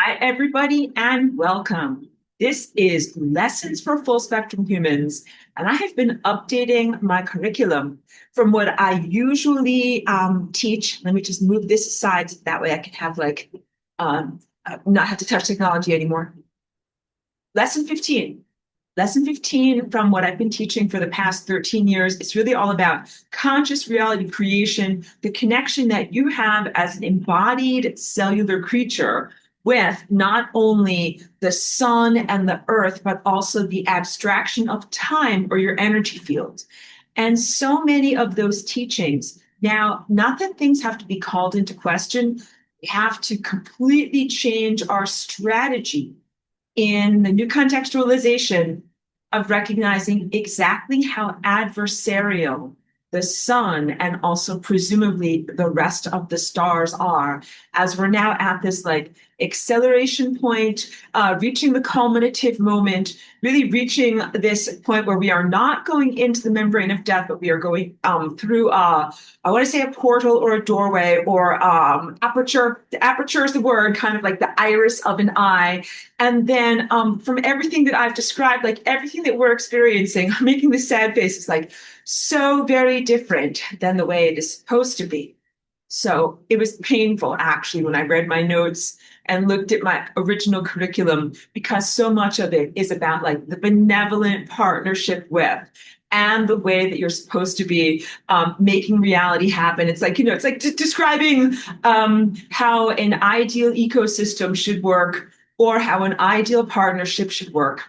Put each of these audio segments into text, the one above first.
Hi, everybody, and welcome. This is Lessons for Full Spectrum Humans, and I have been updating my curriculum from what I usually teach. Let me just move this aside so that way I can have not have to touch technology anymore. Lesson 15. Lesson 15 from what I've been teaching for the past 13 years. It's really all about conscious reality creation, the connection that you have as an embodied cellular creature with not only the sun and the earth, but also the abstraction of time or your energy field. And so many of those teachings, now, not that things have to be called into question, we have to completely change our strategy in the new contextualization of recognizing exactly how adversarial the sun and also presumably the rest of the stars are, as we're now at this like acceleration point, reaching the culminative moment, really reaching this point where we are not going into the membrane of death, but we are going through I want to say a portal or a doorway or aperture. The aperture is the word, kind of like the iris of an eye. And then from everything that I've described, like everything that we're experiencing, I'm making this sad face. It's like so very different than the way it is supposed to be. So it was painful actually when I read my notes and looked at my original curriculum because so much of it is about like the benevolent partnership with and the way that you're supposed to be making reality happen. It's like, it's like describing how an ideal ecosystem should work or how an ideal partnership should work.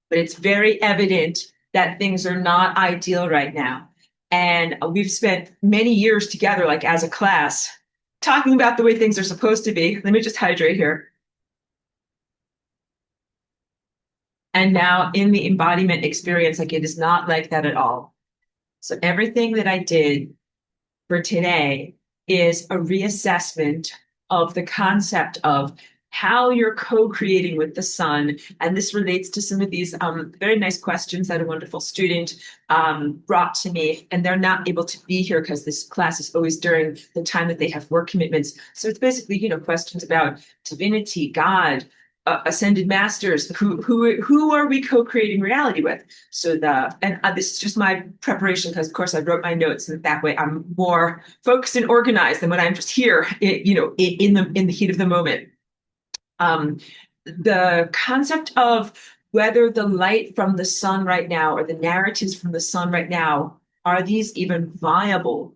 But it's very evident that things are not ideal right now. And we've spent many years together, like as a class, talking about the way things are supposed to be. Let me just hydrate here. And now in the embodiment experience, like it is not like that at all. So everything that I did for today is a reassessment of the concept of how you're co-creating with the sun. And this relates to some of these very nice questions that a wonderful student brought to me. And they're not able to be here because this class is always during the time that they have work commitments. So it's basically, questions about divinity, God, ascended masters, who are we co-creating reality with? So this is just my preparation because of course I wrote my notes and that way I'm more focused and organized than when I'm just here, in the heat of the moment. The concept of whether the light from the sun right now or the narratives from the sun right now, are these even viable?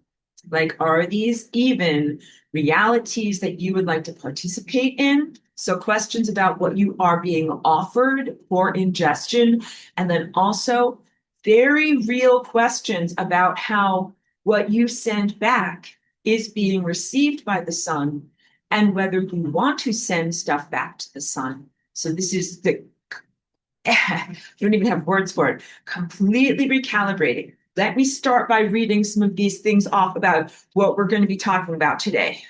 Like, are these even realities that you would like to participate in? So questions about what you are being offered for ingestion, and then also very real questions about how what you send back is being received by the sun and whether you want to send stuff back to the sun. So this is the, you don't even have words for it, completely recalibrating. Let me start by reading some of these things off about what we're going to be talking about today.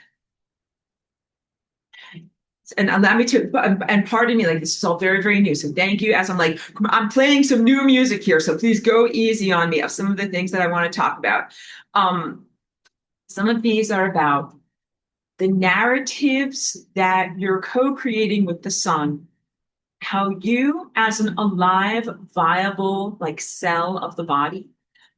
And allow me to, and pardon me, like this is all very, very new. So thank you. As I'm playing some new music here. So please go easy on me of some of the things that I want to talk about. Some of these are about the narratives that you're co-creating with the sun, how you as an alive, viable, like cell of the body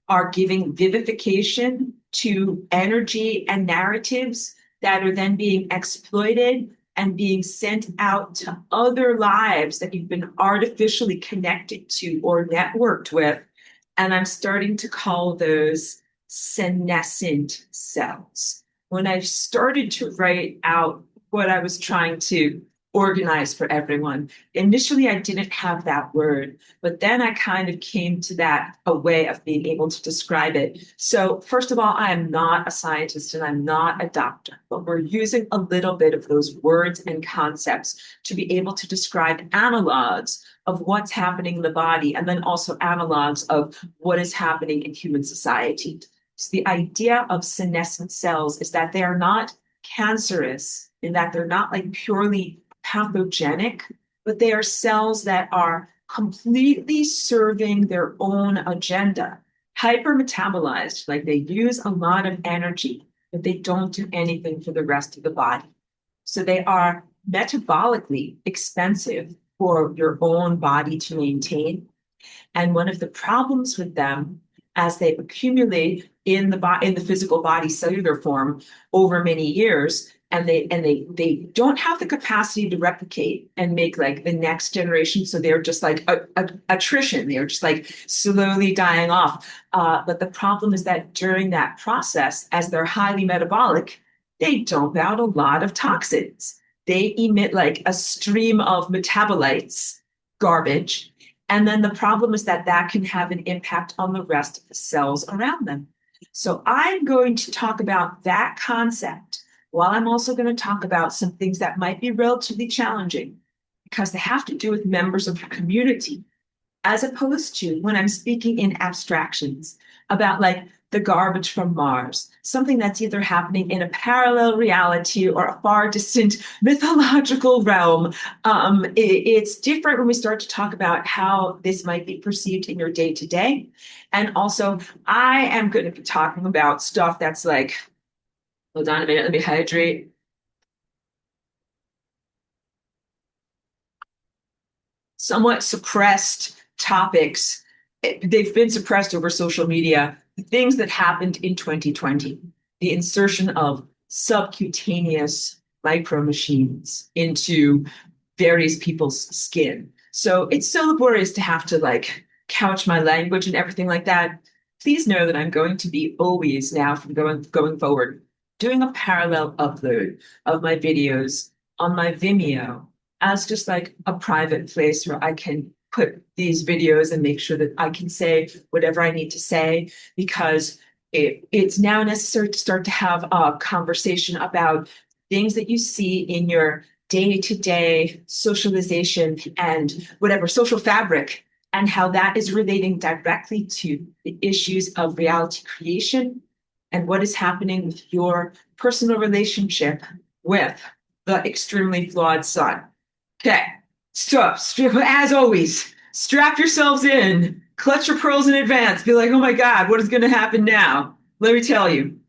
are giving vivification to energy and narratives that are then being exploited and being sent out to other lives that you've been artificially connected to or networked with. And I'm starting to call those senescent cells. When I started to write out what I was trying to organize for everyone, initially I didn't have that word, but then I kind of came to that a way of being able to describe it. So first of all, I am not a scientist and I'm not a doctor, but we're using a little bit of those words and concepts to be able to describe analogs of what's happening in the body and then also analogs of what is happening in human society. So the idea of senescent cells is that they are not cancerous, in that they're not like purely pathogenic, but they are cells that are completely serving their own agenda, hypermetabolized, like they use a lot of energy, but they don't do anything for the rest of the body. So they are metabolically expensive for your own body to maintain. And one of the problems with them as they accumulate in the physical body cellular form over many years, and they don't have the capacity to replicate and make like the next generation. So they're just like attrition. They're just like slowly dying off. But the problem is that during that process, as they're highly metabolic, they dump out a lot of toxins. They emit like a stream of metabolites, garbage, and then the problem is that that can have an impact on the rest of the cells around them. So I'm going to talk about that concept while I'm also going to talk about some things that might be relatively challenging because they have to do with members of the community, as opposed to when I'm speaking in abstractions about like the garbage from Mars, something that's either happening in a parallel reality or a far distant mythological realm. It's different when we start to talk about how this might be perceived in your day to day. And also, I am going to be talking about stuff that's like, hold on a minute, let me hydrate. Somewhat suppressed topics. They've been suppressed over social media. The things that happened in 2020, the insertion of subcutaneous micro-machines into various people's skin. So it's so laborious to have to like couch my language and everything like that. Please know that I'm going to be always now from going forward doing a parallel upload of my videos on my Vimeo as just like a private place where I can put these videos and make sure that I can say whatever I need to say, because it's now necessary to start to have a conversation about things that you see in your day-to-day socialization and whatever social fabric, and how that is relating directly to the issues of reality creation and what is happening with your personal relationship with the extremely flawed sun. Okay, stop. As always, strap yourselves in, clutch your pearls in advance. Be like, oh my God, what is going to happen now? Let me tell you.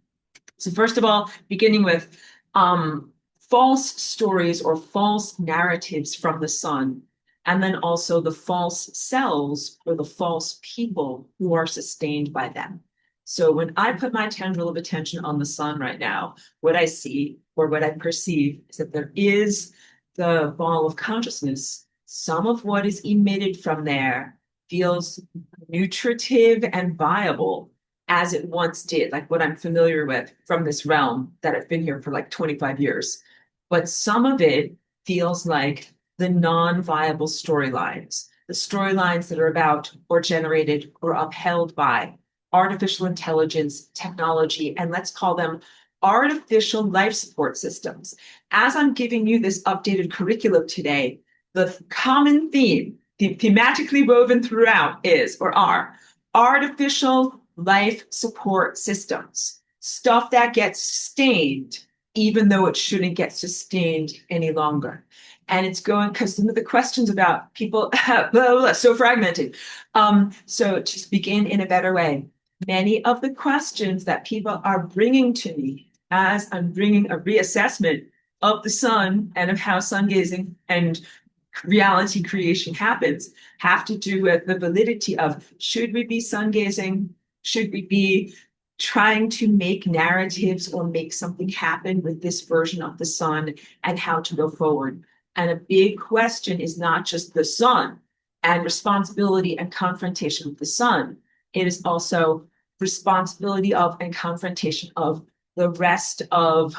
So first of all, beginning with false stories or false narratives from the sun, and then also the false selves or the false people who are sustained by them. So when I put my tendril of attention on the sun right now, what I see or what I perceive is that there is the ball of consciousness. Some of what is emitted from there feels nutritive and viable as it once did, like what I'm familiar with from this realm that I've been here for like 25 years. But some of it feels like the non-viable storylines, the storylines that are about or generated or upheld by artificial intelligence, technology, and let's call them artificial life support systems. As I'm giving you this updated curriculum today, the common theme, thematically woven throughout is or are artificial life support systems, stuff that gets sustained even though it shouldn't get sustained any longer. And it's going because some of the questions about people, blah, blah, blah, so fragmented. So to begin in a better way, many of the questions that people are bringing to me as I'm bringing a reassessment of the sun and of how sun gazing and reality creation happens have to do with the validity of should we be sun gazing? Should we be trying to make narratives or make something happen with this version of the sun and how to go forward? And a big question is not just the sun and responsibility and confrontation with the sun. It is also responsibility of and confrontation of the rest of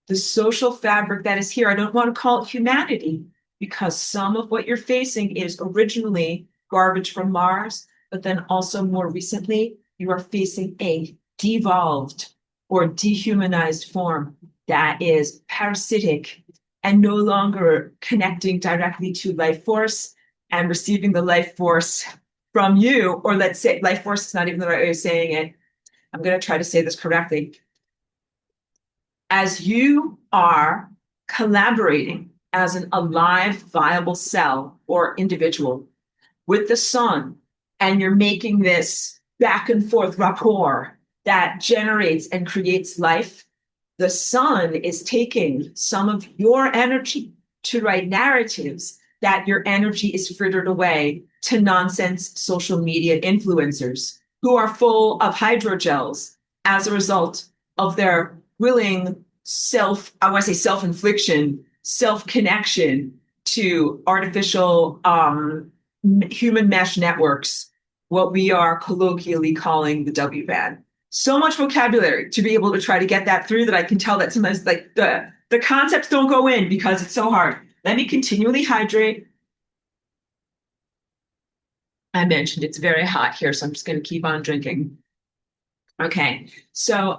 the social fabric that is here. I don't want to call it humanity because some of what you're facing is originally garbage from Mars, but then also more recently, you are facing a devolved or dehumanized form that is parasitic and no longer connecting directly to life force and receiving the life force from you, or let's say life force is not even the right way of saying it. I'm going to try to say this correctly. As you are collaborating as an alive, viable cell or individual with the sun, and you're making this back and forth rapport that generates and creates life, the sun is taking some of your energy to write narratives that your energy is frittered away to nonsense social media influencers who are full of hydrogels as a result of their willing I want to say self-infliction, self-connection to artificial human mesh networks, what we are colloquially calling the W-band. So much vocabulary to be able to try to get that through that I can tell that sometimes like the concepts don't go in because it's so hard. Let me continually hydrate. I mentioned it's very hot here, so I'm just going to keep on drinking. Okay, so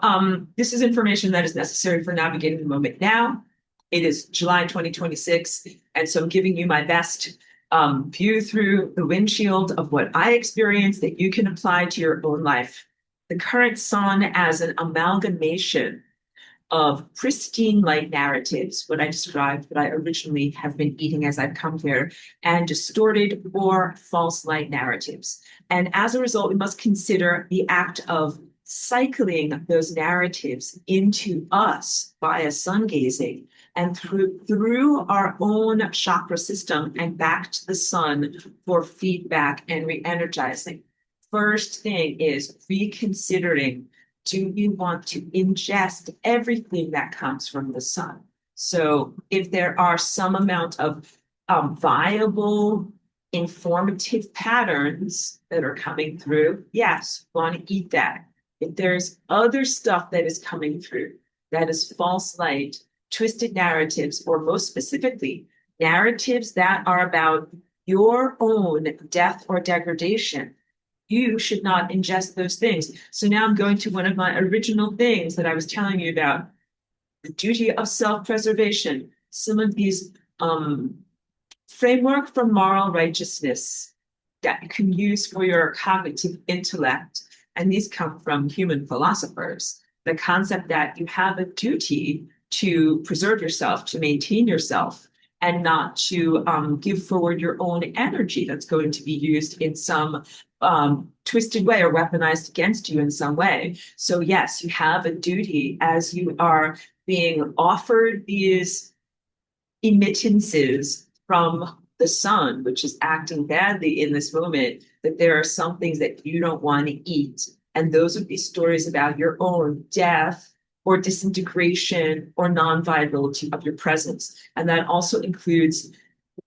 this is information that is necessary for navigating the moment now. It is July 2026, and so I'm giving you my best view through the windshield of what I experienced that you can apply to your own life. The current sun as an amalgamation of pristine light narratives, what I described, what I originally have been eating as I've come here, and distorted or false light narratives. And as a result, we must consider the act of cycling those narratives into us via sun gazing and through our own chakra system and back to the sun for feedback and re-energizing. First thing is reconsidering, do we want to ingest everything that comes from the sun? So if there are some amount of viable, informative patterns that are coming through, yes, want to eat that. If there's other stuff that is coming through that is false light, twisted narratives, or most specifically, narratives that are about your own death or degradation, you should not ingest those things. So now I'm going to one of my original things that I was telling you about, the duty of self-preservation. Some of these framework for moral righteousness that you can use for your cognitive intellect. And these come from human philosophers. The concept that you have a duty to preserve yourself, to maintain yourself, and not to give forward your own energy that's going to be used in some twisted way or weaponized against you in some way. So yes, you have a duty as you are being offered these emittances from the sun, which is acting badly in this moment, that there are some things that you don't want to eat. And those would be stories about your own death or disintegration or non-viability of your presence. And that also includes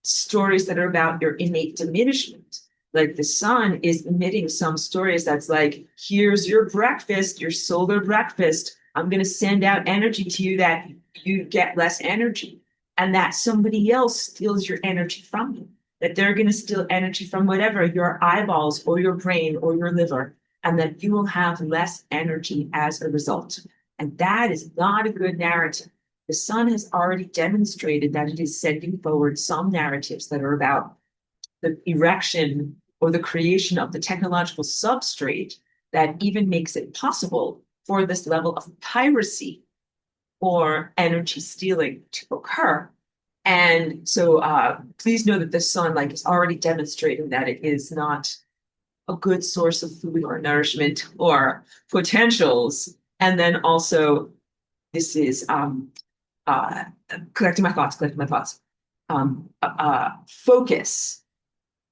stories that are about your innate diminishment. Like the sun is emitting some stories that's like, here's your breakfast, your solar breakfast. I'm going to send out energy to you that you get less energy. And that somebody else steals your energy from you, that they're going to steal energy from whatever, your eyeballs or your brain or your liver, and that you will have less energy as a result. And that is not a good narrative. The sun has already demonstrated that it is sending forward some narratives that are about the erection or the creation of the technological substrate that even makes it possible for this level of piracy or energy stealing to occur. And so please know that the sun is already demonstrating that it is not a good source of food or nourishment or potentials. And then also, this is collecting my thoughts. Focus.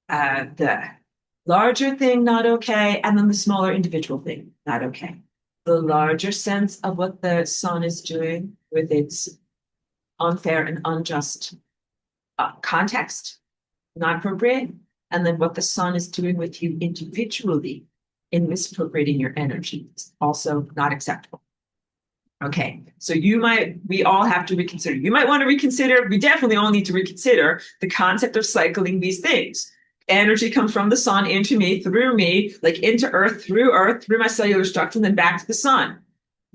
The larger thing, not okay. And then the smaller individual thing, not okay. The larger sense of what the sun is doing with its unfair and unjust context, not appropriate, and then what the sun is doing with you individually in misappropriating your energy is also not acceptable. Okay, so we all have to reconsider. You might want to reconsider, we definitely all need to reconsider the concept of cycling these things. Energy comes from the sun into me, like into Earth, through my cellular structure, and then back to the sun.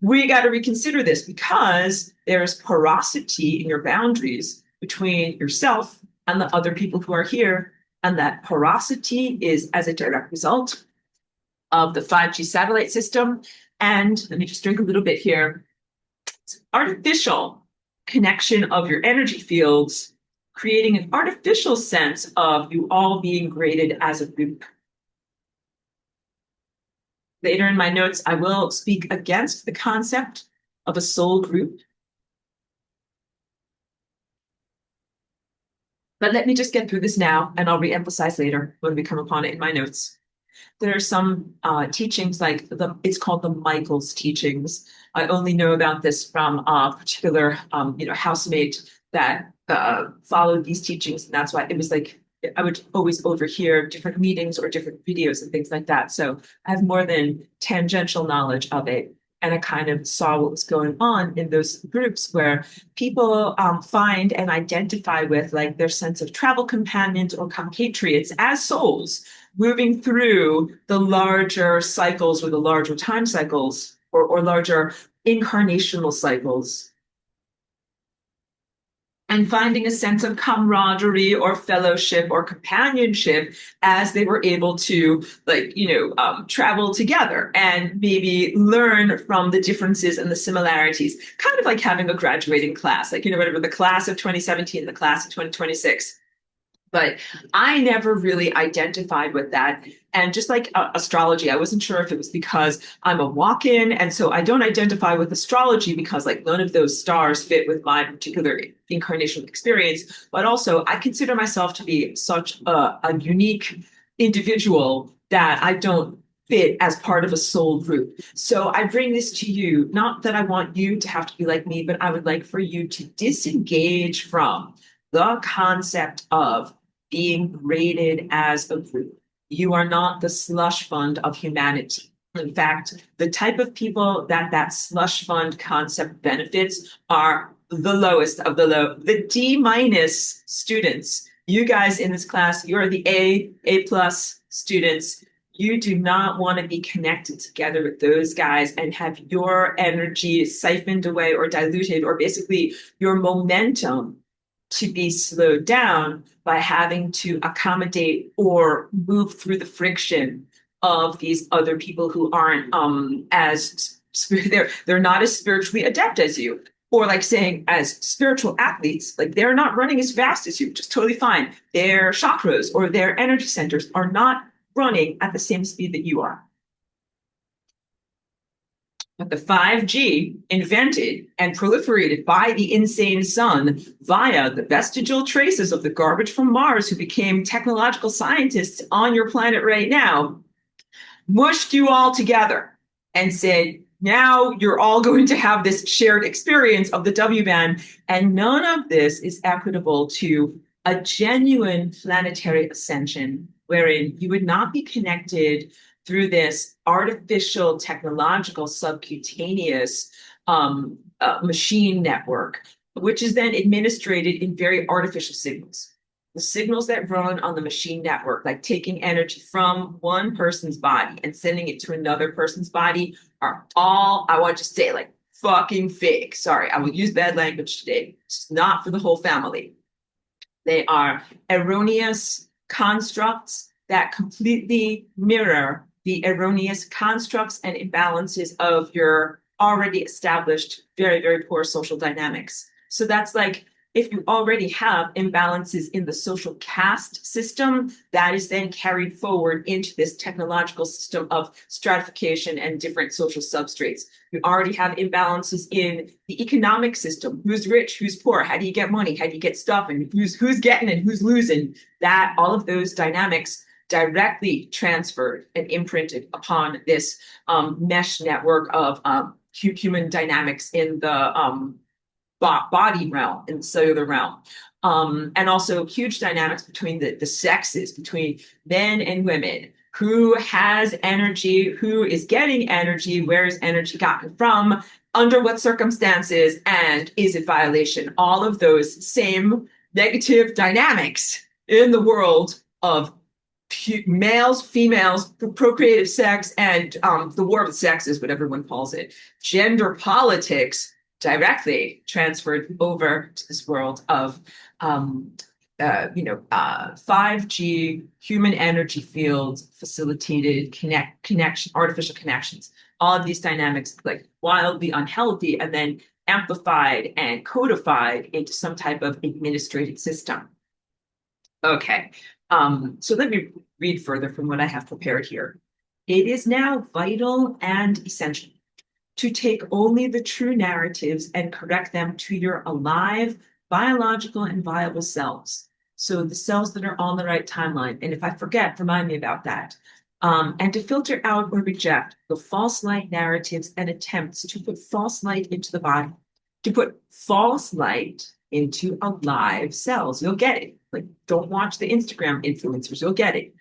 We got to reconsider this because there is porosity in your boundaries between yourself and the other people who are here. And that porosity is as a direct result of the 5G satellite system. And let me just drink a little bit here. It's artificial connection of your energy fields, creating an artificial sense of you all being graded as a group. Later in my notes, I will speak against the concept of a soul group. But let me just get through this now, and I'll re-emphasize later when we come upon it in my notes. There are some teachings like it's called the Michael's teachings. I only know about this from a particular housemate that followed these teachings, and that's why it was like I would always overhear different meetings or different videos and things like that. So I have more than tangential knowledge of it. And I kind of saw what was going on in those groups where people find and identify with like their sense of travel companions or compatriots as souls moving through the larger cycles or the larger time cycles or larger incarnational cycles, and finding a sense of camaraderie or fellowship or companionship as they were able to travel together and maybe learn from the differences and the similarities, kind of like having a graduating class, like whatever, the class of 2017, the class of 2026. But I never really identified with that. And just like astrology, I wasn't sure if it was because I'm a walk-in. And so I don't identify with astrology because like none of those stars fit with my particular incarnational experience. But also I consider myself to be such a unique individual that I don't fit as part of a soul group. So I bring this to you, not that I want you to have to be like me, but I would like for you to disengage from the concept of being rated as a group. You are not the slush fund of humanity. In fact, the type of people that slush fund concept benefits are the lowest of the low, the D minus students. You guys in this class, you're the A plus students. You do not want to be connected together with those guys and have your energy siphoned away or diluted, or basically your momentum to be slowed down by having to accommodate or move through the friction of these other people who aren't they're not as spiritually adept as you, or like saying as spiritual athletes, like they're not running as fast as you, which is totally fine. Their chakras or their energy centers are not running at the same speed that you are. But the 5G, invented and proliferated by the insane sun via the vestigial traces of the garbage from Mars who became technological scientists on your planet right now, mushed you all together and said, now you're all going to have this shared experience of the W band. And none of this is equitable to a genuine planetary ascension, wherein you would not be connected through this artificial, technological, subcutaneous machine network, which is then administrated in very artificial signals. The signals that run on the machine network, like taking energy from one person's body and sending it to another person's body, are all, I want to say, like fucking fake. Sorry, I will use bad language today. It's not for the whole family. They are erroneous constructs that completely mirror the erroneous constructs and imbalances of your already established very, very poor social dynamics. So that's like, if you already have imbalances in the social caste system, that is then carried forward into this technological system of stratification and different social substrates. You already have imbalances in the economic system. Who's rich, who's poor, how do you get money, how do you get stuff, and who's getting and who's losing. That, all of those dynamics directly transferred and imprinted upon this mesh network of human dynamics in the body realm, in the cellular realm. And also huge dynamics between the sexes, between men and women. Who has energy, who is getting energy, where is energy gotten from, under what circumstances, and is it violation? All of those same negative dynamics in the world of males, females, procreative sex, and the war of the sexes, what everyone calls it, gender politics, directly transferred over to this world of 5G human energy fields, facilitated connection, artificial connections. All of these dynamics, like wildly unhealthy, and then amplified and codified into some type of administrative system. Okay, so let me read further from what I have prepared here. It is now vital and essential to take only the true narratives and correct them to your alive, biological, and viable selves. So the cells that are on the right timeline. And if I forget, remind me about that. And to filter out or reject the false light narratives and attempts to put false light into the body, to put false light into alive cells. You'll get it. Like, don't watch the Instagram influencers, you'll get it.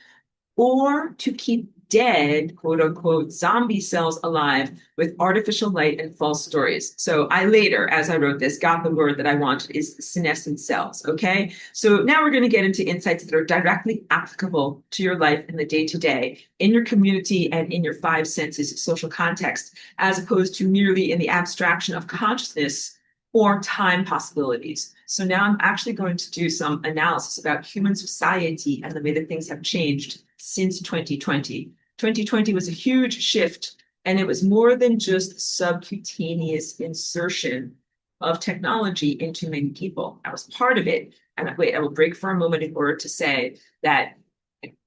Or to keep dead, quote unquote, zombie cells alive with artificial light and false stories. So I later, as I wrote this, got the word that I wanted is senescent cells. Okay. So now we're going to get into insights that are directly applicable to your life in the day to day, in your community, and in your five senses social context, as opposed to merely in the abstraction of consciousness or time possibilities. So now I'm actually going to do some analysis about human society and the way that things have changed since 2020. 2020 was a huge shift, and it was more than just subcutaneous insertion of technology into many people. That was part of it. And wait, I will break for a moment in order to say that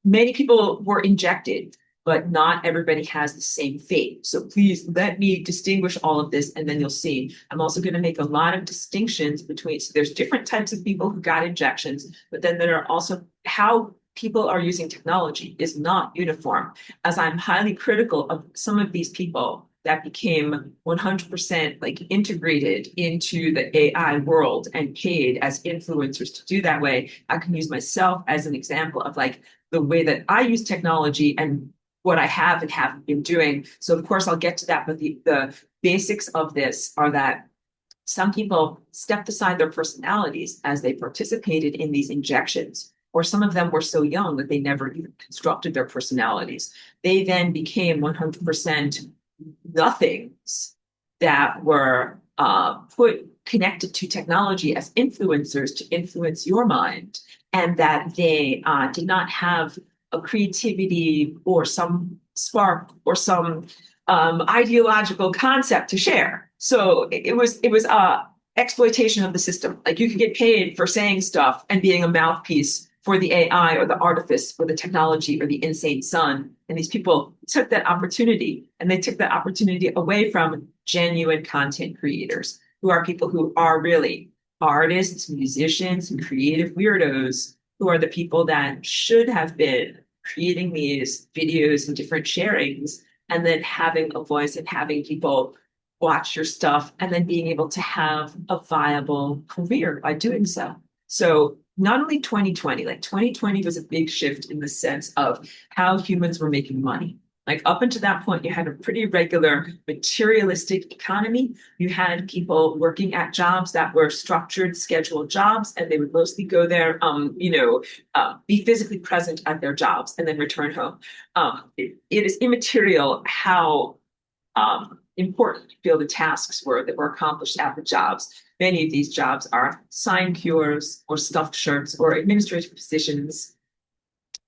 many people were injected, but not everybody has the same fate. So please let me distinguish all of this, and then you'll see. I'm also going to make a lot of distinctions between, so there's different types of people who got injections, but then there are also how people are using technology is not uniform, as I'm highly critical of some of these people that became 100% like integrated into the AI world and paid as influencers to do that way. I can use myself as an example of like the way that I use technology and what I have and haven't been doing. So of course I'll get to that, but the basics of this are that some people stepped aside their personalities as they participated in these injections, or some of them were so young that they never even constructed their personalities. They then became 100% nothings that were connected to technology as influencers to influence your mind, and that they did not have a creativity or some spark or some ideological concept to share. So it was exploitation of the system. Like, you could get paid for saying stuff and being a mouthpiece for the AI or the artifice or the technology or the insane sun. And these people took that opportunity, and they took that opportunity away from genuine content creators, who are people who are really artists, musicians, and creative weirdos, who are the people that should have been creating these videos and different sharings, and then having a voice and having people watch your stuff, and then being able to have a viable career by doing so. So not only 2020, like 2020 was a big shift in the sense of how humans were making money. Like, up until that point, you had a pretty regular materialistic economy. You had people working at jobs that were structured, scheduled jobs, and they would mostly go there, be physically present at their jobs and then return home. It is immaterial how important you feel the tasks were that were accomplished at the jobs. Many of these jobs are sinecures or stuffed shirts or administrative positions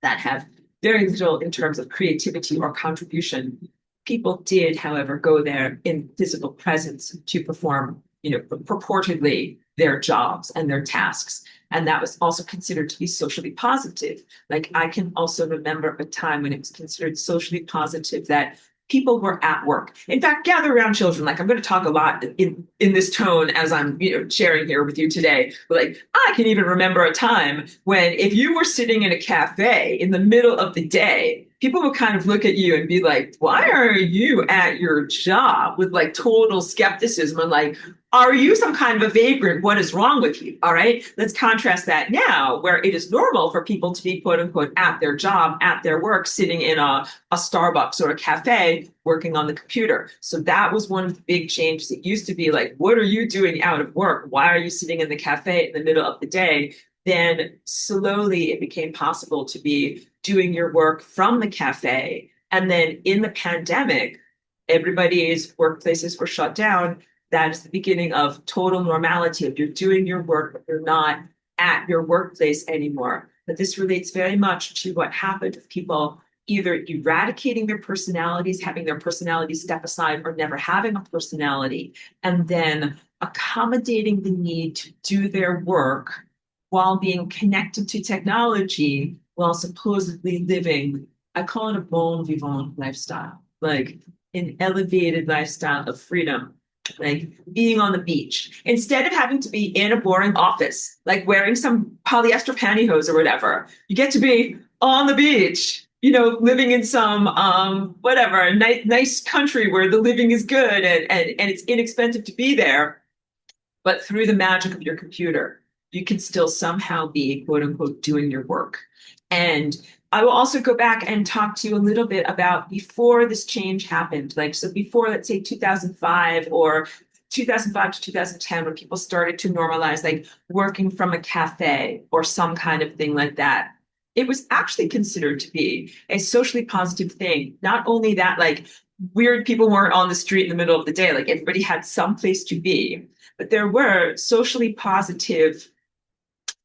that have very little in terms of creativity or contribution. People did, however, go there in physical presence to perform, purportedly their jobs and their tasks. And that was also considered to be socially positive. Like, I can also remember a time when it was considered socially positive that people were at work. In fact, gather around, children. Like, I'm going to talk a lot in this tone as I'm sharing here with you today. But like, I can even remember a time when if you were sitting in a cafe in the middle of the day, people would kind of look at you and be like, why are you at your job, with like total skepticism and like, are you some kind of a vagrant? What is wrong with you? All right. Let's contrast that now, where it is normal for people to be, quote unquote, at their job, at their work, sitting in a Starbucks or a cafe, working on the computer. So that was one of the big changes. It used to be like, what are you doing out of work? Why are you sitting in the cafe in the middle of the day? Then slowly it became possible to be doing your work from the cafe. And then in the pandemic, everybody's workplaces were shut down. That is the beginning of total normality. If you're doing your work, but you're not at your workplace anymore. But this relates very much to what happened with people either eradicating their personalities, having their personalities step aside, or never having a personality, and then accommodating the need to do their work while being connected to technology, while supposedly living, I call it a bon vivant lifestyle. like an elevated lifestyle of freedom, like being on the beach instead of having to be in a boring office, like wearing some polyester pantyhose or whatever. You get to be on the beach, living in some whatever nice country where the living is good and it's inexpensive to be there, but through the magic of your computer, you can still somehow be quote unquote doing your work. And I will also go back and talk to you a little bit about before this change happened. Like, so before, let's say 2005 or 2005 to 2010, when people started to normalize like working from a cafe or some kind of thing like that, it was actually considered to be a socially positive thing. Not only that, like weird people weren't on the street in the middle of the day, like everybody had some place to be, but there were socially positive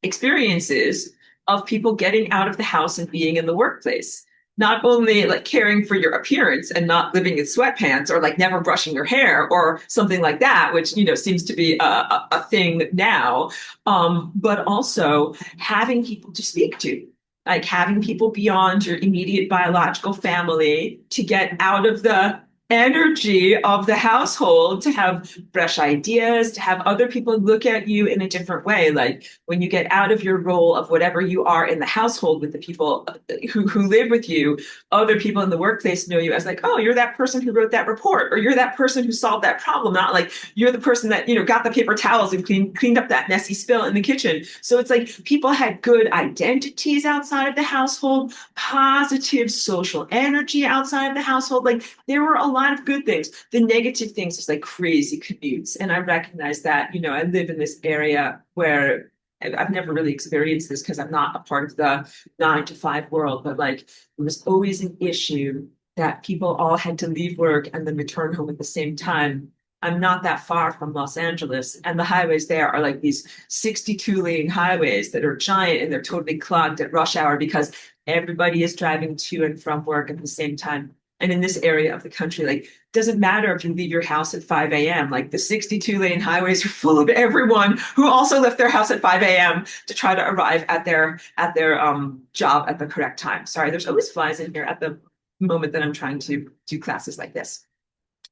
experiences of people getting out of the house and being in the workplace. Not only like caring for your appearance and not living in sweatpants or like never brushing your hair or something like that, which, seems to be a thing now, but also having people to speak to, like having people beyond your immediate biological family to get out of the energy of the household, to have fresh ideas, to have other people look at you in a different way. Like when you get out of your role of whatever you are in the household with the people who live with you, other people in the workplace know you as like, oh, you're that person who wrote that report, or you're that person who solved that problem, not like you're the person that, got the paper towels and cleaned up that messy spill in the kitchen. So it's like people had good identities outside of the household, positive social energy outside of the household. Like there were a lot of good things. The negative things is like crazy commutes. And I recognize that, I live in this area where I've never really experienced this because I'm not a part of the 9 to 5 world, but like it was always an issue that people all had to leave work and then return home at the same time. I'm not that far from Los Angeles, and the highways there are like these 62-lane highways that are giant and they're totally clogged at rush hour because everybody is driving to and from work at the same time. And in this area of the country, like, it doesn't matter if you leave your house at 5 a.m. Like the 62-lane highways are full of everyone who also left their house at 5 a.m. to try to arrive at their job at the correct time. Sorry, there's always flies in here at the moment that I'm trying to do classes like this.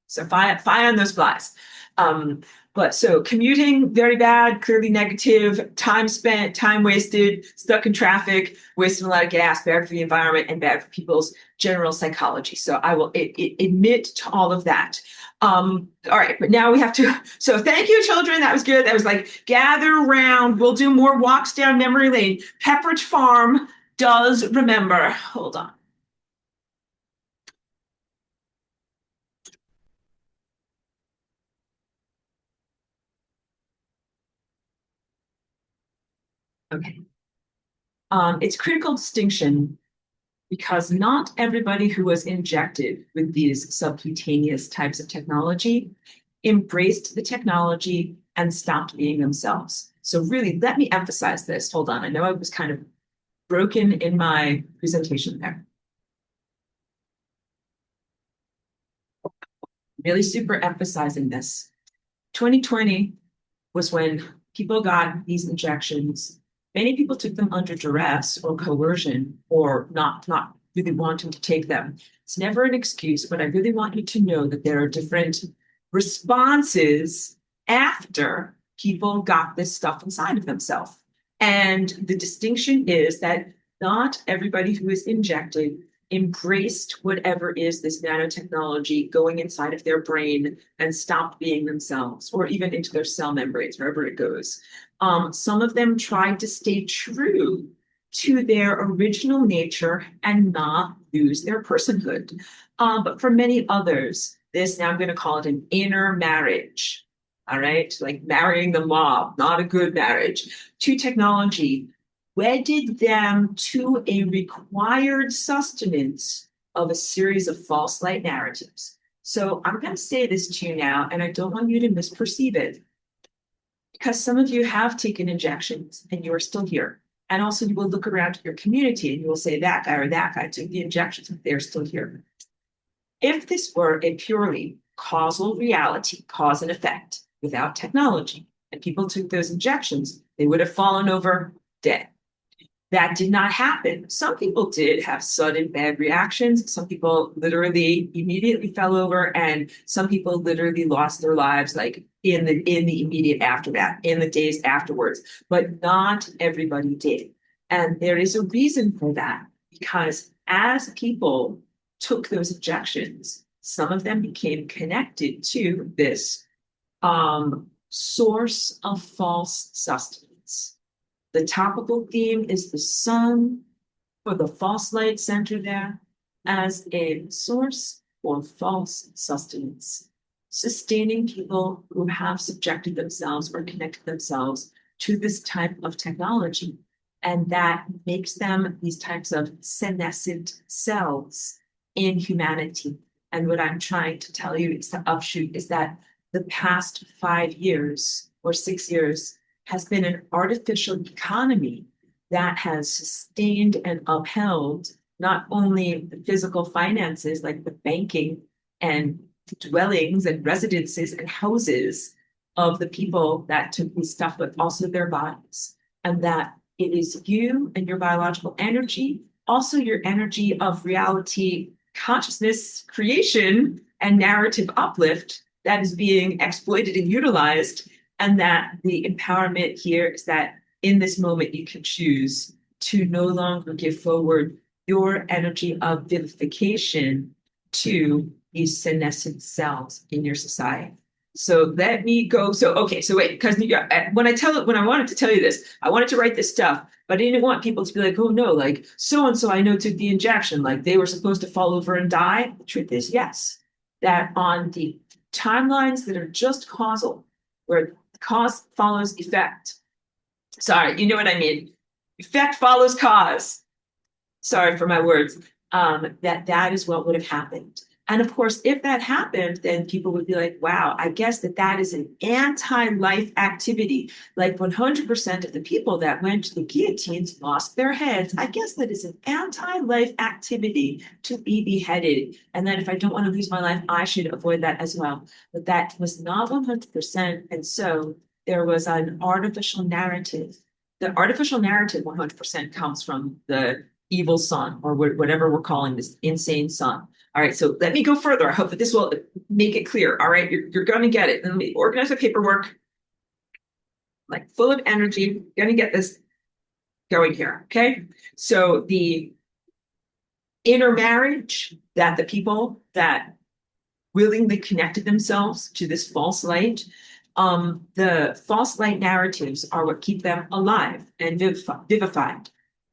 So fire on those flies. But so commuting, very bad, clearly negative, time spent, time wasted, stuck in traffic, wasting a lot of gas, bad for the environment and bad for people's general psychology. So I will admit to all of that. All right, but now we have to, so thank you, children. That was good. That was like, gather around. We'll do more walks down memory lane. Pepperidge Farm does remember. Hold on. Okay. It's critical distinction because not everybody who was injected with these subcutaneous types of technology embraced the technology and stopped being themselves. So really, let me emphasize this. Hold on. I know I was kind of broken in my presentation there. Really super emphasizing this. 2020 was when people got these injections. Many people took them under duress or coercion or not really wanting to take them. It's never an excuse, but I really want you to know that there are different responses after people got this stuff inside of themselves. And the distinction is that not everybody who is injected embraced whatever is this nanotechnology going inside of their brain and stopped being themselves, or even into their cell membranes, wherever it goes. Some of them tried to stay true to their original nature and not lose their personhood. But for many others, this, now I'm going to call it an inner marriage. All right, like marrying the mob, not a good marriage, to technology, wedded them to a required sustenance of a series of false light narratives. So I'm going to say this to you now, and I don't want you to misperceive it, because some of you have taken injections and you are still here. And also you will look around at your community and you will say that guy or that guy took the injections, but they're still here. If this were a purely causal reality, cause and effect, without technology, and people took those injections, they would have fallen over dead. That did not happen. Some people did have sudden bad reactions. Some people literally immediately fell over, and some people literally lost their lives like in the immediate aftermath, in the days afterwards. But not everybody did. And there is a reason for that, because as people took those injections, some of them became connected to this source of false sustenance. The topical theme is the sun, for the false light center there, as a source for false sustenance, sustaining people who have subjected themselves or connected themselves to this type of technology. And that makes them these types of senescent cells in humanity. And what I'm trying to tell you is the upshoot is that the past 5 years or 6 years has been an artificial economy that has sustained and upheld not only the physical finances, like the banking and dwellings and residences and houses of the people that took this stuff, but also their bodies. And that it is you and your biological energy, also your energy of reality, consciousness creation, and narrative uplift that is being exploited and utilized. And that the empowerment here is that in this moment, you can choose to no longer give forward your energy of vivification to these senescent cells in your society. So let me go. So, okay. So wait, because when I wanted to tell you this, I wanted to write this stuff, but I didn't want people to be like, oh no, like so-and-so I know took the injection, like they were supposed to fall over and die. The truth is, yes, that on the timelines that are just causal, where cause follows effect. Sorry, you know what I mean. Effect follows cause. Sorry for my words. That is what would have happened. And of course, if that happened, then people would be like, wow, I guess that is an anti-life activity. Like 100% of the people that went to the guillotines lost their heads. I guess that is an anti-life activity to be beheaded. And that if I don't want to lose my life, I should avoid that as well. But that was not 100%. And so there was an artificial narrative. The artificial narrative 100% comes from the evil sun, or whatever we're calling this insane sun. All right, so let me go further. I hope that this will make it clear. All right, you're going to get it. Let me organize the paperwork, like full of energy. Going to get this going here. Okay, so the intermarriage that the people that willingly connected themselves to this false light, the false light narratives are what keep them alive and vivified.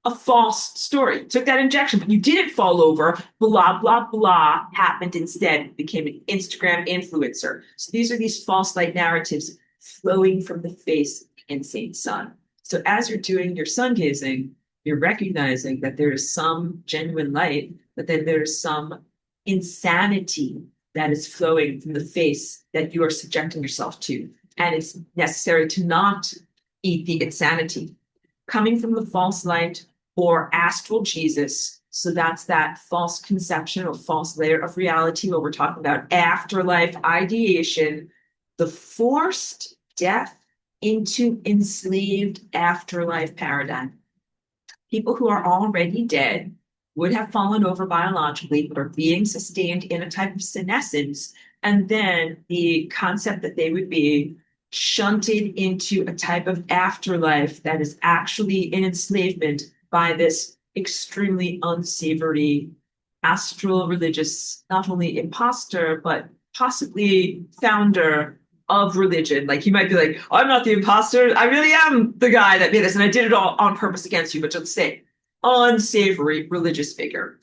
A false story. Took that injection, but you didn't fall over. Blah, blah, blah happened instead. Became an Instagram influencer. So these are these false light narratives flowing from the face of the insane sun. So as you're doing your sun gazing, you're recognizing that there is some genuine light, but then there's some insanity that is flowing from the face that you are subjecting yourself to. And it's necessary to not eat the insanity coming from the false light or astral Jesus. So that's that false conception or false layer of reality where we're talking about afterlife ideation, the forced death into enslaved afterlife paradigm. People who are already dead would have fallen over biologically, but are being sustained in a type of senescence. And then the concept that they would be shunted into a type of afterlife that is actually an enslavement by this extremely unsavory astral religious, not only imposter, but possibly founder of religion. Like he might be like, I'm not the imposter. I really am the guy that made this. And I did it all on purpose against you, but just say unsavory religious figure.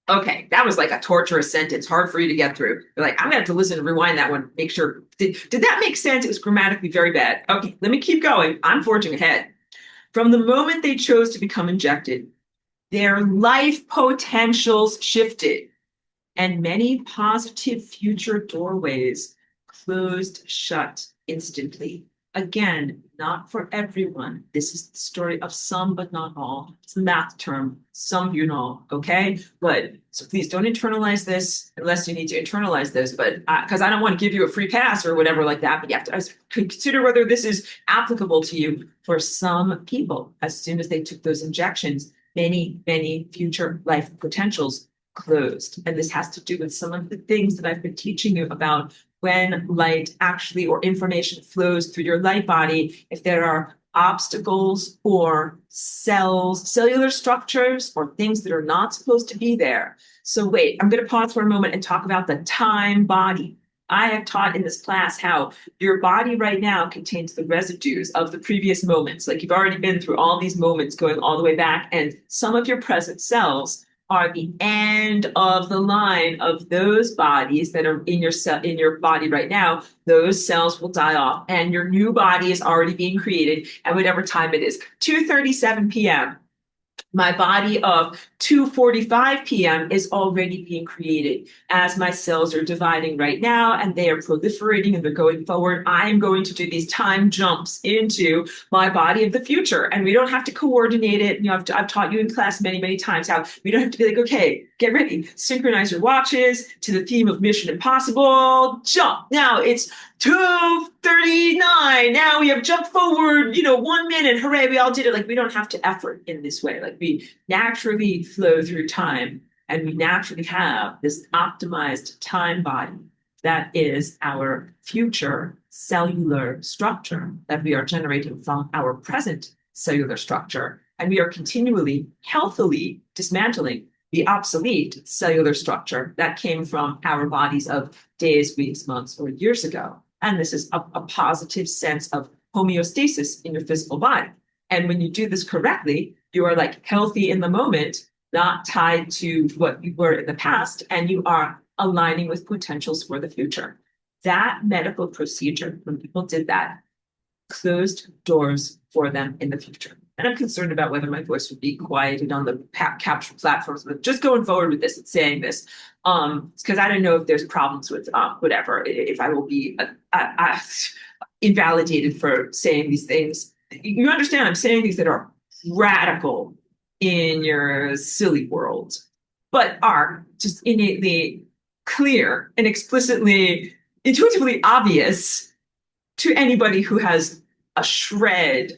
Okay, that was like a torturous sentence, hard for you to get through. You're like, I'm gonna have to listen and rewind that one, make sure. Did that make sense? It was grammatically very bad. Okay, let me keep going. I'm forging ahead. From the moment they chose to become injected, their life potentials shifted, and many positive future doorways closed shut instantly. Again, not for everyone. This is the story of some, but not all. It's a math term. Some you know, okay? But so please don't internalize this unless you need to internalize this. But because I don't want to give you a free pass or whatever like that, but you have to consider whether this is applicable to you. For some people, as soon as they took those injections, many future life potentials closed. And this has to do with some of the things that I've been teaching you about when light actually or information flows through your light body. If there are obstacles or cells, cellular structures, or things that are not supposed to be there. So wait, I'm going to pause for a moment and talk about the time body. I have taught in this class how your body right now contains the residues of the previous moments. Like you've already been through all these moments going all the way back, and some of your present cells are the end of the line of those bodies that are in your body right now. Those cells will die off, and your new body is already being created at whatever time it is. 2:37 p.m. My body of 2:45 p.m. is already being created as my cells are dividing right now, and they are proliferating and they're going forward. I am going to do these time jumps into my body of the future, and we don't have to coordinate it. You know, I've taught you in class many times how we don't have to be like, okay, get ready, synchronize your watches to the theme of Mission Impossible, jump. Now it's 2:39. Now we have jumped forward, 1 minute. Hooray, we all did it. Like we don't have to effort in this way. Like we naturally flow through time, and we naturally have this optimized time body that is our future cellular structure that we are generating from our present cellular structure. And we are continually, healthily dismantling the obsolete cellular structure that came from our bodies of days, weeks, months, or years ago. And this is a positive sense of homeostasis in your physical body. And when you do this correctly, you are like healthy in the moment, not tied to what you were in the past, and you are aligning with potentials for the future. That medical procedure, when people did that, closed doors for them in the future. And I'm concerned about whether my voice would be quieted on the capture platforms, but just going forward with this and saying this, because I don't know if there's problems with whatever, if I will be invalidated for saying these things. You understand, I'm saying things that are radical in your silly world, but are just innately clear and explicitly, intuitively obvious to anybody who has a shred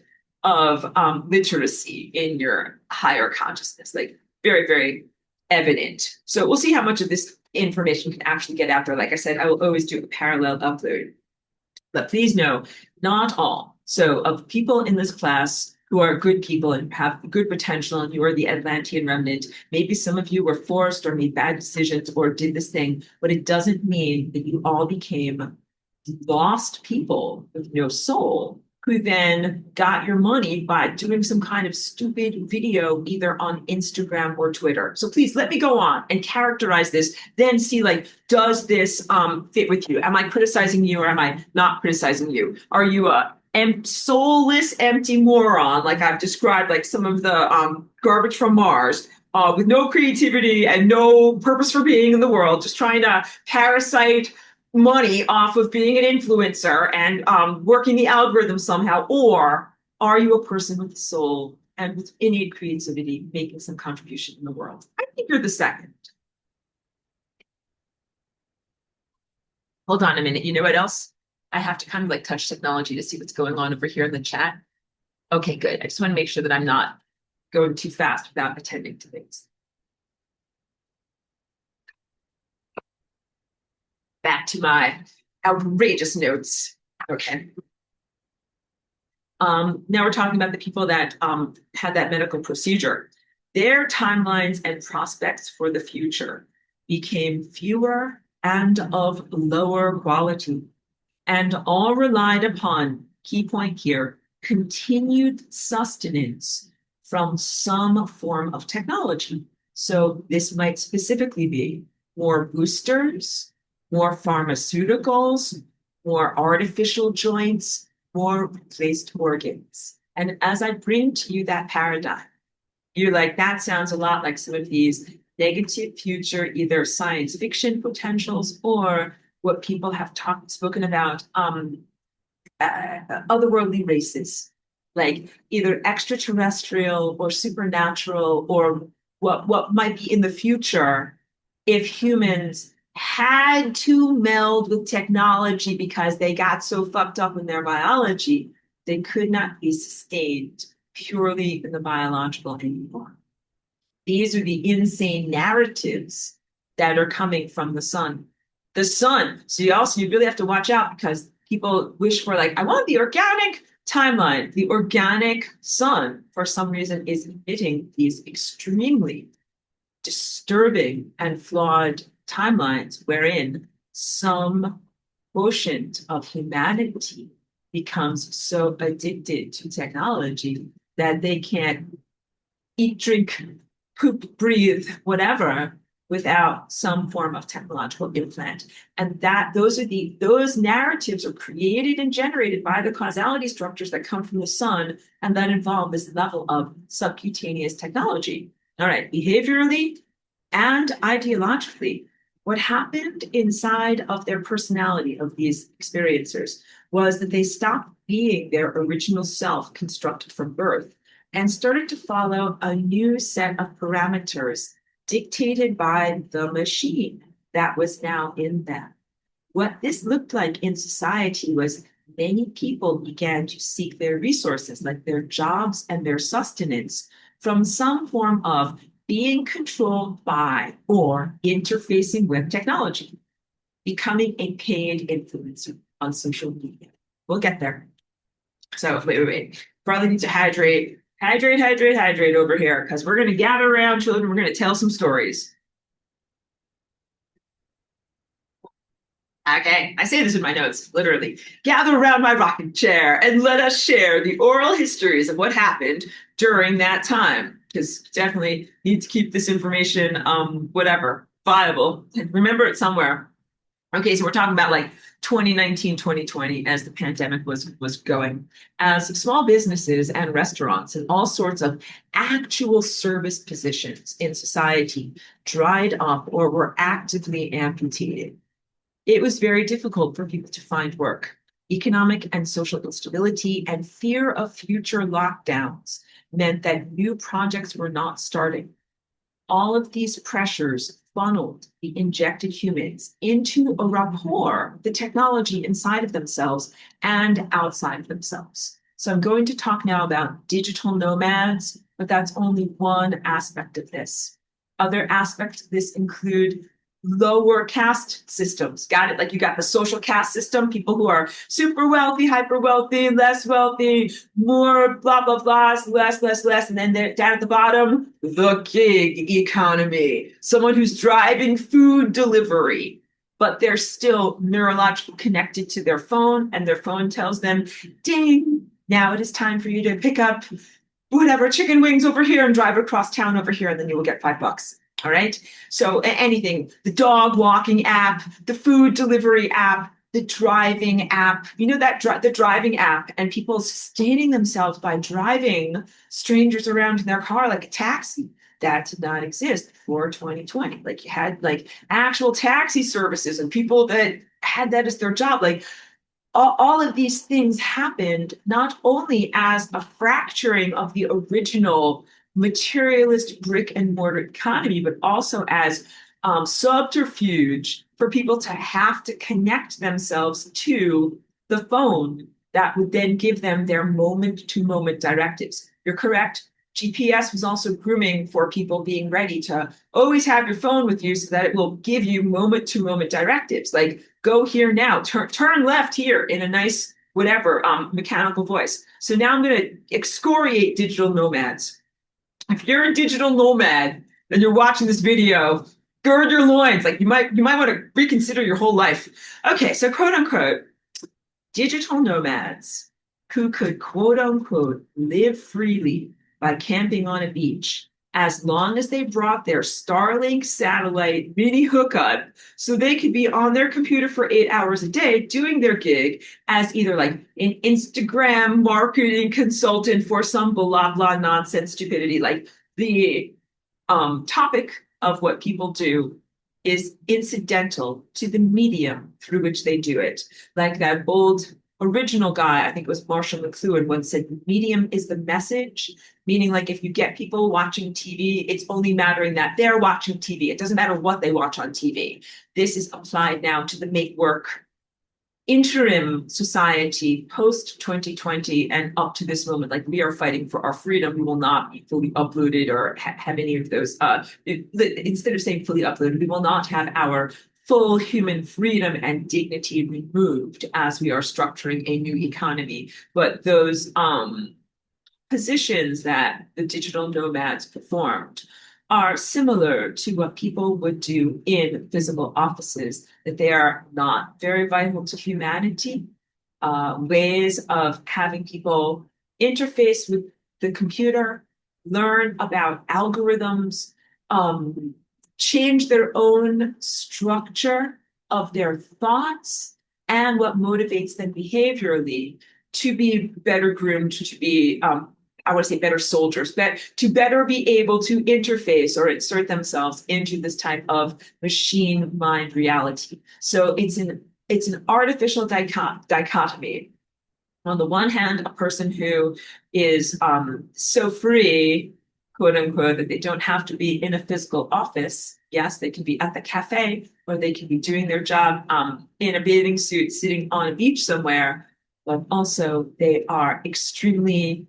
of literacy in your higher consciousness, like very evident. So we'll see how much of this information can actually get out there. Like I said, I will always do a parallel upload. But please know, not all. So of people in this class who are good people and have good potential, and you are the Atlantean remnant, maybe some of you were forced or made bad decisions or did this thing, but it doesn't mean that you all became lost people with no soul who then got your money by doing some kind of stupid video either on Instagram or Twitter. So please let me go on and characterize this, then see like, does this fit with you? Am I criticizing you or am I not criticizing you? Are you a soulless, empty moron like I've described, like some of the garbage from Mars, with no creativity and no purpose for being in the world, just trying to parasite money off of being an influencer and working the algorithm somehow? Or are you a person with a soul and with innate creativity making some contribution in the world? I think you're the second. Hold on a minute. You know what else? I have to kind of like touch technology to see what's going on over here in the chat. Okay, good. I just want to make sure that I'm not going too fast without attending to things. Back to my outrageous notes. Okay. Now we're talking about the people that had that medical procedure. Their timelines and prospects for the future became fewer and of lower quality, and all relied upon, key point here, continued sustenance from some form of technology. So this might specifically be more boosters, more pharmaceuticals, more artificial joints, more replaced organs. And as I bring to you that paradigm, you're like, that sounds a lot like some of these negative future, either science fiction potentials or what people have spoken about otherworldly races, like either extraterrestrial or supernatural, or what might be in the future if humans had to meld with technology because they got so fucked up in their biology, they could not be sustained purely in the biological anymore. These are the insane narratives that are coming from the sun. The sun. So you really have to watch out because people wish for, like, I want the organic timeline. The organic sun, for some reason, is emitting these extremely disturbing and flawed timelines wherein some quotient of humanity becomes so addicted to technology that they can't eat, drink, poop, breathe, whatever, without some form of technological implant. And those narratives are created and generated by the causality structures that come from the sun and that involve this level of subcutaneous technology. All right, behaviorally and ideologically, what happened inside of their personality of these experiencers was that they stopped being their original self constructed from birth and started to follow a new set of parameters dictated by the machine that was now in them. What this looked like in society was many people began to seek their resources, like their jobs and their sustenance, from some form of being controlled by or interfacing with technology, becoming a paid influencer on social media. We'll get there. So wait. Probably need to hydrate over here, because we're going to gather around, children. We're going to tell some stories. Okay, I say this in my notes, literally. Gather around my rocking chair and let us share the oral histories of what happened during that time. Because definitely need to keep this information, whatever, viable. And remember it somewhere. Okay, so we're talking about like 2019, 2020 as the pandemic was going, as small businesses and restaurants and all sorts of actual service positions in society dried up or were actively amputated. It was very difficult for people to find work. Economic and social instability and fear of future lockdowns meant that new projects were not starting. All of these pressures funneled the injected humans into a rapport with the technology inside of themselves and outside of themselves. So I'm going to talk now about digital nomads, but that's only one aspect of this. Other aspects of this include lower caste systems. Got it? Like you got the social caste system, people who are super wealthy, hyper wealthy, less wealthy, more blah, blah, blah, less. And then they're down at the bottom, the gig economy, someone who's driving food delivery, but they're still neurologically connected to their phone, and their phone tells them, ding, now it is time for you to pick up whatever chicken wings over here and drive across town over here, and then you will get $5. All right. So anything, the dog walking app, the food delivery app, the driving app, the driving app, and people sustaining themselves by driving strangers around in their car like a taxi. That did not exist before 2020. Like you had like actual taxi services and people that had that as their job. Like all of these things happened not only as a fracturing of the original materialist brick and mortar economy, but also as subterfuge for people to have to connect themselves to the phone that would then give them their moment to moment directives. You're correct. GPS was also grooming for people being ready to always have your phone with you so that it will give you moment to moment directives. Like, go here now, turn left here in a nice, whatever, mechanical voice. So now I'm going to excoriate digital nomads. If you're a digital nomad and you're watching this video, gird your loins. Like you might want to reconsider your whole life. Okay, so quote unquote, digital nomads who could quote unquote live freely by camping on a beach, as long as they brought their Starlink satellite mini hookup so they could be on their computer for 8 hours a day doing their gig as either like an Instagram marketing consultant for some blah, blah nonsense stupidity. Like the topic of what people do is incidental to the medium through which they do it. Like that old original guy, I think it was Marshall McLuhan, once said, medium is the message, meaning like if you get people watching TV, it's only mattering that they're watching TV. It doesn't matter what they watch on TV. This is applied now to the make work interim society post 2020 and up to this moment. Like we are fighting for our freedom. We will not be fully uploaded or have any of those instead of saying fully uploaded, we will not have our full human freedom and dignity removed as we are structuring a new economy. But those positions that the digital nomads performed are similar to what people would do in physical offices, that they are not very vital to humanity. Ways of having people interface with the computer, learn about algorithms, change their own structure of their thoughts and what motivates them behaviorally to be better groomed, to be I want to say better soldiers, but to better be able to interface or insert themselves into this type of machine mind reality. So it's an artificial dichotomy. On the one hand, a person who is so free, quote unquote, that they don't have to be in a physical office. Yes, they can be at the cafe or they can be doing their job in a bathing suit, sitting on a beach somewhere, but also they are extremely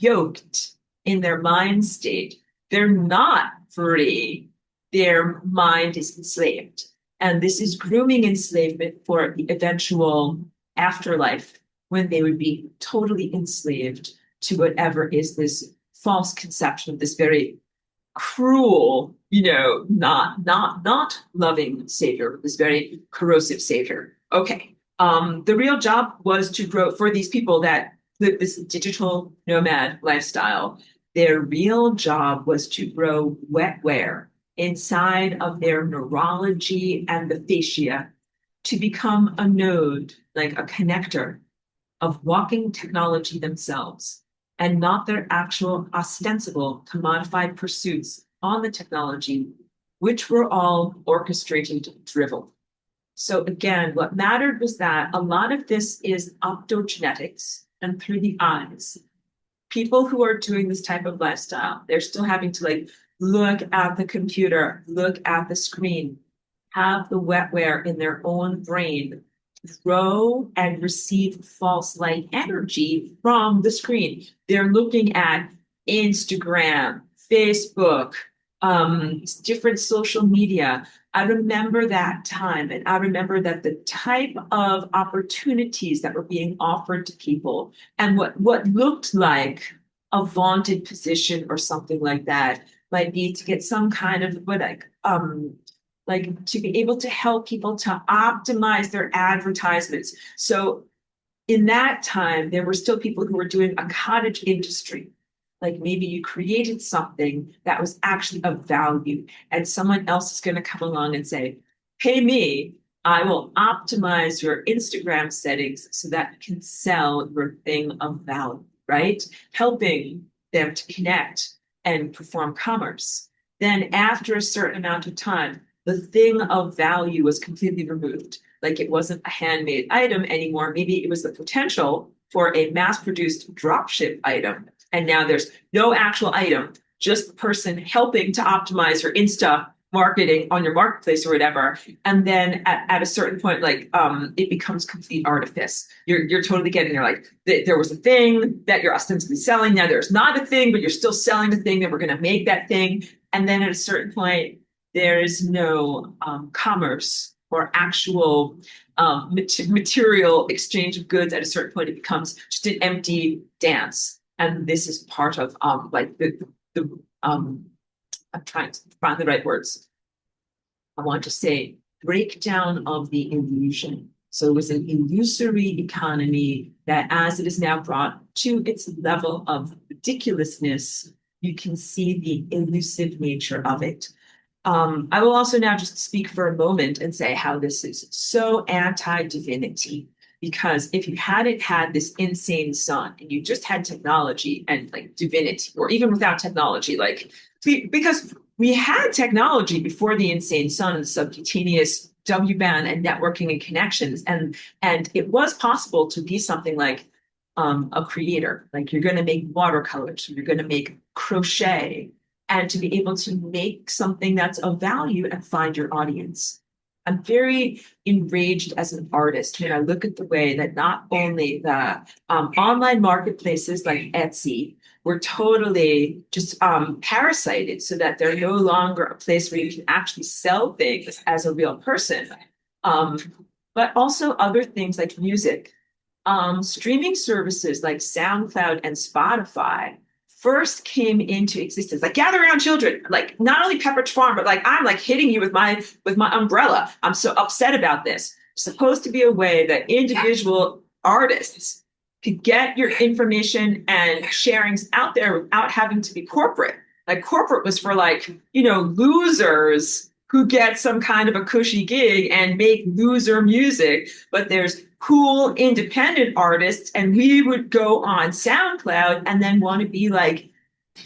yoked in their mind state. They're not free. Their mind is enslaved. And this is grooming enslavement for the eventual afterlife when they would be totally enslaved to whatever is this false conception of this very cruel, not loving savior, this very corrosive savior. Okay. The real job was to grow for these people that live this digital nomad lifestyle. Their real job was to grow wetware inside of their neurology and the fascia to become a node, like a connector of walking technology themselves and not their actual ostensible commodified pursuits on the technology, which were all orchestrated drivel. So again, what mattered was that a lot of this is optogenetics and through the eyes. People who are doing this type of lifestyle, they're still having to like look at the computer, look at the screen, have the wetware in their own brain, grow and receive false light energy from the screen. They're looking at Instagram, Facebook, different social media. I remember that time, and I remember that the type of opportunities that were being offered to people and what looked like a vaunted position or something like that might be to get some kind of like to be able to help people to optimize their advertisements. So in that time, there were still people who were doing a cottage industry. Like maybe you created something that was actually of value, and someone else is going to come along and say, pay me, I will optimize your Instagram settings so that you can sell your thing of value, right? Helping them to connect and perform commerce. Then after a certain amount of time, the thing of value was completely removed. Like it wasn't a handmade item anymore. Maybe it was the potential for a mass-produced dropship item. And now there's no actual item, just the person helping to optimize your Insta marketing on your marketplace or whatever. And then at a certain point, like it becomes complete artifice. You're totally getting there. Like there was a thing that you're ostensibly selling. Now there's not a thing, but you're still selling the thing that we're going to make that thing. And then at a certain point, there is no commerce or actual material exchange of goods. At a certain point, it becomes just an empty dance. And this is part of like the I'm trying to find the right words. I want to say breakdown of the illusion. So it was an illusory economy that, as it is now brought to its level of ridiculousness, you can see the elusive nature of it. I will also now just speak for a moment and say how this is so anti-divinity. Because if you hadn't had this insane sun and you just had technology and like divinity, or even without technology, like because we had technology before the insane sun and subcutaneous W-band and networking and connections. And it was possible to be something like a creator, like you're going to make watercolors, you're going to make crochet, and to be able to make something that's of value and find your audience. I'm very enraged as an artist when I look at the way that not only the online marketplaces like Etsy were totally just parasited so that they're no longer a place where you can actually sell things as a real person, um, but also other things like music. Streaming services like SoundCloud and Spotify first came into existence, like gather around children, like not only Pepperidge Farm, but like I'm like hitting you with my umbrella. I'm so upset about this. It's supposed to be a way that individual artists could get your information and sharings out there without having to be corporate. Like corporate was for like, losers who get some kind of a cushy gig and make loser music. But there's cool independent artists, and we would go on SoundCloud and then want to be like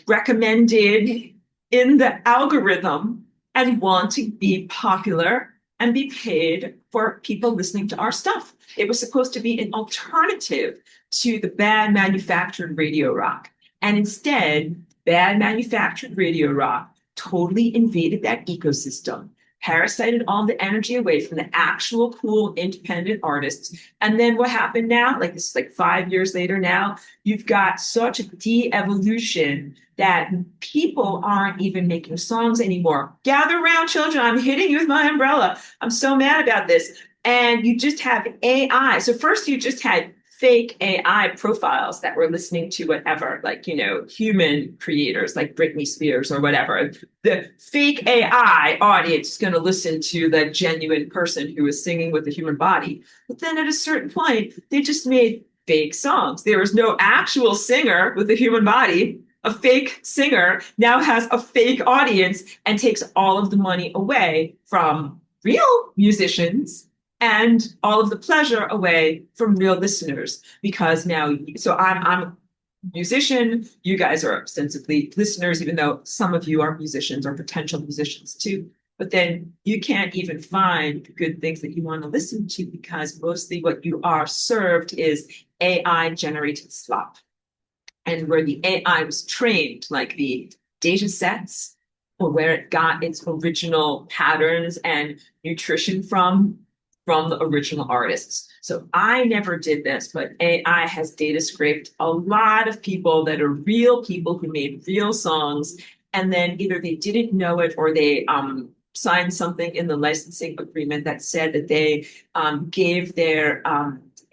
recommended in the algorithm and want to be popular and be paid for people listening to our stuff. It was supposed to be an alternative to the bad manufactured radio rock. And instead, bad manufactured radio rock totally invaded that ecosystem, parasited all the energy away from the actual cool independent artists. And then what happened now? Like this is like 5 years later now, you've got such a de-evolution that people aren't even making songs anymore. Gather around, children. I'm hitting you with my umbrella. I'm so mad about this. And you just have AI. So first you just had fake AI profiles that were listening to whatever, like, human creators like Britney Spears or whatever. The fake AI audience is going to listen to the genuine person who is singing with the human body. But then at a certain point, they just made fake songs. There was no actual singer with a human body. A fake singer now has a fake audience and takes all of the money away from real musicians and all of the pleasure away from real listeners, because now, so I'm a musician, you guys are ostensibly listeners, even though some of you are musicians or potential musicians too. But then you can't even find the good things that you want to listen to because mostly what you are served is AI generated slop. And where the AI was trained, like the data sets or where it got its original patterns and nutrition from the original artists. So I never did this, but AI has data scraped a lot of people that are real people who made real songs. And then either they didn't know it or they signed something in the licensing agreement that said that they gave their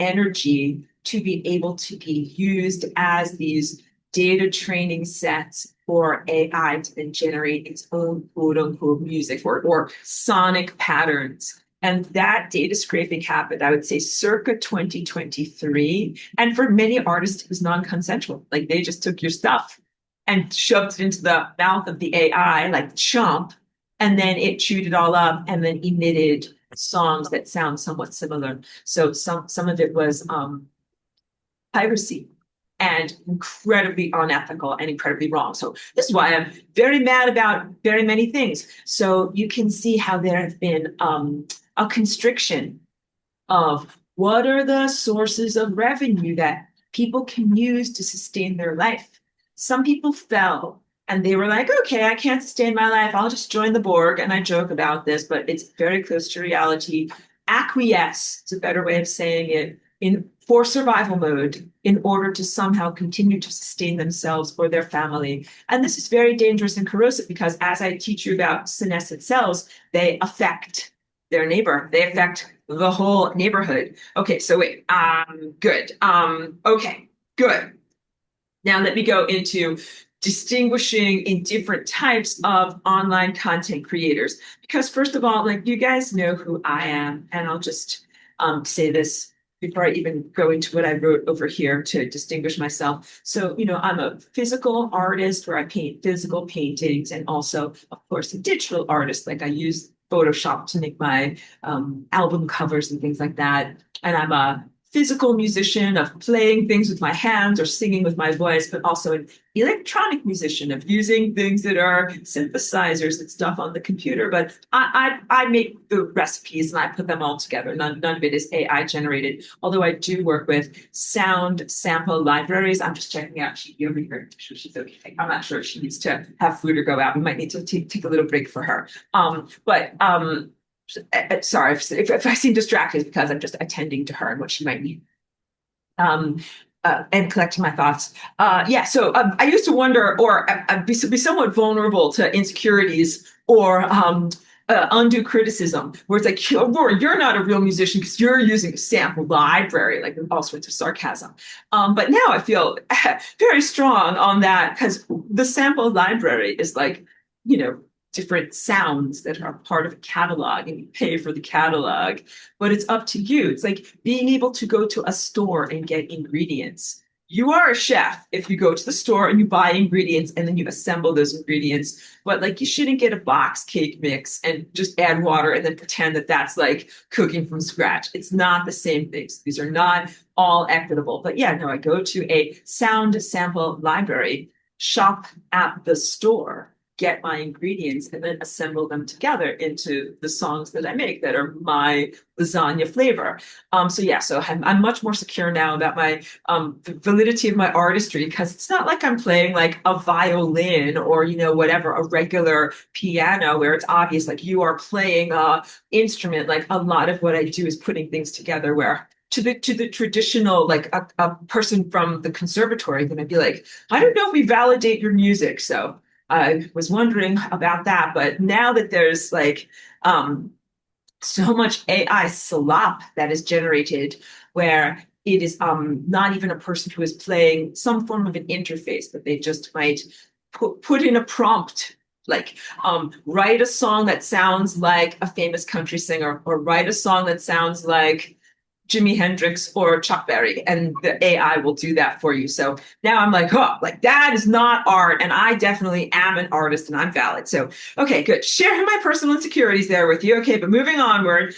energy to be able to be used as these data training sets for AI to then generate its own quote unquote music or sonic patterns. And that data scraping happened, I would say, circa 2023. And for many artists, it was non-consensual. Like they just took your stuff and shoved it into the mouth of the AI, like chomp, and then it chewed it all up and then emitted songs that sound somewhat similar. So some of it was piracy and incredibly unethical and incredibly wrong. So this is why I'm very mad about very many things. So you can see how there have been a constriction of what are the sources of revenue that people can use to sustain their life. Some people fell and they were like, okay, I can't sustain my life. I'll just join the Borg. And I joke about this, but it's very close to reality. Acquiesce is a better way of saying it for survival mode in order to somehow continue to sustain themselves or their family. And this is very dangerous and corrosive because as I teach you about senescent cells, they affect their neighbor. They affect the whole neighborhood. Okay, so wait, good. Okay, good. Now let me go into distinguishing in different types of online content creators. Because first of all, like you guys know who I am, and I'll just say this before I even go into what I wrote over here to distinguish myself. So, I'm a physical artist where I paint physical paintings and also, of course, a digital artist. Like I use Photoshop to make my album covers and things like that. And I'm a physical musician of playing things with my hands or singing with my voice, but also an electronic musician of using things that are synthesizers and stuff on the computer. But I make the recipes and I put them all together. None of it is AI generated, although I do work with sound sample libraries. I'm just checking out. She's over here. I'm sure she's okay. I'm not sure if she needs to have food or go out. We might need to take a little break for her. Sorry if I seem distracted because I'm just attending to her and what she might need. And collecting my thoughts. I used to wonder or be somewhat vulnerable to insecurities or undue criticism, where it's like, Laura, you're not a real musician because you're using a sample library, like all sorts of sarcasm. But now I feel very strong on that because the sample library is like, different sounds that are part of a catalog and you pay for the catalog, but it's up to you. It's like being able to go to a store and get ingredients. You are a chef if you go to the store and you buy ingredients and then you assemble those ingredients. But like you shouldn't get a box cake mix and just add water and then pretend that that's like cooking from scratch. It's not the same things. These are not all equitable. But yeah, no, I go to a sound sample library, shop at the store, get my ingredients and then assemble them together into the songs that I make that are my lasagna flavor. So I'm much more secure now about my the validity of my artistry because it's not like I'm playing like a violin or whatever, a regular piano where it's obvious like you are playing a instrument. Like a lot of what I do is putting things together where to the traditional, like a person from the conservatory going to be like, I don't know if we validate your music. So I was wondering about that, but now that there's like so much AI slop that is generated where it is not even a person who is playing some form of an interface, but they just might put in a prompt like write a song that sounds like a famous country singer or write a song that sounds like Jimi Hendrix or Chuck Berry, and the AI will do that for you. So now I'm like, oh, like that is not art. And I definitely am an artist and I'm valid. So, okay, good. Sharing my personal insecurities there with you. Okay, but moving onward.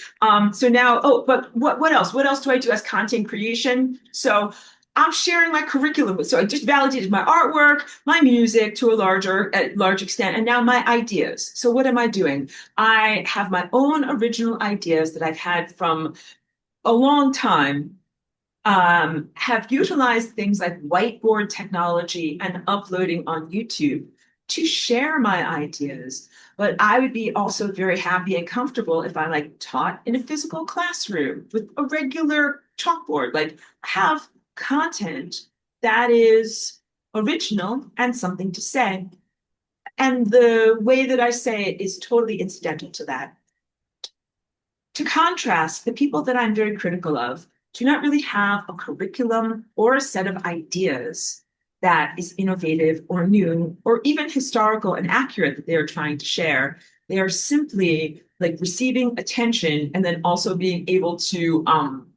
So now, but what else? What else do I do as content creation? So I'm sharing my curriculum. So I just validated my artwork, my music to a large extent, and now my ideas. So what am I doing? I have my own original ideas that I've had from a long time, have utilized things like whiteboard technology and uploading on YouTube to share my ideas. But I would be also very happy and comfortable if I like taught in a physical classroom with a regular chalkboard, like have content that is original and something to say. And the way that I say it is totally incidental to that. To contrast, the people that I'm very critical of do not really have a curriculum or a set of ideas that is innovative or new or even historical and accurate that they are trying to share. They are simply like receiving attention and then also being able to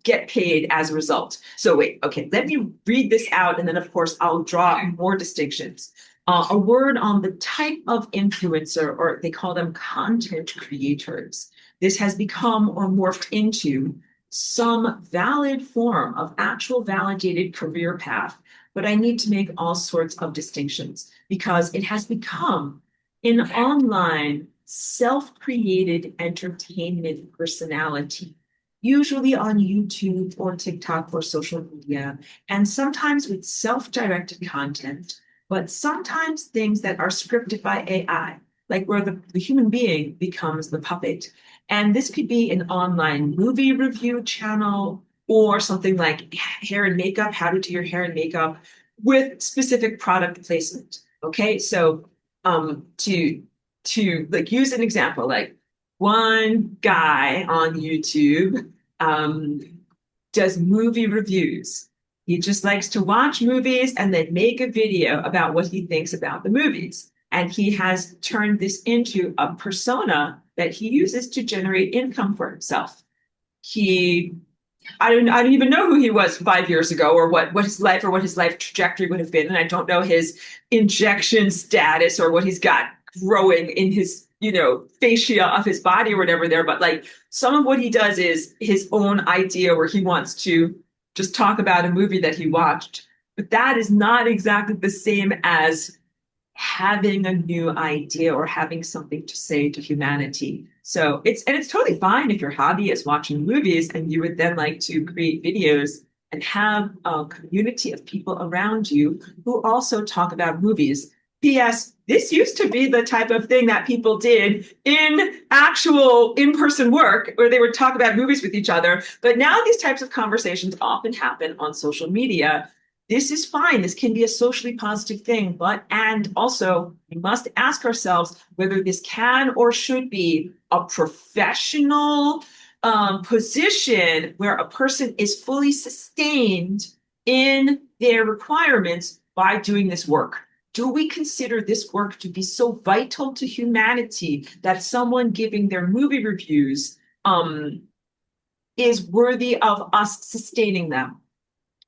get paid as a result. So wait, okay, let me read this out and then of course I'll draw more distinctions. A word on the type of influencer, or they call them content creators. This has become or morphed into some valid form of actual validated career path, but I need to make all sorts of distinctions because it has become an online self-created entertainment personality, usually on YouTube or TikTok or social media, and sometimes with self-directed content, but sometimes things that are scripted by AI, like where the human being becomes the puppet. And this could be an online movie review channel or something like hair and makeup, how to do your hair and makeup with specific product placement. Okay, so to like use an example, like one guy on YouTube does movie reviews. He just likes to watch movies and then make a video about what he thinks about the movies. And he has turned this into a persona that he uses to generate income for himself. I don't even know who he was 5 years ago or what his life trajectory would have been. And I don't know his injection status or what he's got growing in his, fascia of his body or whatever there. But like some of what he does is his own idea where he wants to just talk about a movie that he watched. But that is not exactly the same as having a new idea or having something to say to humanity. So it's totally fine if your hobby is watching movies and you would then like to create videos and have a community of people around you who also talk about movies. P.S. This used to be the type of thing that people did in actual in-person work where they would talk about movies with each other. But now these types of conversations often happen on social media. This is fine. This can be a socially positive thing, and also we must ask ourselves whether this can or should be a professional position where a person is fully sustained in their requirements by doing this work. Do we consider this work to be so vital to humanity that someone giving their movie reviews is worthy of us sustaining them?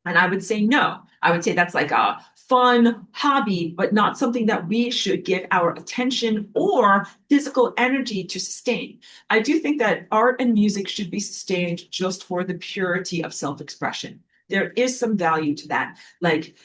And I would say no. I would say that's like a fun hobby, but not something that we should give our attention or physical energy to sustain. I do think that art and music should be sustained just for the purity of self-expression. There is some value to that. Like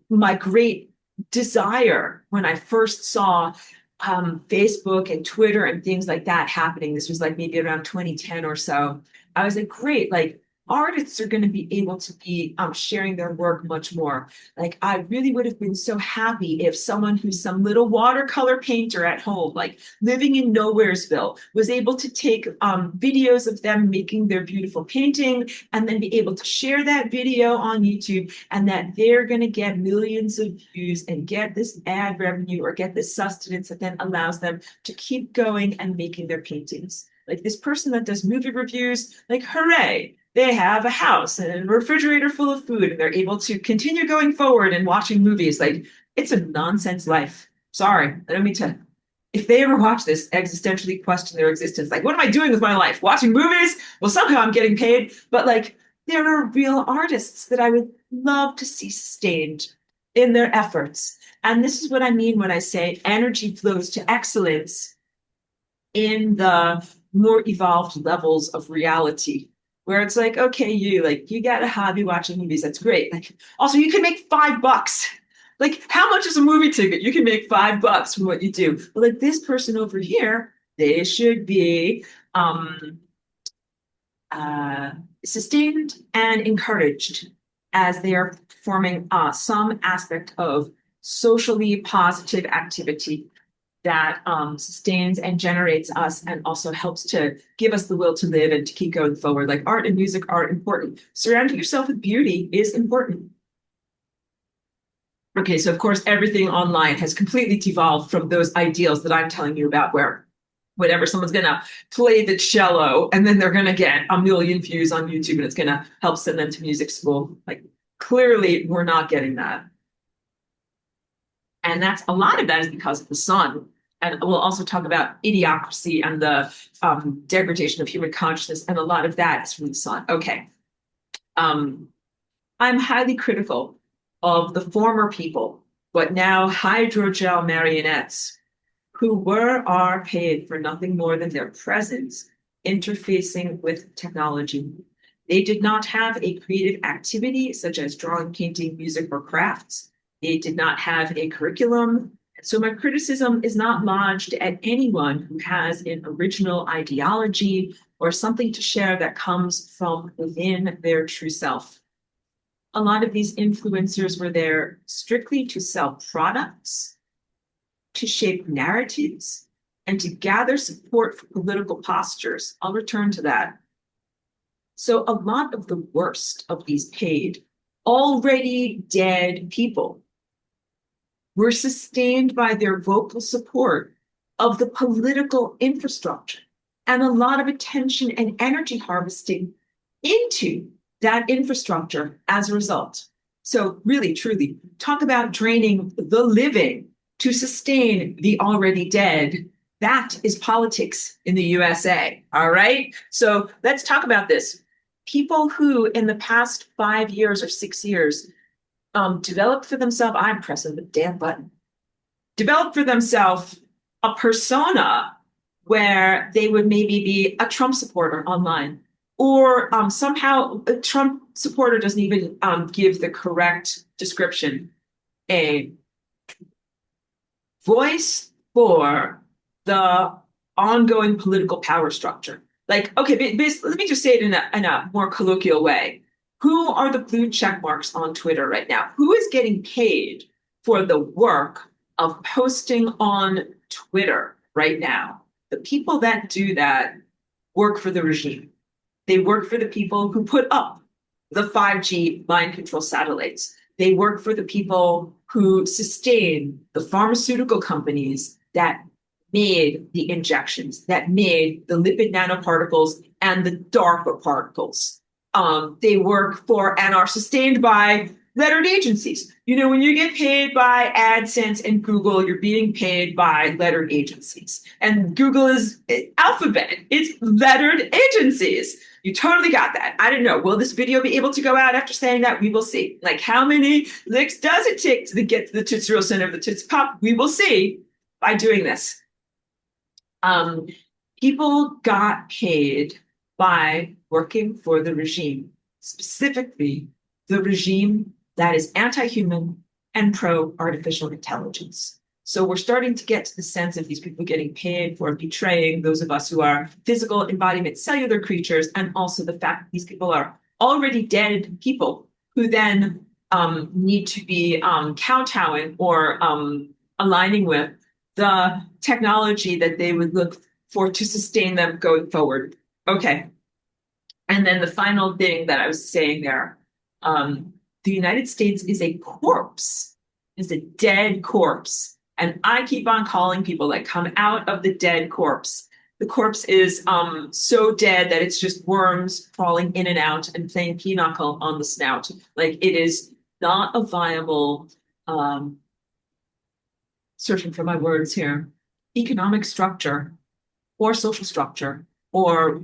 my great desire when I first saw Facebook and Twitter and things like that happening, this was like maybe around 2010 or so. I was like, great, like artists are going to be able to be sharing their work much more. Like I really would have been so happy if someone who's some little watercolor painter at home, like living in Nowheresville, was able to take videos of them making their beautiful painting and then be able to share that video on YouTube, and that they're going to get millions of views and get this ad revenue or get this sustenance that then allows them to keep going and making their paintings. Like this person that does movie reviews, like hooray, they have a house and a refrigerator full of food and they're able to continue going forward and watching movies. Like it's a nonsense life. Sorry, I don't mean to. If they ever watch this, existentially question their existence. Like, what am I doing with my life? Watching movies? Well, somehow I'm getting paid. But like, there are real artists that I would love to see sustained in their efforts. And this is what I mean when I say energy flows to excellence in the more evolved levels of reality, where it's like, okay, you got a hobby watching movies. That's great. Like, also, you can make $5. Like, how much is a movie ticket? You can make $5 from what you do. But like this person over here, they should be sustained and encouraged as they are performing some aspect of socially positive activity that sustains and generates us and also helps to give us the will to live and to keep going forward. Like art and music are important. Surrounding yourself with beauty is important. Okay, so of course, everything online has completely devolved from those ideals that I'm telling you about, where whatever, someone's going to play the cello and then they're going to get a million views on YouTube and it's going to help send them to music school. Like clearly, we're not getting that. And that's a lot of that is because of the sun. And we'll also talk about idiocracy and the degradation of human consciousness. And a lot of that is from the sun. Okay. I'm highly critical of the former people, but now hydrogel marionettes, who are paid for nothing more than their presence interfacing with technology. They did not have a creative activity such as drawing, painting, music, or crafts. They did not have a curriculum. So my criticism is not lodged at anyone who has an original ideology or something to share that comes from within their true self. A lot of these influencers were there strictly to sell products, to shape narratives, and to gather support for political postures. I'll return to that. So a lot of the worst of these paid, already dead people were sustained by their vocal support of the political infrastructure and a lot of attention and energy harvesting into that infrastructure as a result. So really, truly, talk about draining the living to sustain the already dead. That is politics in the USA, all right? So let's talk about this. People who in the past 5 years or 6 years developed for themselves, I'm pressing the damn button, developed for themselves a persona where they would maybe be a Trump supporter online. or somehow a Trump supporter doesn't even give the correct description. A voice for the ongoing political power structure. Like, okay, let me just say it in a more colloquial way. Who are the blue check marks on Twitter right now? Who is getting paid for the work of posting on Twitter right now? The people that do that work for the regime. They work for the people who put up the 5G mind control satellites. They work for the people who sustain the pharmaceutical companies that made the injections, that made the lipid nanoparticles and the DARPA particles. They work for and are sustained by lettered agencies. You know, when you get paid by AdSense and Google, you're being paid by lettered agencies. And Google is Alphabet, it's lettered agencies. You totally got that. I don't know. Will this video be able to go out after saying that? We will see. Like, how many licks does it take to get to the Tootsie Roll center of the Toots Pop? We will see by doing this. People got paid by working for the regime, specifically the regime that is anti-human and pro-artificial intelligence. So we're starting to get to the sense of these people getting paid for betraying those of us who are physical embodiment cellular creatures, and also the fact that these people are already dead people who then need to be kowtowing or aligning with the technology that they would look for to sustain them going forward. Okay. And then the final thing that I was saying there, the United States is a corpse, is a dead corpse. And I keep on calling people like, come out of the dead corpse. The corpse is so dead that it's just worms crawling in and out and playing pinochle on the snout. Like, it is not a viable, searching for my words here, economic structure or social structure or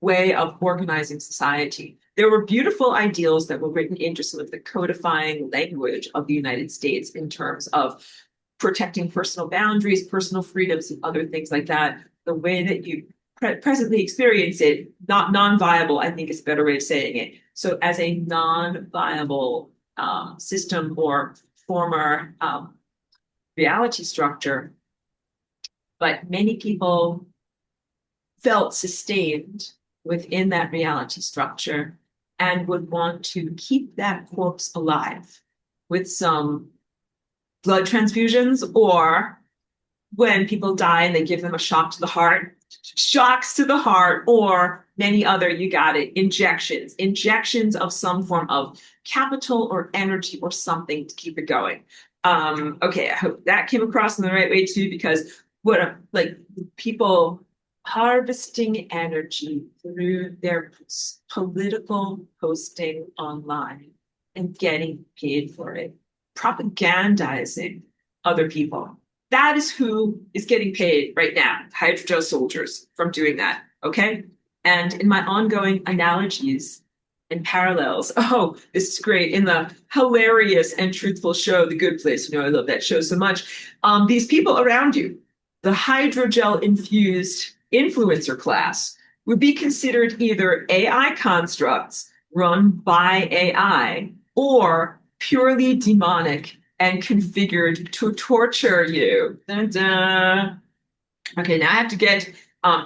way of organizing society. There were beautiful ideals that were written into some of the codifying language of the United States in terms of protecting personal boundaries, personal freedoms, and other things like that. The way that you presently experience it, not non-viable, I think is a better way of saying it. So as a non-viable system or former reality structure, but many people felt sustained within that reality structure and would want to keep that corpse alive with some blood transfusions, or when people die and they give them a shock to the heart, shocks to the heart, or many other, you got it, injections of some form of capital or energy or something to keep it going. Okay, I hope that came across in the right way too, because what like people harvesting energy through their political posting online and getting paid for it, propagandizing other people. That is who is getting paid right now, hydrogel soldiers, from doing that, okay? And in my ongoing analogies and parallels, oh, this is great, in the hilarious and truthful show, The Good Place, you know, I love that show so much, these people around you, the hydrogel-infused influencer class, would be considered either AI constructs run by AI or purely demonic and configured to torture you. Dun, dun. Okay, now I have to get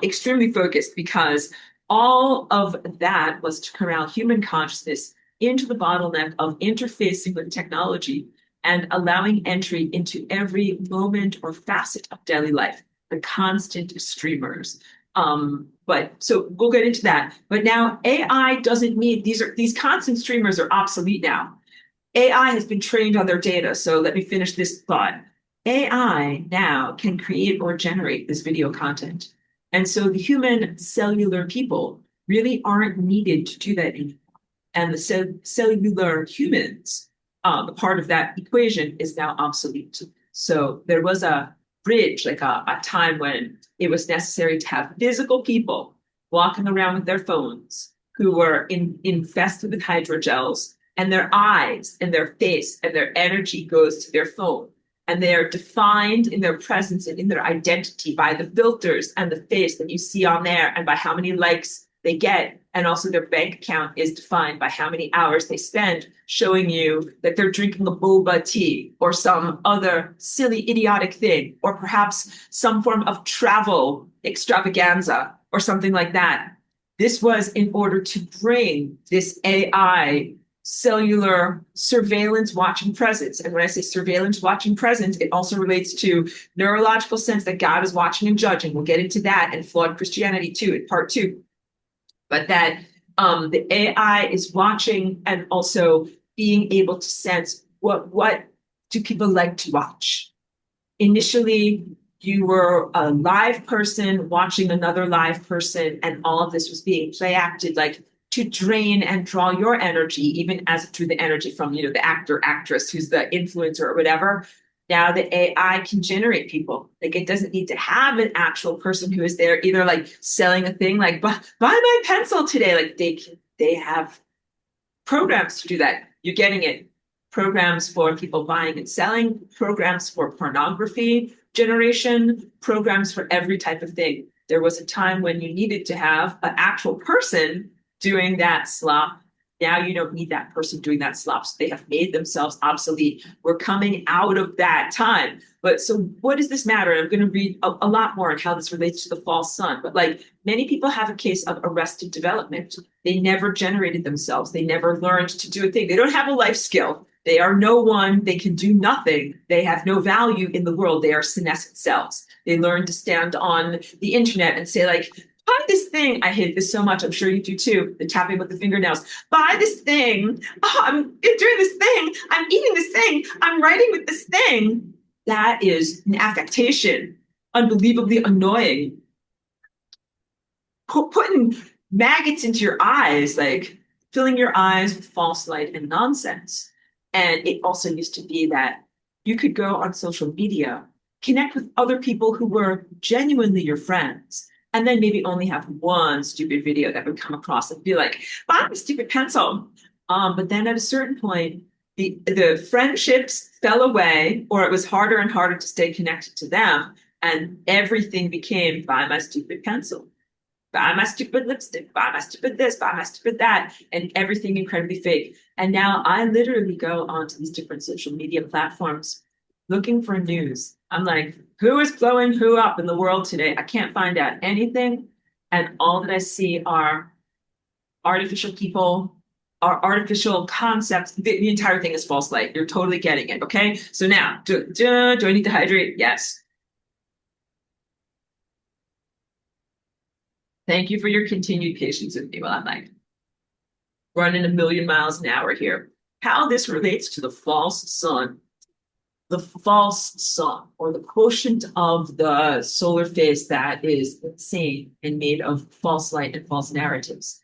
extremely focused, because all of that was to corral human consciousness into the bottleneck of interfacing with technology and allowing entry into every moment or facet of daily life, the constant streamers. But so we'll get into that. But now AI doesn't mean these constant streamers are obsolete now. AI has been trained on their data. So let me finish this thought. AI now can create or generate this video content. And so the human cellular people really aren't needed to do that anymore. And the cellular humans, part of that equation, is now obsolete. So there was a bridge, like a time when it was necessary to have physical people walking around with their phones who were infested with hydrogels, and their eyes and their face and their energy goes to their phone. And they are defined in their presence and in their identity by the filters and the face that you see on there, and by how many likes they get. And also their bank account is defined by how many hours they spend showing you that they're drinking a boba tea or some other silly, idiotic thing, or perhaps some form of travel extravaganza or something like that. This was in order to bring this AI cellular surveillance watching presence. And when I say surveillance watching presence, it also relates to neurological sense that God is watching and judging. We'll get into that and flawed Christianity too in part two. But that the AI is watching and also being able to sense what do people like to watch. Initially, you were a live person watching another live person, and all of this was being play acted like to drain and draw your energy, even as through the energy from, you know, the actor, actress who's the influencer or whatever. Now the AI can generate people. Like it doesn't need to have an actual person who is there either like selling a thing like buy my pencil today. Like they have programs to do that. You're getting it. Programs for people buying and selling, programs for pornography generation, programs for every type of thing. There was a time when you needed to have an actual person doing that slop. Now you don't need that person doing that slop. So they have made themselves obsolete. We're coming out of that time. But so what does this matter? I'm going to read a lot more on how this relates to the false sun. But like many people have a case of arrested development. They never generated themselves. They never learned to do a thing. They don't have a life skill. They are no one. They can do nothing. They have no value in the world. They are senescent cells. They learn to stand on the internet and say like, buy this thing. I hate this so much. I'm sure you do too. The tapping with the fingernails. Buy this thing. Oh, I'm doing this thing. I'm eating this thing. I'm writing with this thing. That is an affectation. Unbelievably annoying. Putting maggots into your eyes, like filling your eyes with false light and nonsense. And it also used to be that you could go on social media, connect with other people who were genuinely your friends, and then maybe only have one stupid video that would come across and be like, buy a stupid pencil. But then at a certain point, the friendships fell away, or it was harder and harder to stay connected to them. And everything became buy my stupid pencil, buy my stupid lipstick, buy my stupid this, buy my stupid that, and everything incredibly fake. And now I literally go onto these different social media platforms looking for news. I'm like, who is blowing who up in the world today? I can't find out anything. And all that I see are artificial people, are artificial concepts. The entire thing is false light. You're totally getting it. Okay. So now, do I need to hydrate? Yes. Thank you for your continued patience with me while I'm like running a million miles an hour here. How this relates to the false sun. The false sun, or the quotient of the solar phase that is insane and made of false light and false narratives.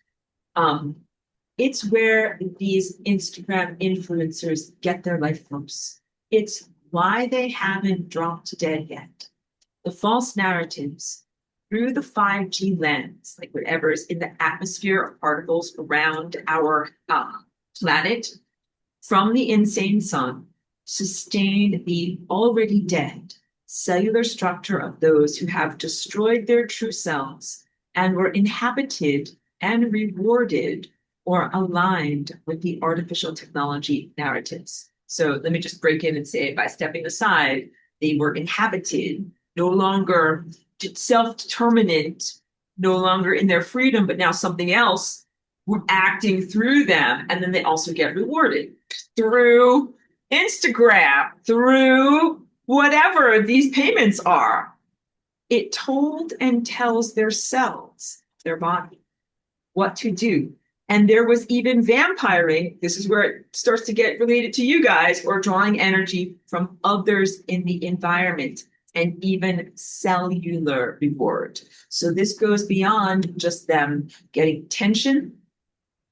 It's where these Instagram influencers get their life force. It's why they haven't dropped dead yet. The false narratives through the 5G lens, like whatever is in the atmosphere of particles around our planet from the insane sun, sustain the already dead cellular structure of those who have destroyed their true selves and were inhabited and rewarded or aligned with the artificial technology narratives. So let me just break in and say, by stepping aside, they were inhabited, no longer self-determinant, no longer in their freedom, but now something else were acting through them. And then they also get rewarded through Instagram, through whatever these payments are. It told and tells their cells, their body, what to do. And there was even vampiring. This is where it starts to get related to you guys, or drawing energy from others in the environment, and even cellular reward. So this goes beyond just them getting attention,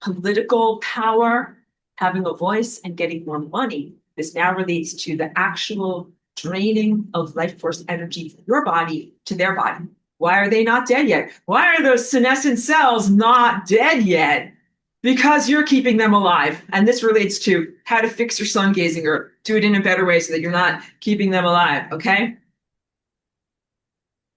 political power, having a voice, and getting more money. This now relates to the actual draining of life force energy from your body to their body. Why are they not dead yet? Why are those senescent cells not dead yet? Because you're keeping them alive. And this relates to how to fix your sun gazing, or do it in a better way so that you're not keeping them alive. Okay.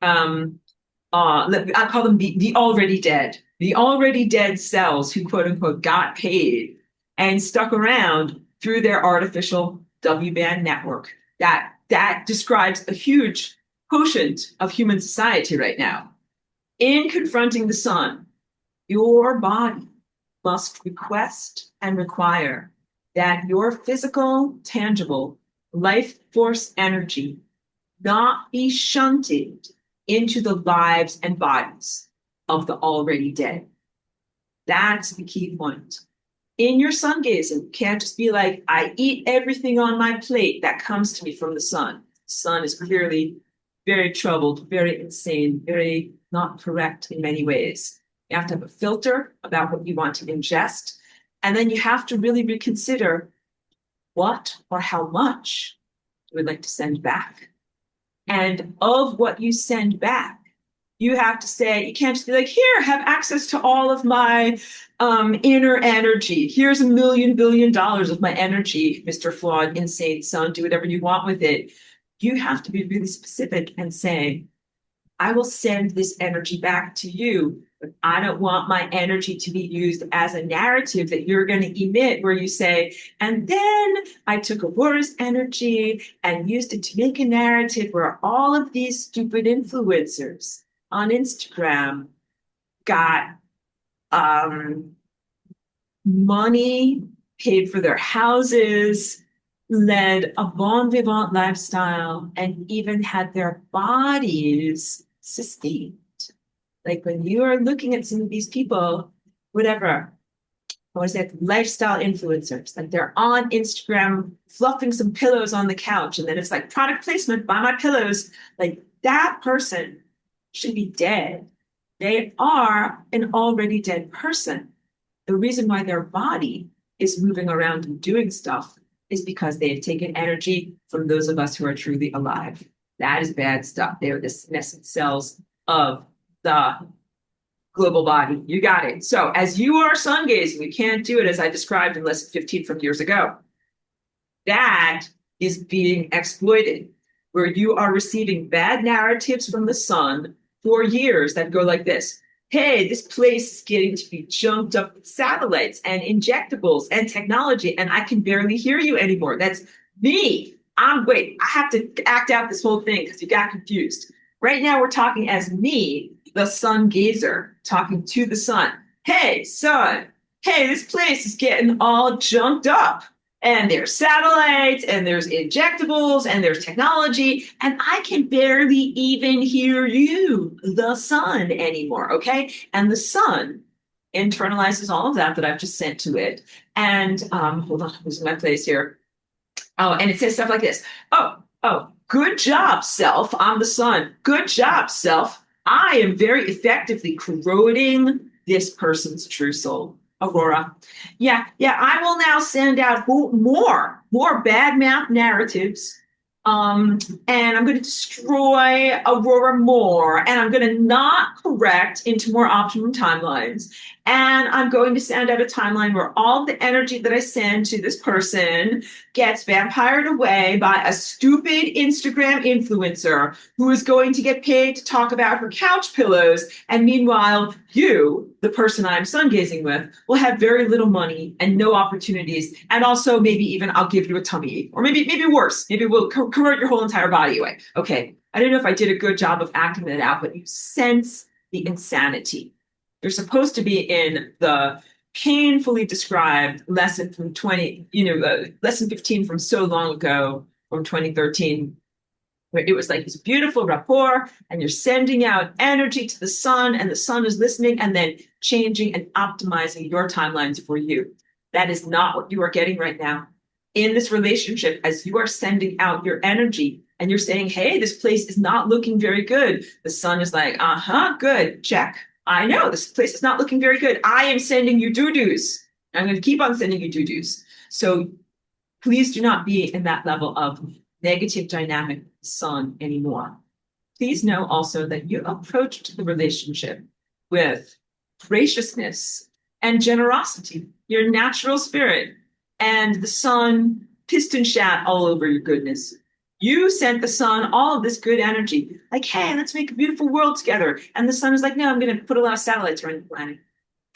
I call them the already dead. The already dead cells who quote unquote got paid and stuck around through their artificial W-band network. That describes a huge quotient of human society right now. In confronting the sun, your body must request and require that your physical, tangible life force energy not be shunted into the lives and bodies of the already dead. That's the key point. In your sun gazing, you can't just be like, I eat everything on my plate that comes to me from the sun. The sun is clearly very troubled, very insane, very not correct in many ways. You have to have a filter about what you want to ingest. And then you have to really reconsider what or how much you would like to send back. And of what you send back, you have to say, you can't just be like, here, have access to all of my inner energy. Here's $1 million billion of my energy, Mr. Flawed, insane son, do whatever you want with it. You have to be really specific and say, I will send this energy back to you, but I don't want my energy to be used as a narrative that you're going to emit where you say, and then I took Aurora's energy and used it to make a narrative where all of these stupid influencers on Instagram got money, paid for their houses, led a bon vivant lifestyle, and even had their bodies sustained. Like when you are looking at some of these people, whatever, what is it, lifestyle influencers, like they're on Instagram fluffing some pillows on the couch, and then it's like product placement, buy my pillows. Like that person should be dead. They are an already dead person. The reason why their body is moving around and doing stuff is because they've taken energy from those of us who are truly alive. That is bad stuff. They're the senescent cells of the global body. You got it. So as you are sun gazing, you can't do it as I described in lesson 15 from years ago. That is being exploited, where you are receiving bad narratives from the sun for years that go like this. Hey, this place is getting to be junked up with satellites and injectables and technology, and I can barely hear you anymore. That's me. I have to act out this whole thing because you got confused. Right now, we're talking as me, the sun gazer, talking to the sun. Hey, sun. Hey, this place is getting all junked up. And there's satellites, and there's injectables, and there's technology, and I can barely even hear you, the sun, anymore, okay? And the sun internalizes all of that I've just sent to it. And hold on, I'm losing my place here. Oh, and it says stuff like this. Oh, good job, self. I'm the sun. Good job, self. I am very effectively corroding this person's true soul. Aurora. Yeah, I will now send out more bad math narratives. And I'm going to destroy Aurora more, and I'm going to not correct into more optimum timelines. And I'm going to send out a timeline where all the energy that I send to this person gets vampired away by a stupid Instagram influencer who is going to get paid to talk about her couch pillows. And meanwhile, you, the person I'm sun gazing with, will have very little money and no opportunities. And also maybe even I'll give you a tummy ache, or maybe worse, maybe we'll convert your whole entire body away. Okay, I don't know if I did a good job of acting that out, but you sense the insanity. You're supposed to be in the painfully described lesson from lesson 15 from so long ago, from 2013, where it was like this beautiful rapport, and you're sending out energy to the sun, and the sun is listening and then changing and optimizing your timelines for you. That is not what you are getting right now. In this relationship, as you are sending out your energy and you're saying, hey, this place is not looking very good, the sun is like, good, check. I know this place is not looking very good. I am sending you doo-doos. I'm going to keep on sending you doo-doos. So please do not be in that level of negative dynamic sun anymore. Please know also that you approached the relationship with graciousness and generosity, your natural spirit, and the sun piston shat all over your goodness. You sent the sun all of this good energy, like, hey, let's make a beautiful world together. And the sun is like, no, I'm going to put a lot of satellites around the planet.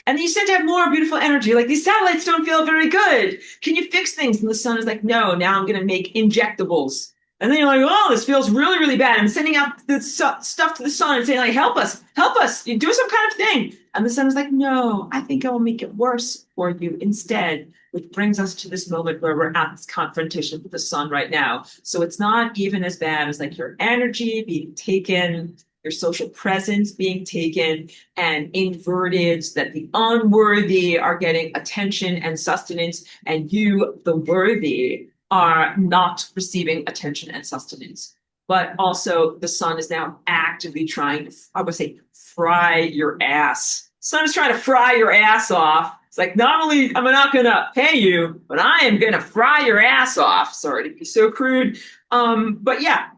And then you said to have more beautiful energy. Like, these satellites don't feel very good. Can you fix things? And the sun is like, no, now I'm going to make injectables. And then you're like, oh, this feels really, really bad. I'm sending out the stuff to the sun and saying, like, help us, you do some kind of thing. And the sun is like, no, I think I will make it worse for you instead, which brings us to this moment where we're at this confrontation with the sun right now. So it's not even as bad as like your energy being taken, your social presence being taken, and inverted, so that the unworthy are getting attention and sustenance, and you, the worthy, are not receiving attention and sustenance. But also, the sun is now actively trying to, I would say, fry your ass. Sun is trying to fry your ass off. It's like, not only am I not going to pay you, but I am going to fry your ass off. Sorry to be so crude. But yeah,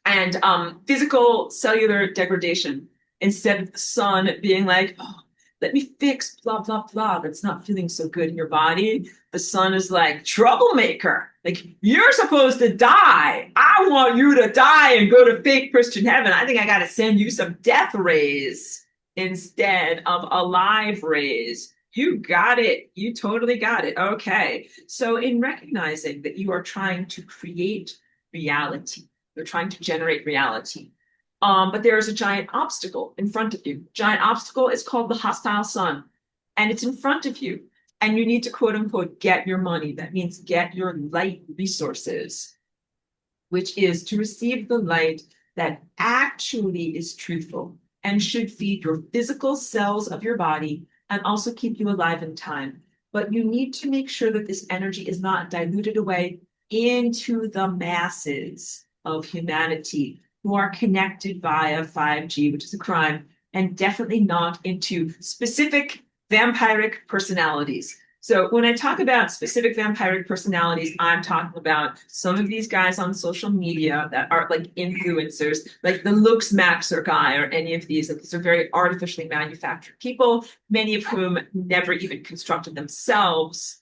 and physical cellular degradation, instead of the sun being like, oh, let me fix blah blah blah that's not feeling so good in your body. The sun is like, troublemaker, like, you're supposed to die, I want you to die and go to fake Christian heaven. I think I got to send you some death rays instead of alive rays. You got it. You totally got it. Okay. So in recognizing that you are trying to create reality, they're trying to generate reality. But there is a giant obstacle in front of you. Giant obstacle is called the hostile sun, and it's in front of you. And you need to, quote unquote, get your money. That means get your light resources, which is to receive the light that actually is truthful and should feed your physical cells of your body and also keep you alive in time. But you need to make sure that this energy is not diluted away into the masses of humanity who are connected via 5G, which is a crime, and definitely not into specific vampiric personalities. So when I talk about specific vampiric personalities, I'm talking about some of these guys on social media that are like influencers, like the Looks Maxer guy or any of these. Like, these are very artificially manufactured people, many of whom never even constructed themselves,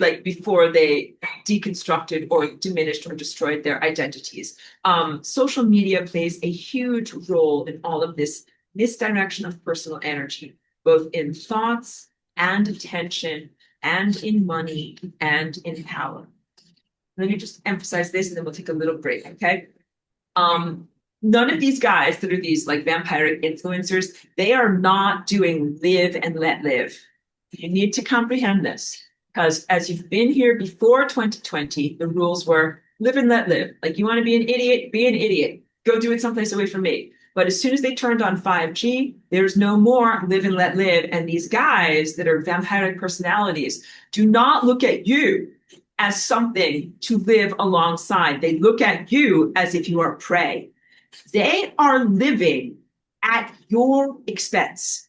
like before they deconstructed or diminished or destroyed their identities. Social media plays a huge role in all of this misdirection of personal energy, both in thoughts and attention and in money and in power. Let me just emphasize this and then we'll take a little break, okay? None of these guys that are these like vampiric influencers, they are not doing live and let live. You need to comprehend this, because as you've been here before 2020, the rules were live and let live. Like, you want to be an idiot, be an idiot. Go do it someplace away from me. But as soon as they turned on 5G, there's no more live and let live. And these guys that are vampiric personalities do not look at you as something to live alongside. They look at you as if you are prey. They are living at your expense.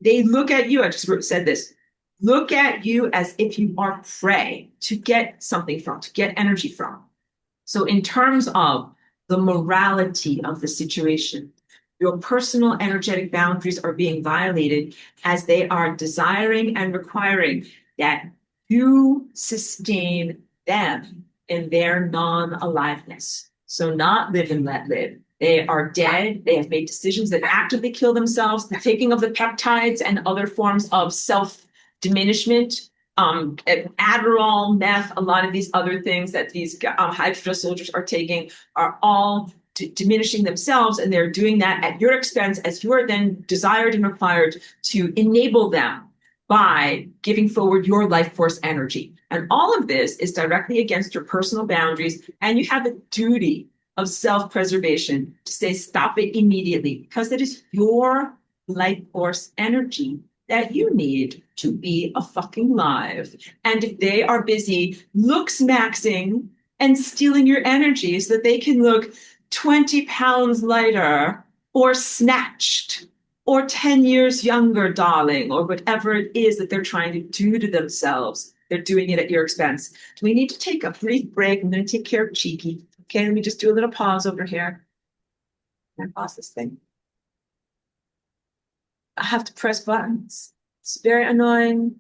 They look at you, I just said this, look at you as if you are prey to get something from, to get energy from. So in terms of the morality of the situation, your personal energetic boundaries are being violated as they are desiring and requiring that you sustain them in their non-aliveness. So not live and let live. They are dead. They have made decisions that actively kill themselves. The taking of the peptides and other forms of self-diminishment, Adderall, meth, a lot of these other things that these Hydra soldiers are taking are all diminishing themselves, and they're doing that at your expense, as you are then desired and required to enable them by giving forward your life force energy. And all of this is directly against your personal boundaries, and you have a duty of self-preservation to say stop it immediately, because it is your life force energy that you need to be a fucking live. And if they are busy looks maxing and stealing your energy so that they can look 20 pounds lighter or snatched or 10 years younger, darling, or whatever it is that they're trying to do to themselves, they're doing it at your expense. Do we need to take a brief break? I'm going to take care of Cheeky. Okay, let me just do a little pause over here. Can I pause this thing? I have to press buttons. It's very annoying.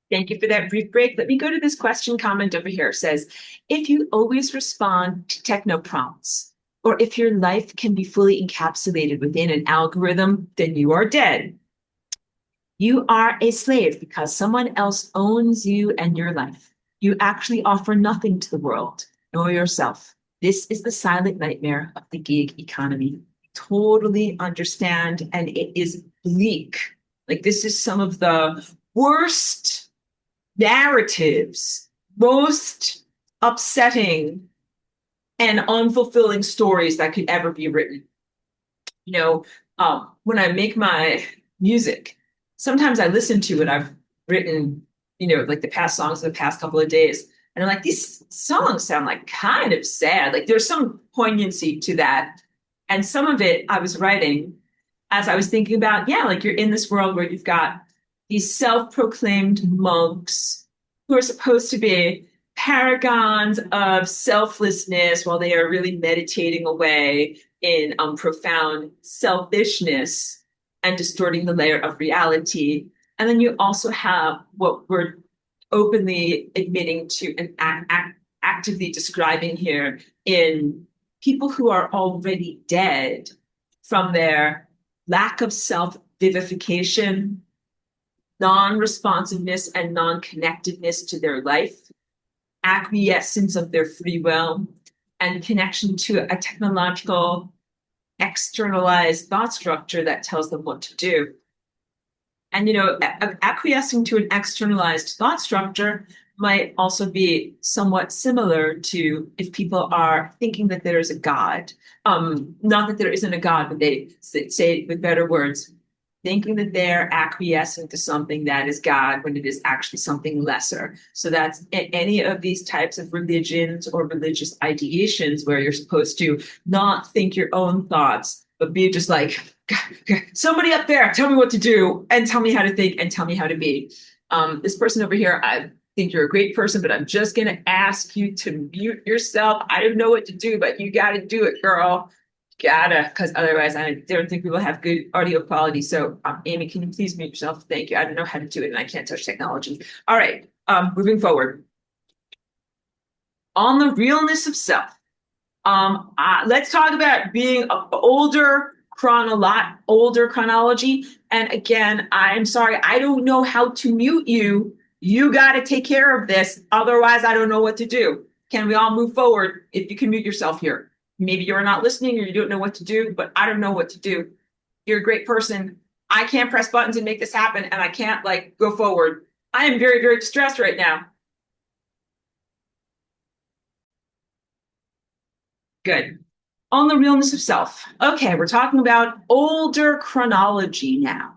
Thank you for that brief break. Let me go to this question comment over here. It says, if you always respond to techno prompts, or if your life can be fully encapsulated within an algorithm, then you are dead. You are a slave because someone else owns you and your life. You actually offer nothing to the world nor yourself. This is the silent nightmare of the gig economy. Totally understand, and it is bleak. Like, this is some of the worst narratives, most upsetting and unfulfilling stories that could ever be written. You know, when I make my music, sometimes I listen to what I've written, like the past songs of the past couple of days. And I'm like, these songs sound like kind of sad. Like there's some poignancy to that. And some of it I was writing as I was thinking about, yeah, like you're in this world where you've got these self-proclaimed monks who are supposed to be paragons of selflessness while they are really meditating away in profound selfishness and distorting the layer of reality. And then you also have what we're openly admitting to and actively describing here in people who are already dead from their lack of self vivification, non-responsiveness and non-connectedness to their life, acquiescence of their free will, and connection to a technological externalized thought structure that tells them what to do. And, acquiescing to an externalized thought structure might also be somewhat similar to if people are thinking that there is a God. Not that there isn't a God, but they say it with better words, thinking that they're acquiescing to something that is God when it is actually something lesser. So that's any of these types of religions or religious ideations where you're supposed to not think your own thoughts, but be just like, somebody up there, tell me what to do and tell me how to think and tell me how to be. This person over here, I think you're a great person, but I'm just going to ask you to mute yourself. I don't know what to do, but you got to do it, girl. Gotta, because otherwise I don't think we will have good audio quality. So, Amy, can you please mute yourself? Thank you. I don't know how to do it, and I can't touch technology. All right, moving forward. On the realness of self, let's talk about being older chronology. And again, I'm sorry, I don't know how to mute you. You got to take care of this. Otherwise, I don't know what to do. Can we all move forward if you can mute yourself here? Maybe you're not listening or you don't know what to do, but I don't know what to do. You're a great person. I can't press buttons and make this happen, and I can't go forward. I am very, very distressed right now. Good. On the realness of self. Okay, we're talking about older chronology now.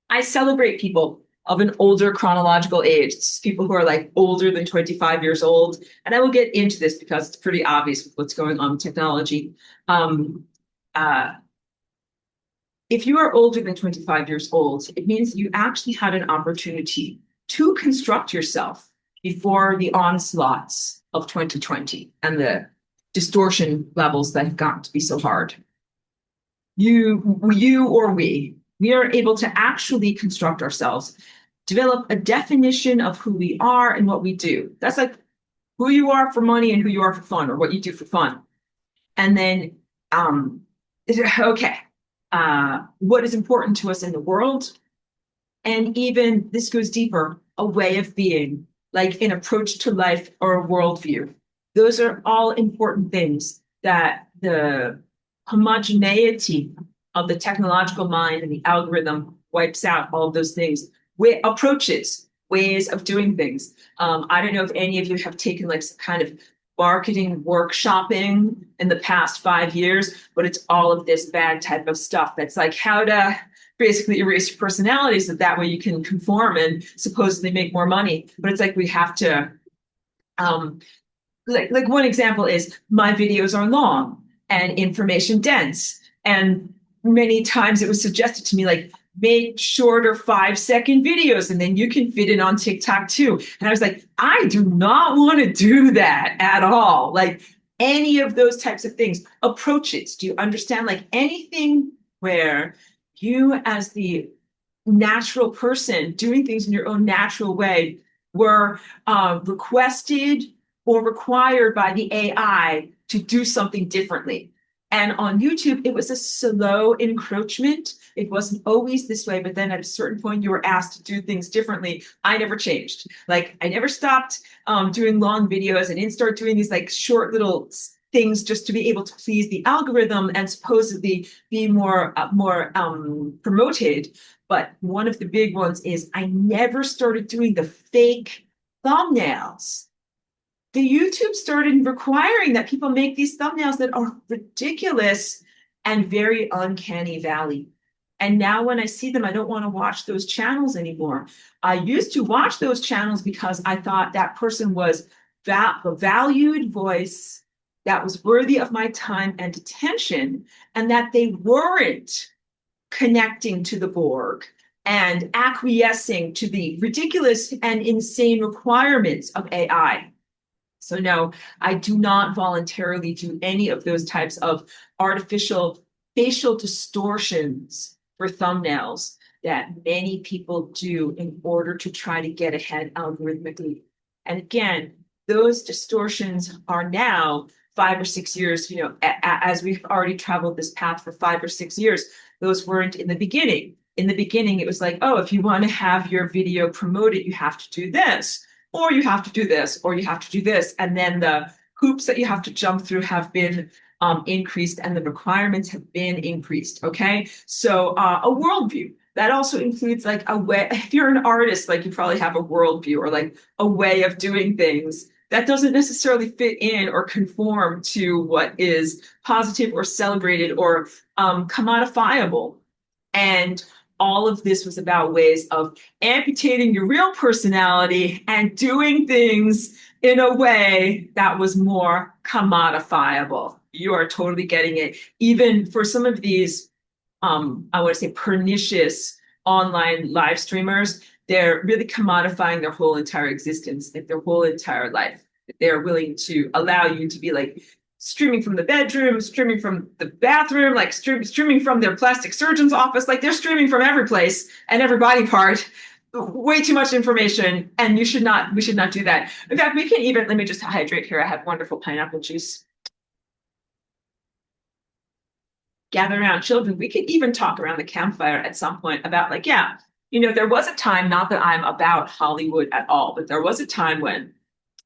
I celebrate people of an older chronological age. It's people who are older than 25 years old. And I will get into this because it's pretty obvious with what's going on with technology. If you are older than 25 years old, it means you actually had an opportunity to construct yourself before the onslaughts of 2020 and the distortion levels that have gotten to be so hard. You or we are able to actually construct ourselves, develop a definition of who we are and what we do. That's like who you are for money and who you are for fun, or what you do for fun. And then, what is important to us in the world. And even this goes deeper, a way of being, like an approach to life or a worldview. Those are all important things that the homogeneity of the technological mind and the algorithm wipes out all of those things. Approaches, ways of doing things. I don't know if any of you have taken some kind of marketing workshopping in the past 5 years, but it's all of this bad type of stuff. That's like how to basically erase your personality so that way you can conform and supposedly make more money. But it's like we have to, like one example is my videos are long and information dense. And many times it was suggested to me, make shorter 5-second videos and then you can fit it on TikTok too. And I was like, I do not want to do that at all. Any of those types of things, approaches. Do you understand? Anything where you as the natural person doing things in your own natural way were requested or required by the AI to do something differently. And on YouTube, it was a slow encroachment. It wasn't always this way, but then at a certain point, you were asked to do things differently. I never changed. Like, I never stopped doing long videos. I didn't start doing these like short little things just to be able to please the algorithm and supposedly be more promoted. But one of the big ones is I never started doing the fake thumbnails. The YouTube started requiring that people make these thumbnails that are ridiculous and very uncanny valley. And now when I see them, I don't want to watch those channels anymore. I used to watch those channels because I thought that person was a valued voice that was worthy of my time and attention, and that they weren't connecting to the Borg and acquiescing to the ridiculous and insane requirements of AI. So no, I do not voluntarily do any of those types of artificial facial distortions for thumbnails that many people do in order to try to get ahead algorithmically. And again, those distortions are now 5 or 6 years, as we've already traveled this path for 5 or 6 years, those weren't in the beginning. In the beginning, it was like, oh, if you want to have your video promoted, you have to do this, or you have to do this, or you have to do this. And then the hoops that you have to jump through have been increased, and the requirements have been increased. Okay. So a worldview. That also includes like a way, if you're an artist, like you probably have a worldview or like a way of doing things that doesn't necessarily fit in or conform to what is positive or celebrated or commodifiable. And all of this was about ways of amputating your real personality and doing things in a way that was more commodifiable. You are totally getting it. Even for some of these, I want to say pernicious online live streamers, they're really commodifying their whole entire existence, like their whole entire life. They're willing to allow you to be like streaming from the bedroom, streaming from the bathroom, like streaming from their plastic surgeon's office. Like they're streaming from every place and every body part. Way too much information, and we should not do that. In fact, we can even, let me just hydrate here. I have wonderful pineapple juice. Gather around children. We could even talk around the campfire at some point about like, yeah, there was a time, not that I'm about Hollywood at all, but there was a time when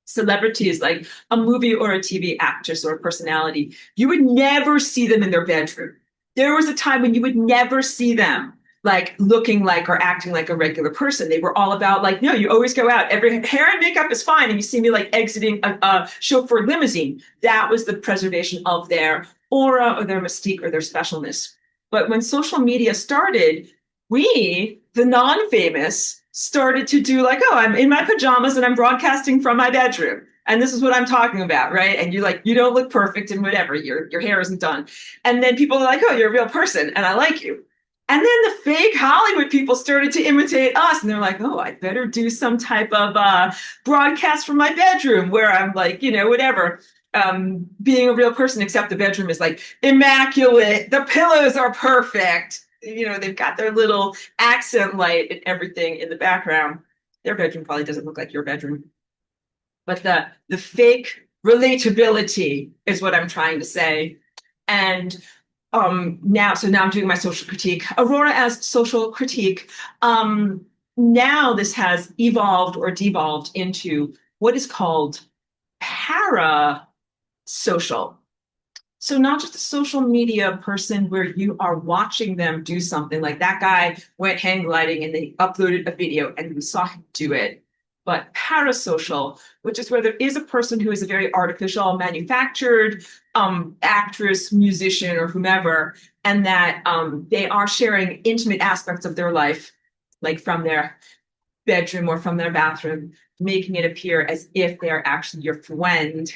celebrities, like a movie or a TV actress or a personality, you would never see them in their bedroom. There was a time when you would never see them like looking like or acting like a regular person. They were all about like, no, you always go out. Every hair and makeup is fine. And you see me like exiting a chauffeur limousine. That was the preservation of their aura or their mystique or their specialness. But when social media started, we, the non-famous, started to do like, oh, I'm in my pajamas and I'm broadcasting from my bedroom. And this is what I'm talking about, right? And you're like, you don't look perfect and whatever, your hair isn't done. And then people are like, oh, you're a real person and I like you. And then the fake Hollywood people started to imitate us. And they're like, oh, I better do some type of broadcast from my bedroom where I'm like, whatever, being a real person, except the bedroom is like immaculate. The pillows are perfect. They've got their little accent light and everything in the background. Their bedroom probably doesn't look like your bedroom. But the fake relatability is what I'm trying to say. And now I'm doing my social critique. Aurora as social critique. Now this has evolved or devolved into what is called parasocial. So not just a social media person where you are watching them do something, like that guy went hang gliding and they uploaded a video and we saw him do it. But parasocial, which is where there is a person who is a very artificial, manufactured actress, musician, or whomever, and that they are sharing intimate aspects of their life, like from their bedroom or from their bathroom, making it appear as if they're actually your friend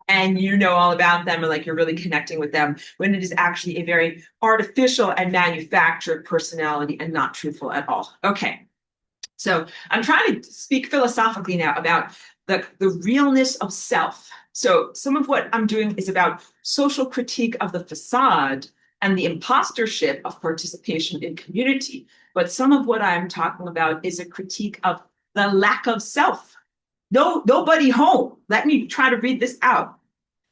and you know all about them and like you're really connecting with them, when it is actually a very artificial and manufactured personality and not truthful at all. Okay. So I'm trying to speak philosophically now about the realness of self. So some of what I'm doing is about social critique of the facade and the impostership of participation in community. But some of what I'm talking about is a critique of the lack of self. No, nobody home. Let me try to read this out.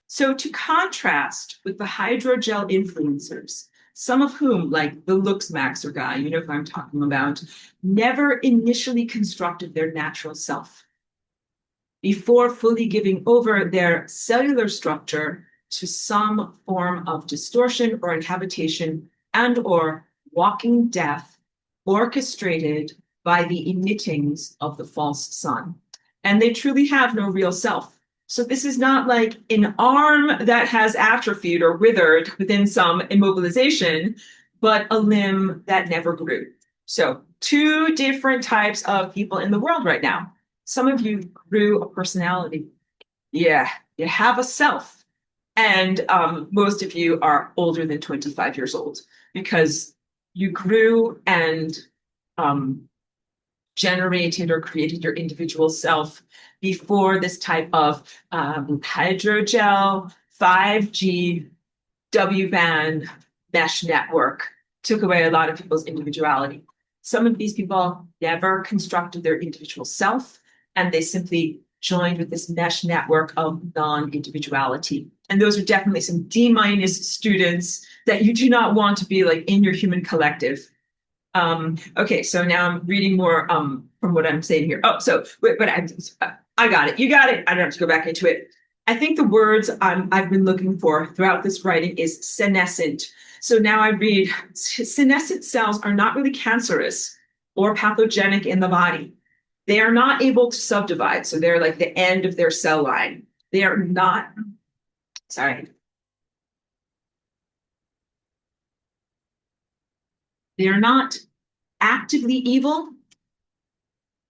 So to contrast with the hydrogel influencers, some of whom, like the looks maxer guy, you know who I'm talking about, never initially constructed their natural self before fully giving over their cellular structure to some form of distortion or inhabitation and or walking death orchestrated by the emittings of the false sun. And they truly have no real self. So this is not like an arm that has atrophied or withered within some immobilization, but a limb that never grew. So two different types of people in the world right now. Some of you grew a personality. Yeah, you have a self. And most of you are older than 25 years old because you grew and generated or created your individual self before this type of hydrogel, 5G, W-band mesh network took away a lot of people's individuality. Some of these people never constructed their individual self, and they simply joined with this mesh network of non-individuality. And those are definitely some D- students that you do not want to be like in your human collective. Okay, so now I'm reading more from what I'm saying here. Oh, so wait, but I got it. You got it. I don't have to go back into it. I think the words I've been looking for throughout this writing is senescent. So now I read, senescent cells are not really cancerous or pathogenic in the body. They are not able to subdivide. So they're like the end of their cell line. They are not, sorry. They are not actively evil,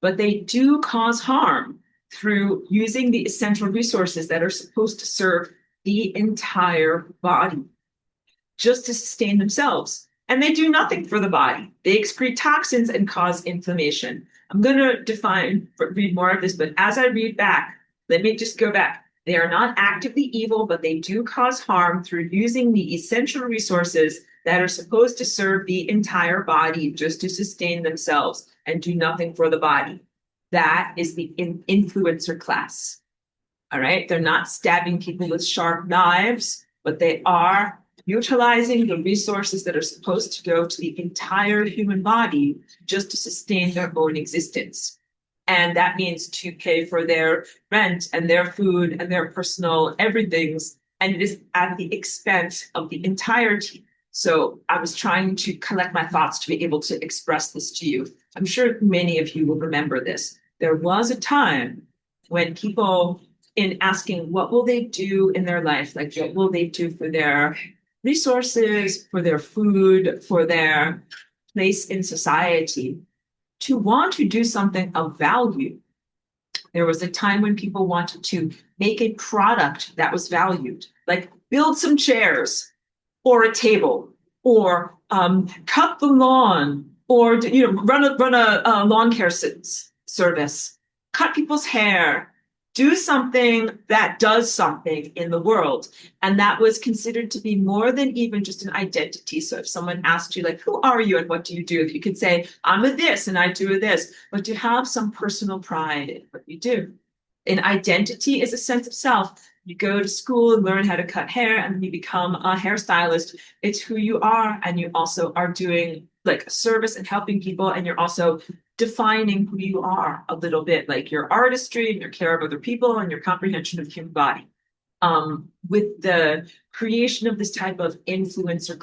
but they do cause harm through using the essential resources that are supposed to serve the entire body just to sustain themselves. And they do nothing for the body. They excrete toxins and cause inflammation. I'm going to read more of this, but as I read back, let me just go back. They are not actively evil, but they do cause harm through using the essential resources that are supposed to serve the entire body just to sustain themselves and do nothing for the body. That is the influencer class. All right. They're not stabbing people with sharp knives, but they are utilizing the resources that are supposed to go to the entire human body just to sustain their own existence. And that means to pay for their rent and their food and their personal everythings. And it is at the expense of the entirety. So I was trying to collect my thoughts to be able to express this to you. I'm sure many of you will remember this. There was a time when people, in asking what will they do in their life, like what will they do for their resources, for their food, for their place in society, to want to do something of value. There was a time when people wanted to make a product that was valued, like build some chairs or a table or cut the lawn or run a lawn care service, cut people's hair, do something that does something in the world. And that was considered to be more than even just an identity. So if someone asked you, like, who are you and what do you do? If you could say, I'm a this and I do a this, but to have some personal pride in what you do. An identity is a sense of self. You go to school and learn how to cut hair and you become a hairstylist. It's who you are. And you also are doing like a service and helping people. And you're also defining who you are a little bit, like your artistry and your care of other people and your comprehension of the human body. With the creation of this type of influencer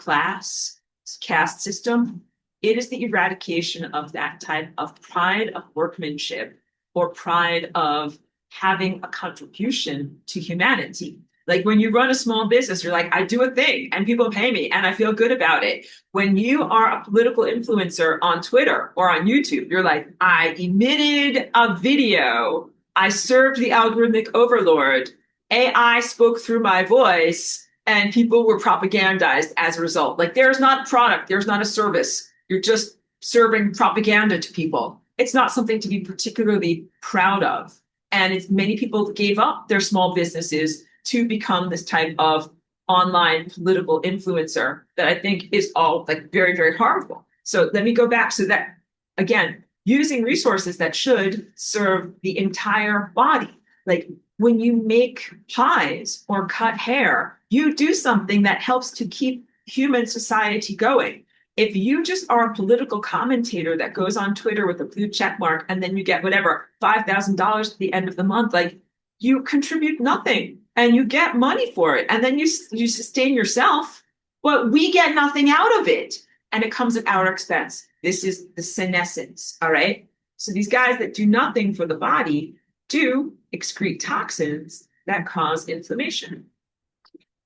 caste system, it is the eradication of that type of pride of workmanship or pride of having a contribution to humanity. Like when you run a small business, you're like, I do a thing and people pay me and I feel good about it. When you are a political influencer on Twitter or on YouTube, you're like, I emitted a video. I served the algorithmic overlord. AI spoke through my voice and people were propagandized as a result. Like there's not a product, there's not a service. You're just serving propaganda to people. It's not something to be particularly proud of. And many people gave up their small businesses to become this type of online political influencer that I think is all like very, very harmful. So let me go back. So that, again, using resources that should serve the entire body. Like when you make pies or cut hair, you do something that helps to keep human society going. If you just are a political commentator that goes on Twitter with a blue check mark and then you get whatever, $5,000 at the end of the month, like you contribute nothing and you get money for it. And then you sustain yourself, but we get nothing out of it. And it comes at our expense. This is the senescence. All right. So these guys that do nothing for the body do excrete toxins that cause inflammation.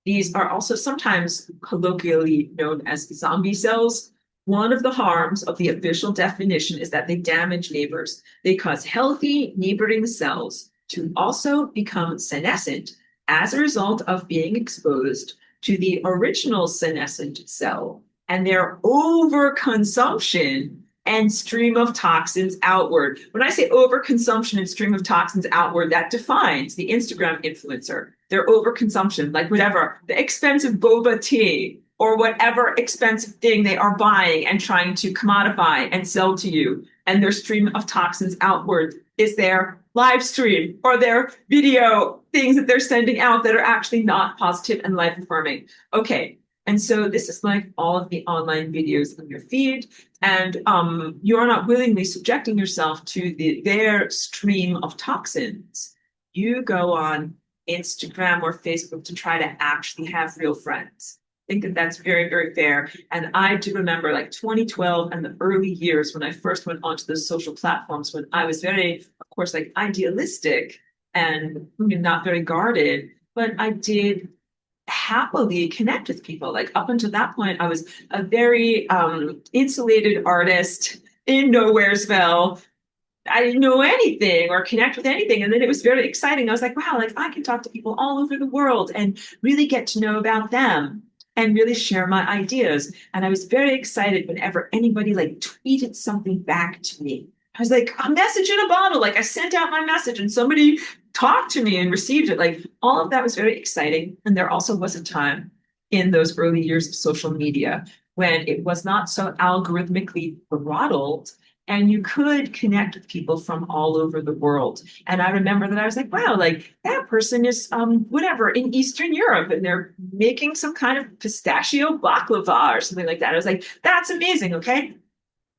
These are also sometimes colloquially known as zombie cells. One of the harms of the official definition is that they damage neighbors. They cause healthy neighboring cells to also become senescent as a result of being exposed to the original senescent cell and their overconsumption and stream of toxins outward. When I say overconsumption and stream of toxins outward, that defines the Instagram influencer, their overconsumption, like whatever, the expensive boba tea or whatever expensive thing they are buying and trying to commodify and sell to you. And their stream of toxins outward is their live stream or their video things that they're sending out that are actually not positive and life affirming. Okay. And so this is like all of the online videos in your feed, and you're not willingly subjecting yourself to their stream of toxins. You go on Instagram or Facebook to try to actually have real friends. I think that that's very, very fair. And I do remember like 2012 and the early years when I first went onto those social platforms, when I was very, of course, like idealistic and not very guarded, but I did happily connect with people. Like up until that point, I was a very insulated artist in Nowheresville. I didn't know anything or connect with anything. And then it was very exciting. I was like, wow, like I can talk to people all over the world and really get to know about them and really share my ideas. And I was very excited whenever anybody like tweeted something back to me. I was like, a message in a bottle. Like I sent out my message and somebody talked to me and received it. Like all of that was very exciting. And there also was a time in those early years of social media when it was not so algorithmically throttled and you could connect with people from all over the world. And I remember that I was like, wow, like that person is whatever in Eastern Europe and they're making some kind of pistachio baklava or something like that. I was like, that's amazing. Okay.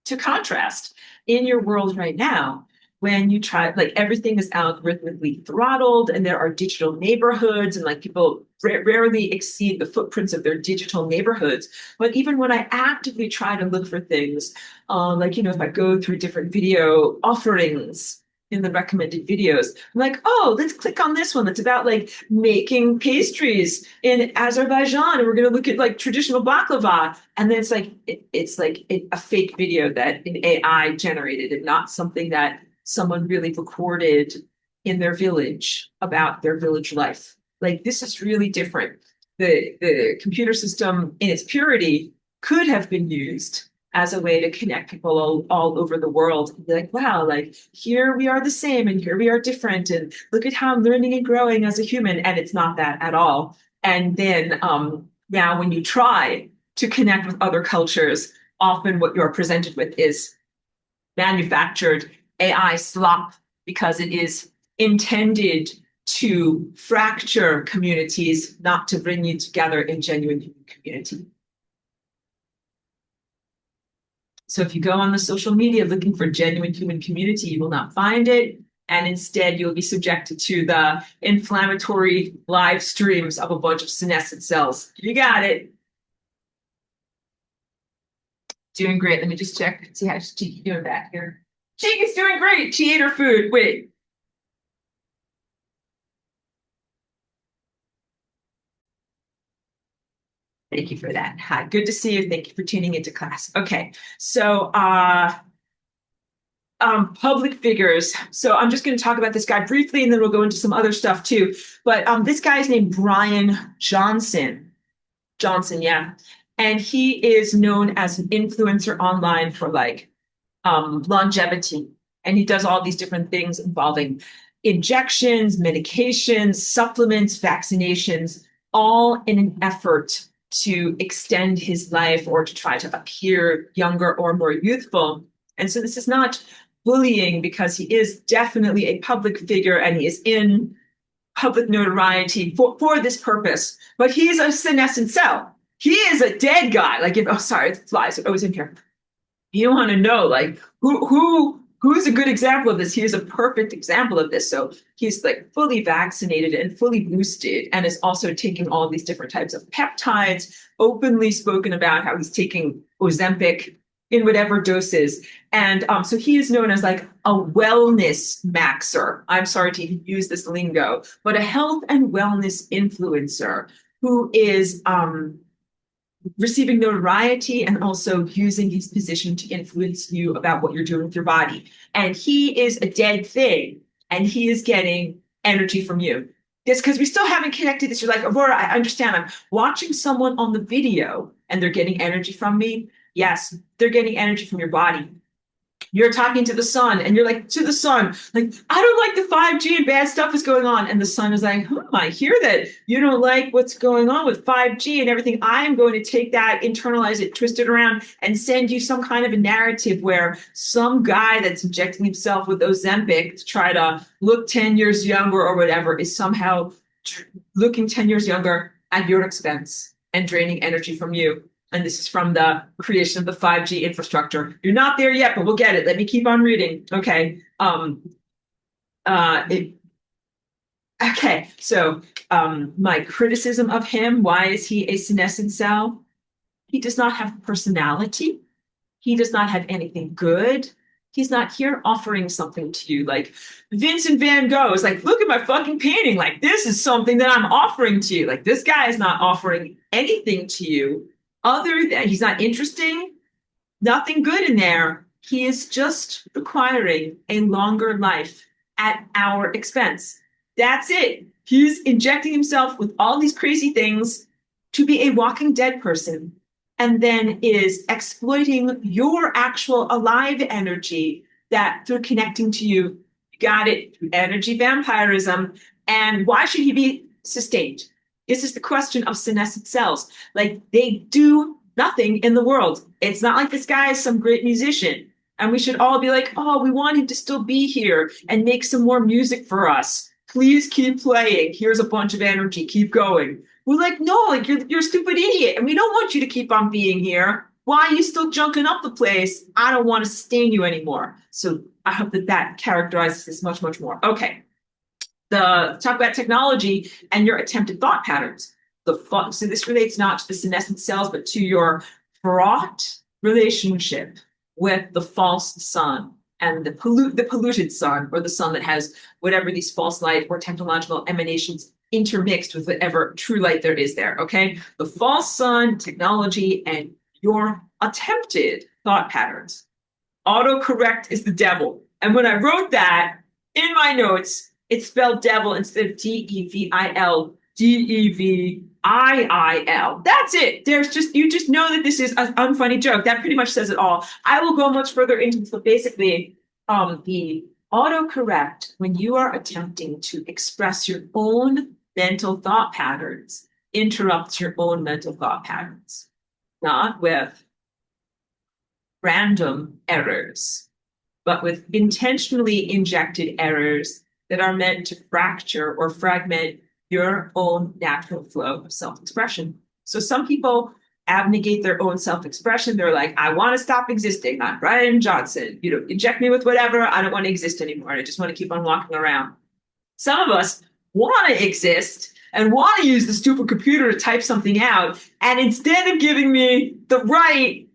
To contrast, in your world right now, when you try, like everything is algorithmically throttled and there are digital neighborhoods and like people rarely exceed the footprints of their digital neighborhoods. But even when I actively try to look for things, like, if I go through different video offerings in the recommended videos, I'm like, oh, let's click on this one that's about like making pastries in Azerbaijan. And we're going to look at like traditional baklava. And then it's like a fake video that an AI generated and not something that someone really recorded in their village about their village life. Like this is really different. The computer system in its purity could have been used as a way to connect people all over the world and be like, wow, like here we are the same and here we are different. And look at how I'm learning and growing as a human. And it's not that at all. And then now when you try to connect with other cultures, often what you're presented with is manufactured AI slop because it is intended to fracture communities, not to bring you together in genuine human community. So if you go on the social media looking for genuine human community, you will not find it. And instead, you'll be subjected to the inflammatory live streams of a bunch of senescent cells. You got it. Doing great. Let me just check, see how Cheeky's doing back here. Cheeky's doing great. She ate her food. Wait. Thank you for that. Hi, good to see you. Thank you for tuning into class. Okay, so public figures. So I'm just going to talk about this guy briefly, and then we'll go into some other stuff too. But this guy is named Brian Johnson. Johnson, yeah. And he is known as an influencer online for like longevity. And he does all these different things involving injections, medications, supplements, vaccinations, all in an effort to extend his life or to try to appear younger or more youthful. And so this is not bullying because he is definitely a public figure and he is in public notoriety for this purpose. But he's a senescent cell. He is a dead guy. Like, if, oh, sorry, it flies. I was in here. You want to know, like, who's a good example of this? He is a perfect example of this. So he's like fully vaccinated and fully boosted, and is also taking all these different types of peptides, openly spoken about how he's taking Ozempic in whatever doses. And so he is known as like a wellness maxer. I'm sorry to even use this lingo, but a health and wellness influencer who is receiving notoriety and also using his position to influence you about what you're doing with your body. And he is a dead thing, and he is getting energy from you. It's because we still haven't connected this. You're like, Aurora, I understand. I'm watching someone on the video and they're getting energy from me. Yes, they're getting energy from your body. You're talking to the sun and you're like, to the sun, like, I don't like the 5G and bad stuff is going on. And the sun is like, I hear that you don't like what's going on with 5G and everything. I'm going to take that, internalize it, twist it around, and send you some kind of a narrative where some guy that's injecting himself with Ozempic to try to look 10 years younger or whatever is somehow looking 10 years younger at your expense and draining energy from you. And this is from the creation of the 5G infrastructure. You're not there yet, but we'll get it. Let me keep on reading. Okay. Okay. So my criticism of him, why is he a senescent cell? He does not have personality. He does not have anything good. He's not here offering something to you. Like Vincent van Gogh is like, look at my fucking painting. Like, this is something that I'm offering to you. Like, this guy is not offering anything to you. Other than he's not interesting, nothing good in there. He is just requiring a longer life at our expense. That's it. He's injecting himself with all these crazy things to be a walking dead person, and then is exploiting your actual alive energy that through connecting to you, got it, through energy vampirism. And why should he be sustained? This is the question of senescent cells. Like, they do nothing in the world. It's not like this guy is some great musician. And we should all be like, oh, we want him to still be here and make some more music for us. Please keep playing. Here's a bunch of energy. Keep going. We're like, no, like you're a stupid idiot. And we don't want you to keep on being here. Why are you still junking up the place? I don't want to sustain you anymore. So I hope that characterizes this much, much more. Okay. Talk about technology and your attempted thought patterns. So this relates not to the senescent cells, but to your fraught relationship with the false sun and the polluted sun, or the sun that has whatever these false light or technological emanations intermixed with whatever true light there is there. Okay, the false sun, technology, and your attempted thought patterns. Autocorrect is the devil, and when I wrote that in my notes, it's spelled devil instead of DEVIL, DEVIIL. That's it. You just know that this is an unfunny joke. That pretty much says it all. I will go much further into this, but basically, the autocorrect, when you are attempting to express your own mental thought patterns, interrupts your own mental thought patterns, not with random errors, but with intentionally injected errors that are meant to fracture or fragment your own natural flow of self-expression. So some people abnegate their own self-expression. They're like, I want to stop existing. I'm Brian Johnson. Inject me with whatever. I don't want to exist anymore. I just want to keep on walking around. Some of us want to exist and want to use the stupid computer to type something out. And instead of giving me the right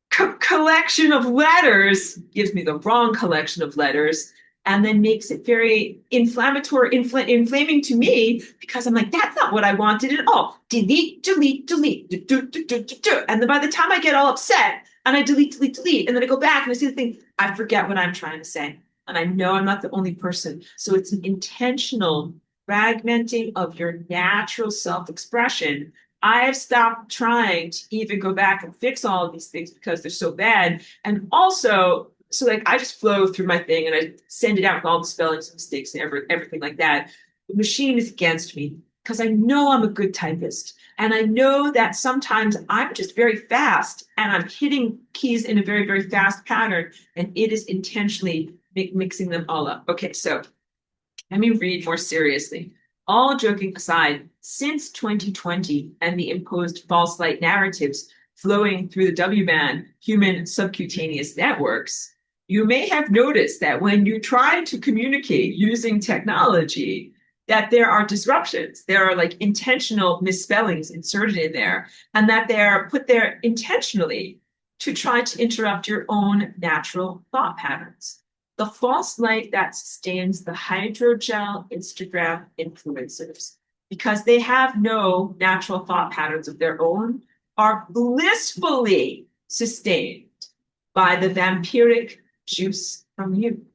collection of letters, gives me the wrong collection of letters, and then makes it very inflammatory, inflaming to me, because I'm like, that's not what I wanted at all. Delete, delete, delete, and then by the time I get all upset and I delete, and then I go back and I see the thing, I forget what I'm trying to say. And I know I'm not the only person. So it's an intentional fragmenting of your natural self-expression. I have stopped trying to even go back and fix all of these things because they're so bad. And also, so like I just flow through my thing and I send it out with all the spellings and mistakes and everything like that. The machine is against me. because I know I'm a good typist. And I know that sometimes I'm just very fast and I'm hitting keys in a very, very fast pattern. And it is intentionally mixing them all up. Okay, so let me read more seriously. All joking aside, since 2020 and the imposed false light narratives flowing through the W-band human subcutaneous networks, you may have noticed that when you try to communicate using technology, that there are disruptions. There are like intentional misspellings inserted in there, and that they're put there intentionally to try to interrupt your own natural thought patterns. The false light that sustains the hydrogel Instagram influencers, because they have no natural thought patterns of their own, are blissfully sustained by the vampiric juice from you.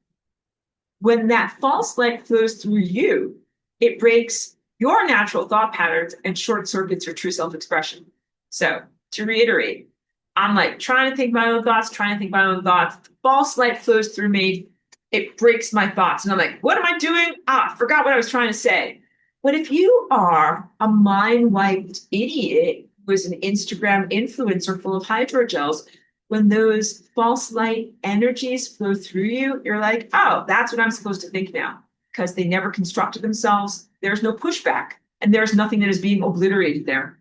When that false light flows through you, it breaks your natural thought patterns and short circuits your true self expression. So, to reiterate, I'm like trying to think my own thoughts, trying to think my own thoughts. False light flows through me. It breaks my thoughts. And I'm like, what am I doing? I forgot what I was trying to say. But if you are a mind wiped idiot who is an Instagram influencer full of hydrogels, when those false light energies flow through you, you're like, oh, that's what I'm supposed to think now. Because they never constructed themselves. There's no pushback. And there's nothing that is being obliterated there.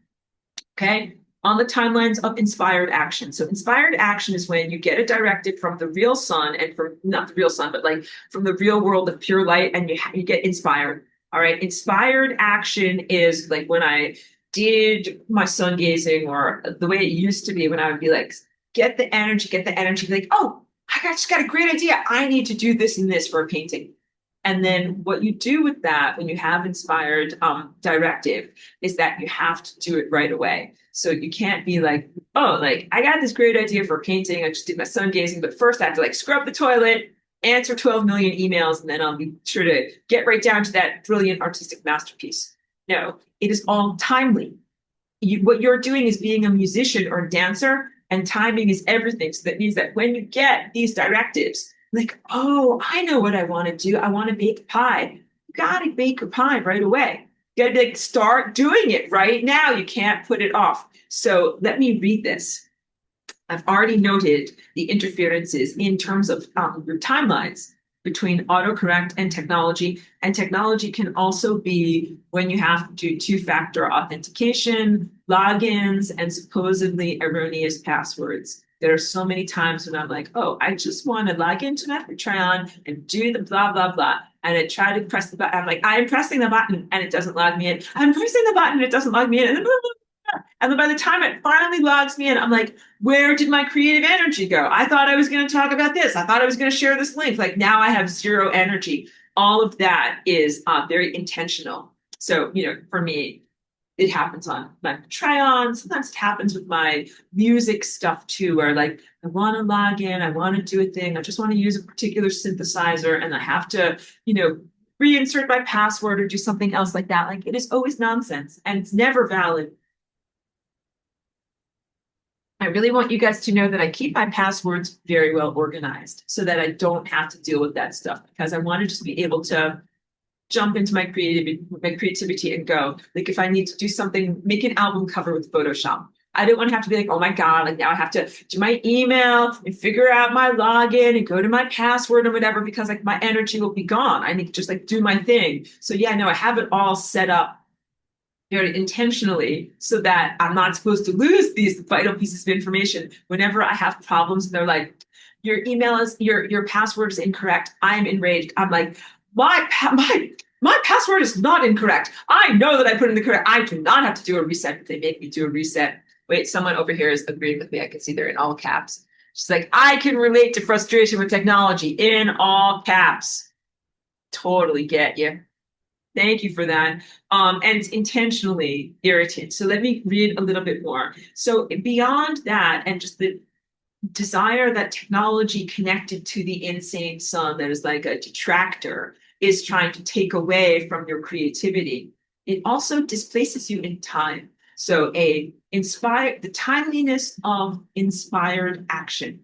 Okay? On the timelines of inspired action. So inspired action is when you get a directive from the real sun and from not the real sun, but like from the real world of pure light, and you get inspired. All right. Inspired action is like when I did my sungazing, or the way it used to be when I would be like, get the energy, like, oh, just got a great idea. I need to do this and this for a painting. And then what you do with that when you have inspired directive is that you have to do it right away. So you can't be like, oh, like I got this great idea for painting. I just did my sun gazing, but first I have to like scrub the toilet, answer 12 million emails, and then I'll be sure to get right down to that brilliant artistic masterpiece. No, it is all timely. What you're doing is being a musician or a dancer, and timing is everything. So that means that when you get these directives, like, oh, I know what I want to do. I want to bake a pie. You got to bake a pie right away. You got to like start doing it right now. You can't put it off. So let me read this. I've already noted the interferences in terms of your timelines between autocorrect and technology. And technology can also be when you have to do two-factor authentication, logins, and supposedly erroneous passwords. There are so many times when I'm like, oh, I just want to log into my Patreon and do the blah, blah, blah. And I try to press the button. I'm like, I'm pressing the button and it doesn't log me in. I'm pressing the button and it doesn't log me in. And then by the time it finally logs me in, I'm like, where did my creative energy go? I thought I was going to talk about this. I thought I was going to share this link. Like now I have zero energy. All of that is very intentional. So, for me, it happens on my Patreon. Sometimes it happens with my music stuff too, where like I want to log in, I want to do a thing, I just want to use a particular synthesizer, and I have to, reinsert my password or do something else like that. Like it is always nonsense and it's never valid. I really want you guys to know that I keep my passwords very well organized so that I don't have to deal with that stuff, because I want to just be able to jump into my creativity and go. Like if I need to do something, make an album cover with Photoshop. I don't want to have to be like, oh my God, like now I have to do my email and figure out my login and go to my password or whatever, because like my energy will be gone. I need to just like do my thing. So yeah, no, I have it all set up very intentionally so that I'm not supposed to lose these vital pieces of information. Whenever I have problems and they're like, your email is your password is incorrect, I'm enraged. I'm like, my password is not incorrect. I know that I put in the correct. I do not have to do a reset, but they make me do a reset. Wait, someone over here is agreeing with me. I can see they're in all caps. She's like, I can relate to frustration with technology in all caps. Totally get you. Thank you for that. And intentionally irritant. So let me read a little bit more. So beyond that, and just the desire that technology connected to the insane sun that is like a detractor is trying to take away from your creativity, it also displaces you in time. So the timeliness of inspired action.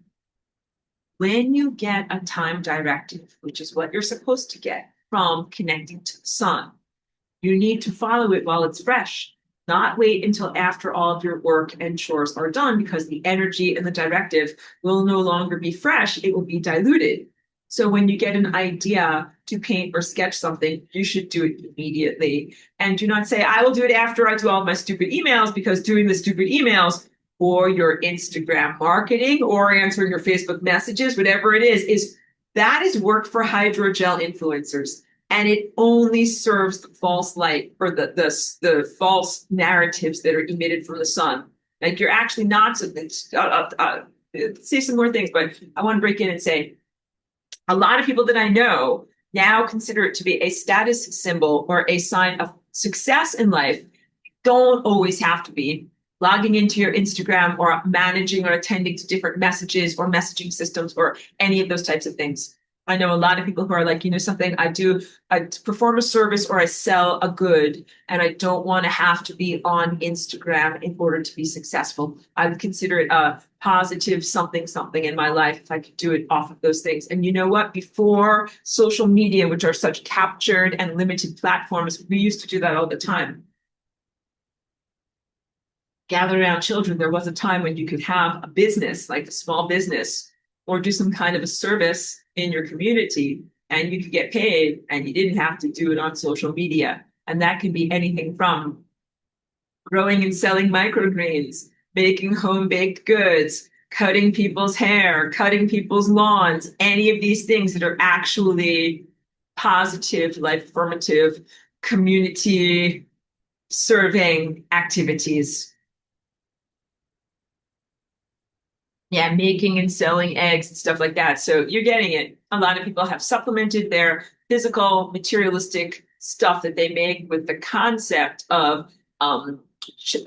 When you get a time directive, which is what you're supposed to get from connecting to the sun, You need to follow it while it's fresh, not wait until after all of your work and chores are done, because the energy and the directive will no longer be fresh. It will be diluted. So when you get an idea to paint or sketch something, you should do it immediately. And do not say, I will do it after I do all my stupid emails, because doing the stupid emails or your Instagram marketing or answering your Facebook messages, whatever it is that is work for hydrogel influencers. And it only serves the false light, or the false narratives that are emitted from the sun. Like, you're actually not, say some more things, but I want to break in and say, a lot of people that I know now consider it to be a status symbol or a sign of success in life. Don't always have to be logging into your Instagram or managing or attending to different messages or messaging systems or any of those types of things. I know a lot of people who are like, something, I perform a service or I sell a good, and I don't want to have to be on Instagram in order to be successful. I would consider it a positive something in my life if I could do it off of those things. And you know what? Before social media, which are such captured and limited platforms, we used to do that all the time. Gather around children. There was a time when you could have a business, like a small business, or do some kind of a service in your community, and you could get paid, and you didn't have to do it on social media. And that can be anything from growing and selling microgreens, making home-baked goods, cutting people's hair, cutting people's lawns, any of these things that are actually positive, life affirmative, community serving activities. Yeah, making and selling eggs and stuff like that. So you're getting it. A lot of people have supplemented their physical, materialistic stuff that they make with the concept of a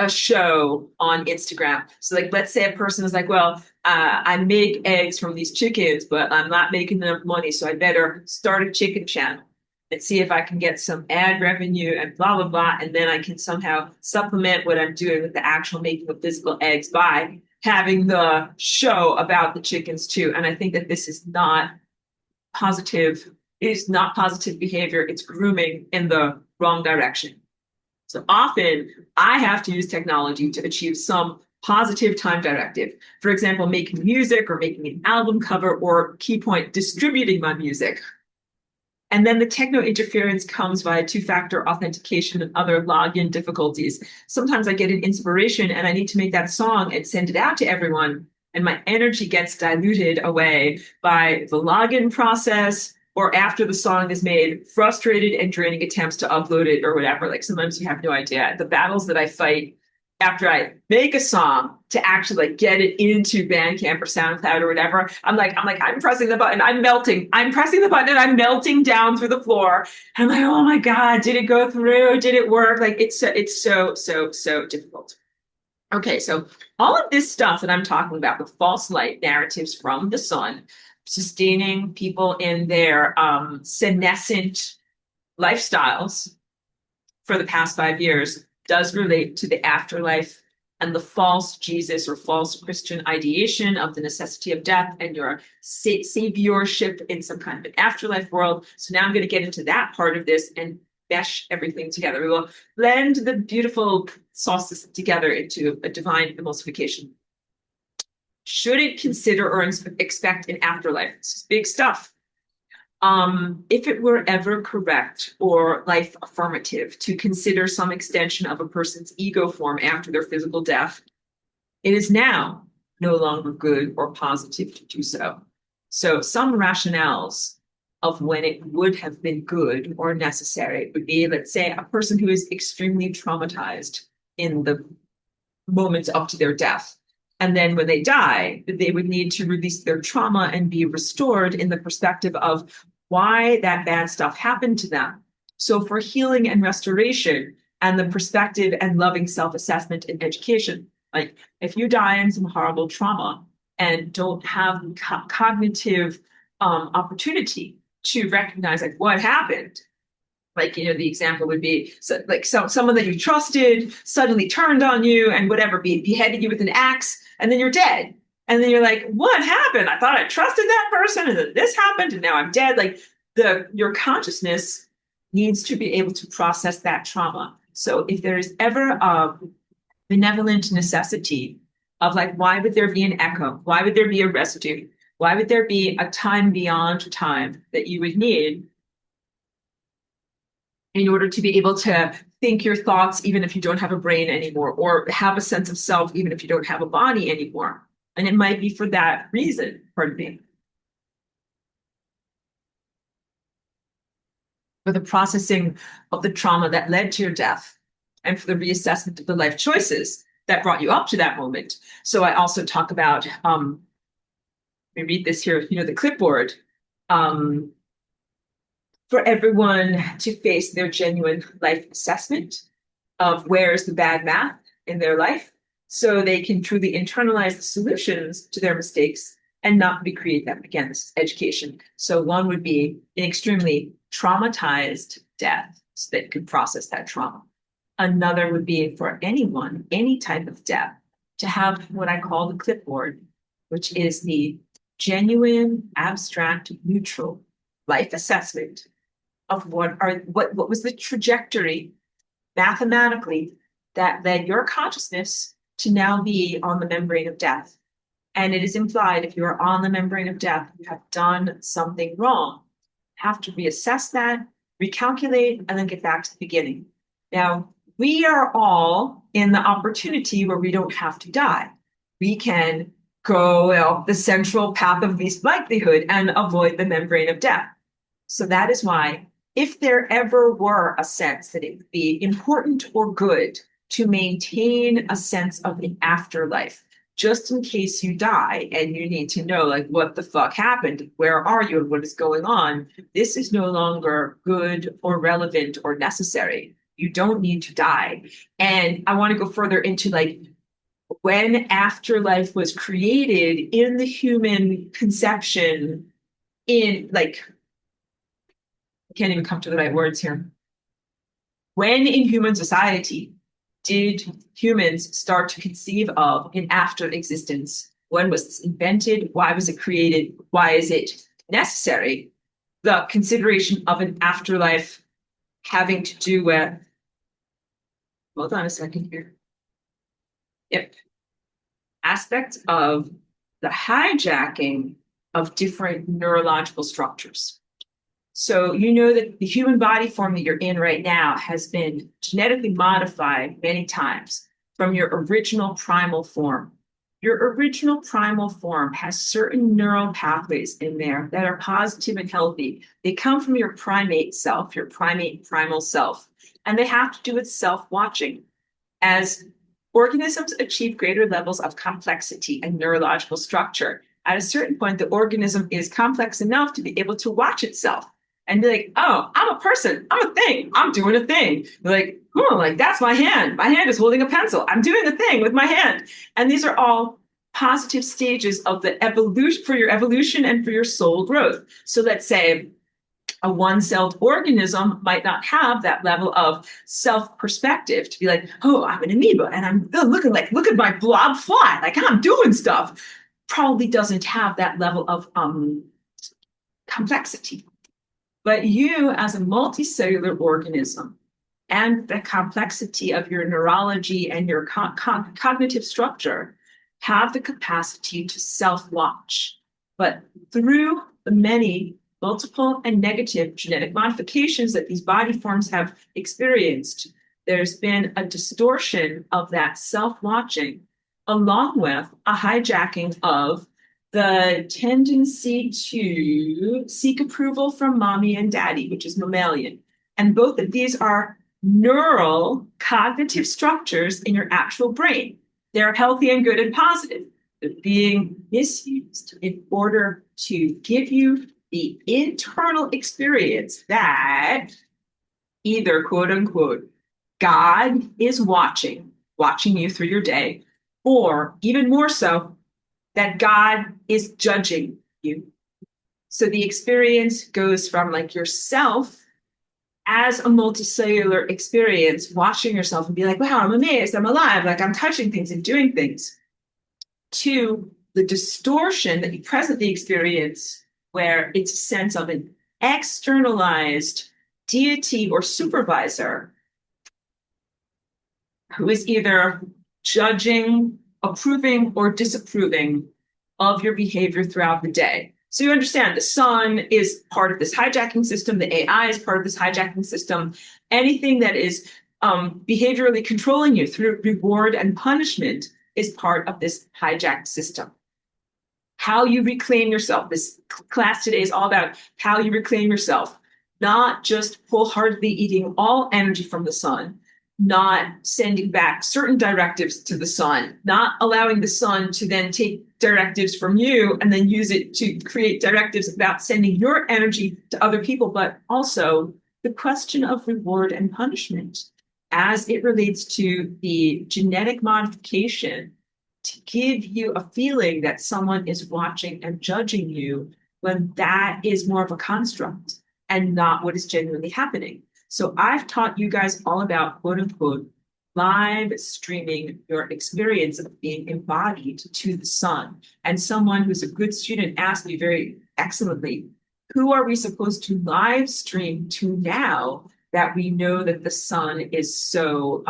show on Instagram. So, like, let's say a person is like, well, I make eggs from these chickens, but I'm not making enough money, so I better start a chicken channel and see if I can get some ad revenue and blah, blah, blah. And then I can somehow supplement what I'm doing with the actual making of physical eggs by having the show about the chickens too. And I think that this is not positive. It is not positive behavior. It's grooming in the wrong direction. So often I have to use technology to achieve some positive time directive. For example, making music or making an album cover, or key point, distributing my music. And then the techno interference comes via two-factor authentication and other login difficulties. Sometimes I get an inspiration and I need to make that song and send it out to everyone, and my energy gets diluted away by the login process, or after the song is made, frustrated and draining attempts to upload it or whatever. Like, sometimes you have no idea. The battles that I fight after I make a song to actually like get it into Bandcamp or SoundCloud or whatever, I'm pressing the button, I'm melting. I'm pressing the button and I'm melting down through the floor. And I'm like, oh my God, did it go through? Did it work? Like, it's so difficult. Okay, so all of this stuff that I'm talking about, the false light narratives from the sun, sustaining people in their senescent lifestyles for the past 5 years, does relate to the afterlife and the false Jesus or false Christian ideation of the necessity of death and your saviorship in some kind of an afterlife world. So now I'm going to get into that part of this and mesh everything together. We will blend the beautiful sauces together into a divine emulsification. Shouldn't consider or expect an afterlife. This is big stuff. If it were ever correct or life affirmative to consider some extension of a person's ego form after their physical death, it is now no longer good or positive to do so. So some rationales of when it would have been good or necessary would be, let's say, a person who is extremely traumatized in the moments up to their death. And then when they die, they would need to release their trauma and be restored in the perspective of why that bad stuff happened to them. So for healing and restoration and the perspective and loving self-assessment and education, like if you die in some horrible trauma and don't have cognitive opportunity to recognize like what happened, like, the example would be someone that you trusted suddenly turned on you and whatever, beheaded you with an axe, and then you're dead. And then you're like, what happened? I thought I trusted that person, and then this happened, and now I'm dead. Like your consciousness needs to be able to process that trauma. So if there is ever a benevolent necessity of like, why would there be an echo? Why would there be a residue? Why would there be a time beyond time that you would need in order to be able to think your thoughts, even if you don't have a brain anymore, or have a sense of self, even if you don't have a body anymore? And it might be for that reason, pardon me, for the processing of the trauma that led to your death and for the reassessment of the life choices that brought you up to that moment. So I also talk about, we read this here, the clipboard, for everyone to face their genuine life assessment of where's the bad math in their life so they can truly internalize the solutions to their mistakes and not recreate them. Again, this is education. So one would be an extremely traumatized death so that you can process that trauma. Another would be for anyone, any type of death, to have what I call the clipboard, which is the genuine, abstract, neutral life assessment of what was the trajectory mathematically that led your consciousness to now be on the membrane of death. And it is implied if you are on the membrane of death, you have done something wrong. Have to reassess that, recalculate, and then get back to the beginning. Now, we are all in the opportunity where we don't have to die. We can go up the central path of least likelihood and avoid the membrane of death. So that is why, if there ever were a sense that it would be important or good to maintain a sense of the afterlife, just in case you die and you need to know, like, what the fuck happened? Where are you and what is going on? This is no longer good or relevant or necessary. You don't need to die. And I want to go further into like when afterlife was created in the human conception, in like, I can't even come to the right words here. When in human society did humans start to conceive of an after existence? When was this invented? Why was it created? Why is it necessary? The consideration of an afterlife having to do with, hold on a second here. Yep. Aspects of the hijacking of different neurological structures. So you know that the human body form that you're in right now has been genetically modified many times from your original primal form. Your original primal form has certain neural pathways in there that are positive and healthy. They come from your primate self, your primate primal self, and they have to do with self-watching. As organisms achieve greater levels of complexity and neurological structure, at a certain point, the organism is complex enough to be able to watch itself and be like, oh, I'm a person, I'm a thing, I'm doing a thing. Like, oh, like that's my hand. My hand is holding a pencil. I'm doing a thing with my hand. And these are all positive stages of the evolution for your evolution and for your soul growth. So let's say a one-celled organism might not have that level of self-perspective to be like, oh, I'm an amoeba and I'm look at my blob fly, like I'm doing stuff. Probably doesn't have that level of complexity. But you, as a multicellular organism, and the complexity of your neurology and your cognitive structure have the capacity to self-watch. But through the many multiple and negative genetic modifications that these body forms have experienced, there's been a distortion of that self-watching, along with a hijacking of the tendency to seek approval from mommy and daddy, which is mammalian. And both of these are neural cognitive structures in your actual brain. They're healthy and good and positive. They're being misused in order to give you the internal experience that either, quote unquote, God is watching you through your day, or even more so, that God is judging you. So the experience goes from like yourself as a multicellular experience, watching yourself and be like, wow, I'm amazed, I'm alive, like I'm touching things and doing things, to the distortion that you presently experience, where it's a sense of an externalized deity or supervisor who is either judging, approving, or disapproving of your behavior throughout the day. So you understand the sun is part of this hijacking system, the AI is part of this hijacking system. Anything that is behaviorally controlling you through reward and punishment is part of this hijacked system. How you reclaim yourself. This class today is all about how you reclaim yourself, not just wholeheartedly eating all energy from the sun, not sending back certain directives to the sun, not allowing the sun to then take directives from you and then use it to create directives about sending your energy to other people, but also the question of reward and punishment as it relates to the genetic modification to give you a feeling that someone is watching and judging you when that is more of a construct and not what is genuinely happening. So I've taught you guys all about, quote unquote, live streaming your experience of being embodied to the sun. And someone who's a good student asked me very excellently, who are we supposed to live stream to now that we know that the sun is so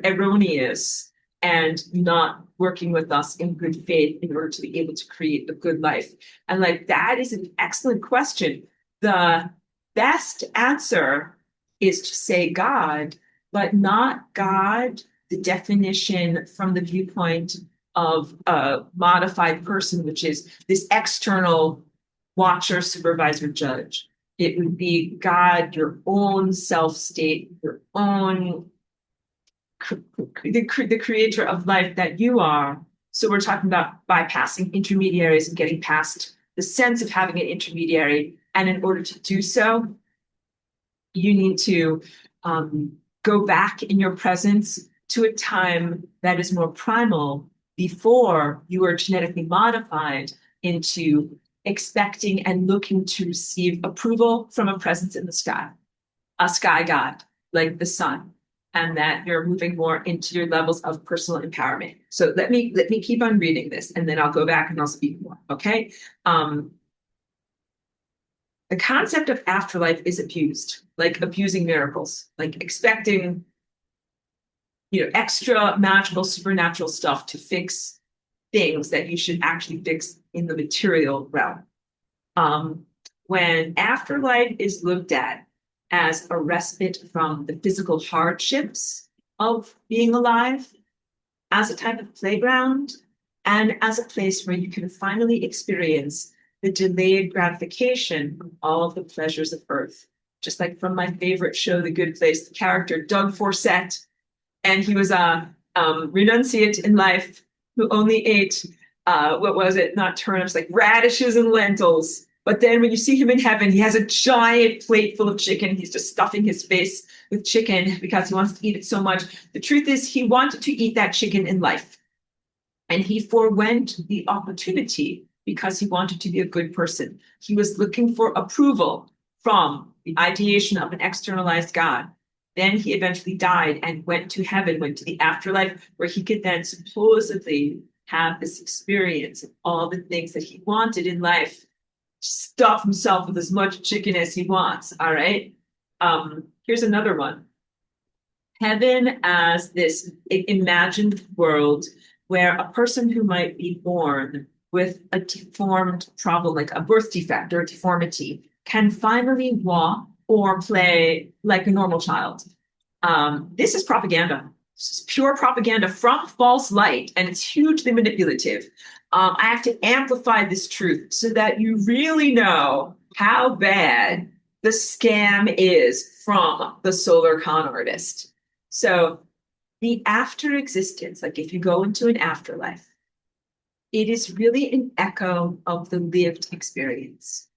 erroneous and not working with us in good faith in order to be able to create a good life? And like, that is an excellent question. The best answer is to say God, but not God, the definition from the viewpoint of a modified person, which is this external watcher, supervisor, judge. It would be God, your own self state, your own, the creator of life that you are. So we're talking about bypassing intermediaries and getting past the sense of having an intermediary. And in order to do so, you need to go back in your presence to a time that is more primal before you were genetically modified into expecting and looking to receive approval from a presence in the sky, a sky god like the sun, and that you're moving more into your levels of personal empowerment. So let me keep on reading this, and then I'll go back and I'll speak more. Okay. The concept of afterlife is abused, like abusing miracles, like expecting, extra magical, supernatural stuff to fix things that you should actually fix in the material realm. When afterlife is looked at as a respite from the physical hardships of being alive, as a type of playground, and as a place where you can finally experience the delayed gratification of all of the pleasures of earth. Just like from my favorite show, The Good Place, the character Doug Forsett, and he was a renunciate in life who only ate, what was it? Not turnips, like radishes and lentils. But then when you see him in heaven, he has a giant plate full of chicken. He's just stuffing his face with chicken because he wants to eat it so much. The truth is, he wanted to eat that chicken in life. And he forewent the opportunity because he wanted to be a good person. He was looking for approval from the ideation of an externalized God. Then he eventually died and went to heaven, went to the afterlife, where he could then supposedly have this experience of all the things that he wanted in life, stuff himself with as much chicken as he wants. All right. Here's another one. Heaven as this imagined world where a person who might be born with a deformed problem, like a birth defect or a deformity, can finally walk or play like a normal child. This is propaganda. This is pure propaganda from false light, and it's hugely manipulative. I have to amplify this truth so that you really know how bad the scam is from the solar con artist. So the after existence, like if you go into an afterlife, it is really an echo of the lived experience.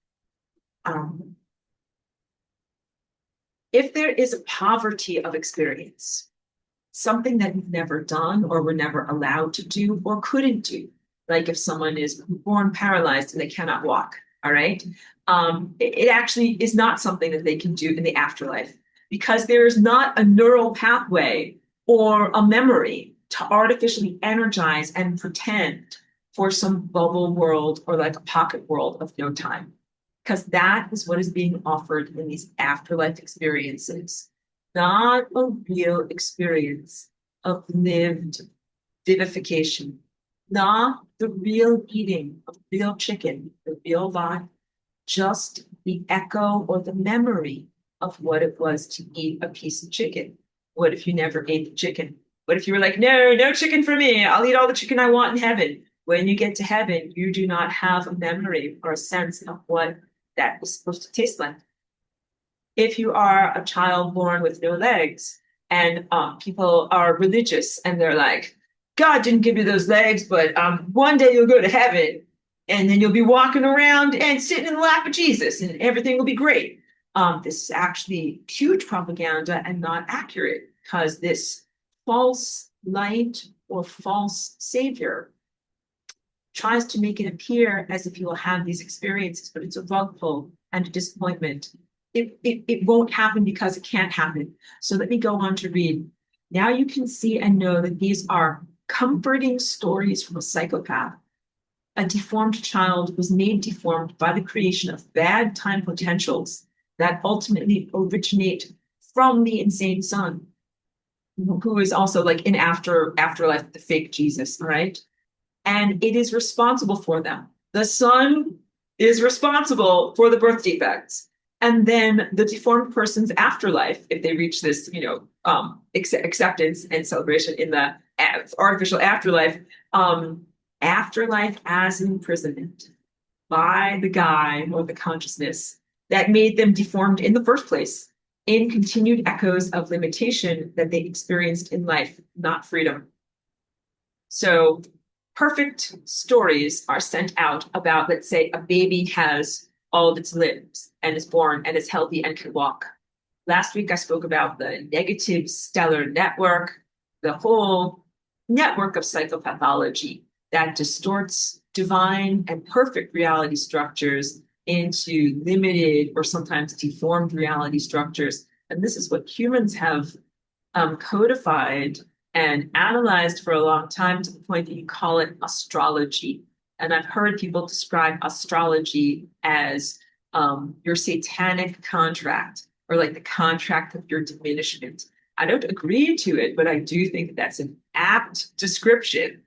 If there is a poverty of experience, something that you've never done or were never allowed to do or couldn't do, like if someone is born paralyzed and they cannot walk, all right? It actually is not something that they can do in the afterlife because there is not a neural pathway or a memory to artificially energize and pretend for some bubble world or like a pocket world of no time. because that is what is being offered in these afterlife experiences, not a real experience of lived vivification, not the real eating of real chicken, the real vibe, just the echo or the memory of what it was to eat a piece of chicken. What if you never ate the chicken? What if you were like, no, no chicken for me. I'll eat all the chicken I want in heaven. When you get to heaven, you do not have a memory or a sense of what that was supposed to taste like. If you are a child born with no legs and people are religious and they're like, God didn't give you those legs, but one day you'll go to heaven and then you'll be walking around and sitting in the lap of Jesus and everything will be great. This is actually huge propaganda and not accurate because this false light or false savior tries to make it appear as if you will have these experiences, but it's a rug pull and a disappointment. It won't happen because it can't happen. So let me go on to read. Now you can see and know that these are comforting stories from a psychopath. A deformed child was made deformed by the creation of bad time potentials that ultimately originate from the insane son, who is also like in afterlife, the fake Jesus, all right? And it is responsible for them. The son is responsible for the birth defects. And then the deformed person's afterlife, if they reach this, acceptance and celebration in the artificial afterlife, afterlife as imprisonment by the guy or the consciousness that made them deformed in the first place, in continued echoes of limitation that they experienced in life, not freedom. So perfect stories are sent out about, let's say, a baby has all of its limbs and is born and is healthy and can walk. Last week, I spoke about the negative stellar network, the whole network of psychopathology that distorts divine and perfect reality structures into limited or sometimes deformed reality structures. And this is what humans have codified and analyzed for a long time to the point that you call it astrology. And I've heard people describe astrology as your satanic contract or like the contract of your diminishment. I don't agree to it, but I do think that that's an apt description.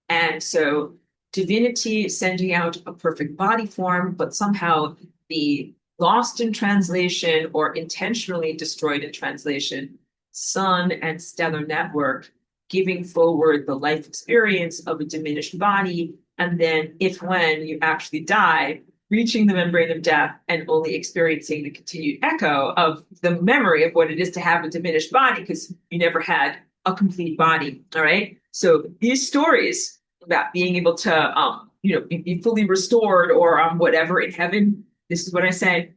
And so divinity sending out a perfect body form, but somehow the lost in translation or intentionally destroyed in translation, sun and stellar network giving forward the life experience of a diminished body. And then if when you actually die, reaching the membrane of death and only experiencing the continued echo of the memory of what it is to have a diminished body because you never had a complete body. All right. So these stories about being able to, be fully restored or whatever in heaven, this is what I say.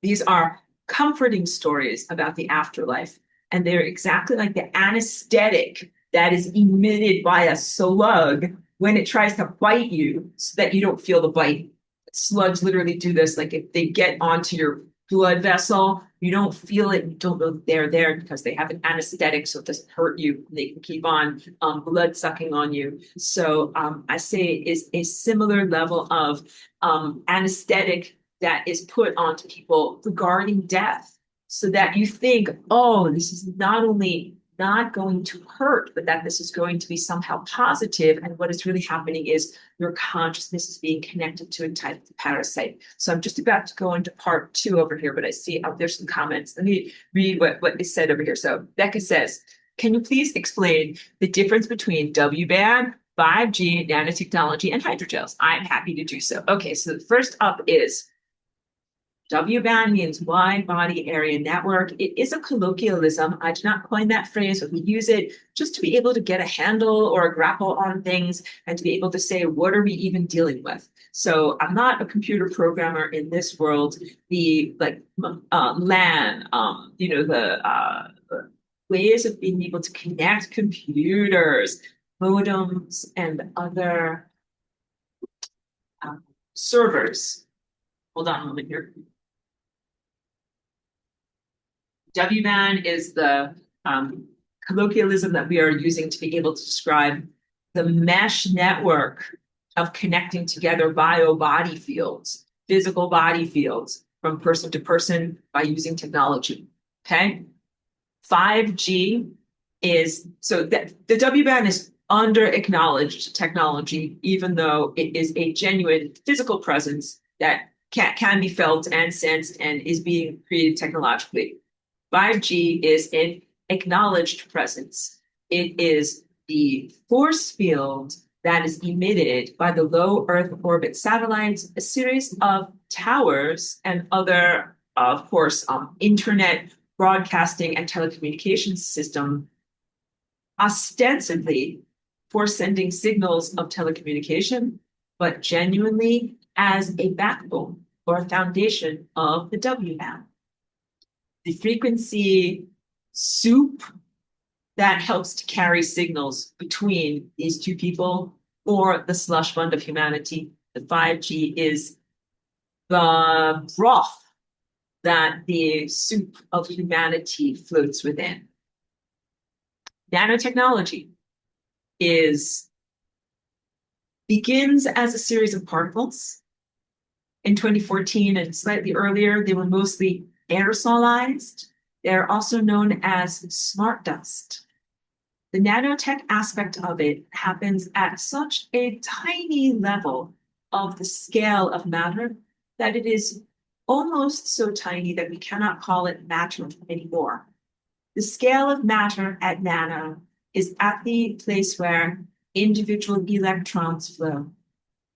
These are comforting stories about the afterlife. And they're exactly like the anesthetic that is emitted by a slug when it tries to bite you so that you don't feel the bite. Slugs literally do this. Like if they get onto your blood vessel, you don't feel it. You don't know they're there because they have an anesthetic, so it doesn't hurt you. They can keep on blood sucking on you. So I say is a similar level of anesthetic that is put onto people regarding death so that you think, oh, this is not only not going to hurt, but that this is going to be somehow positive. And what is really happening is your consciousness is being connected to a type of parasite. So I'm just about to go into part 2 over here, but I see there's some comments. Let me read what is said over here. So Becca says, can you please explain the difference between W-band, 5G, nanotechnology, and hydrogels? I'm happy to do so. Okay, so the first up is W-band means wide body area network. It is a colloquialism. I do not coin that phrase, but we use it just to be able to get a handle or a grapple on things and to be able to say, what are we even dealing with? So I'm not a computer programmer in this world. The LAN, the ways of being able to connect computers, modems, and other servers. Hold on a moment here. W-band is the colloquialism that we are using to be able to describe the mesh network of connecting together bio-body fields physical body fields from person to person by using technology. Okay. 5G is so that the W band is under acknowledged technology, even though it is a genuine physical presence that can be felt and sensed and is being created technologically. 5G is an acknowledged presence. It is the force field that is emitted by the low Earth orbit satellites, a series of towers, and other, of course, internet broadcasting and telecommunications system, ostensibly for sending signals of telecommunication, but genuinely as a backbone or a foundation of the W band. The frequency soup that helps to carry signals between these two people or the slush fund of humanity. The 5G is the broth that the soup of humanity floats within. Nanotechnology begins as a series of particles. In 2014 and slightly earlier, they were mostly aerosolized. They're also known as smart dust. The nanotech aspect of it happens at such a tiny level of the scale of matter that it is almost so tiny that we cannot call it matter anymore. The scale of matter at nano is at the place where individual electrons flow,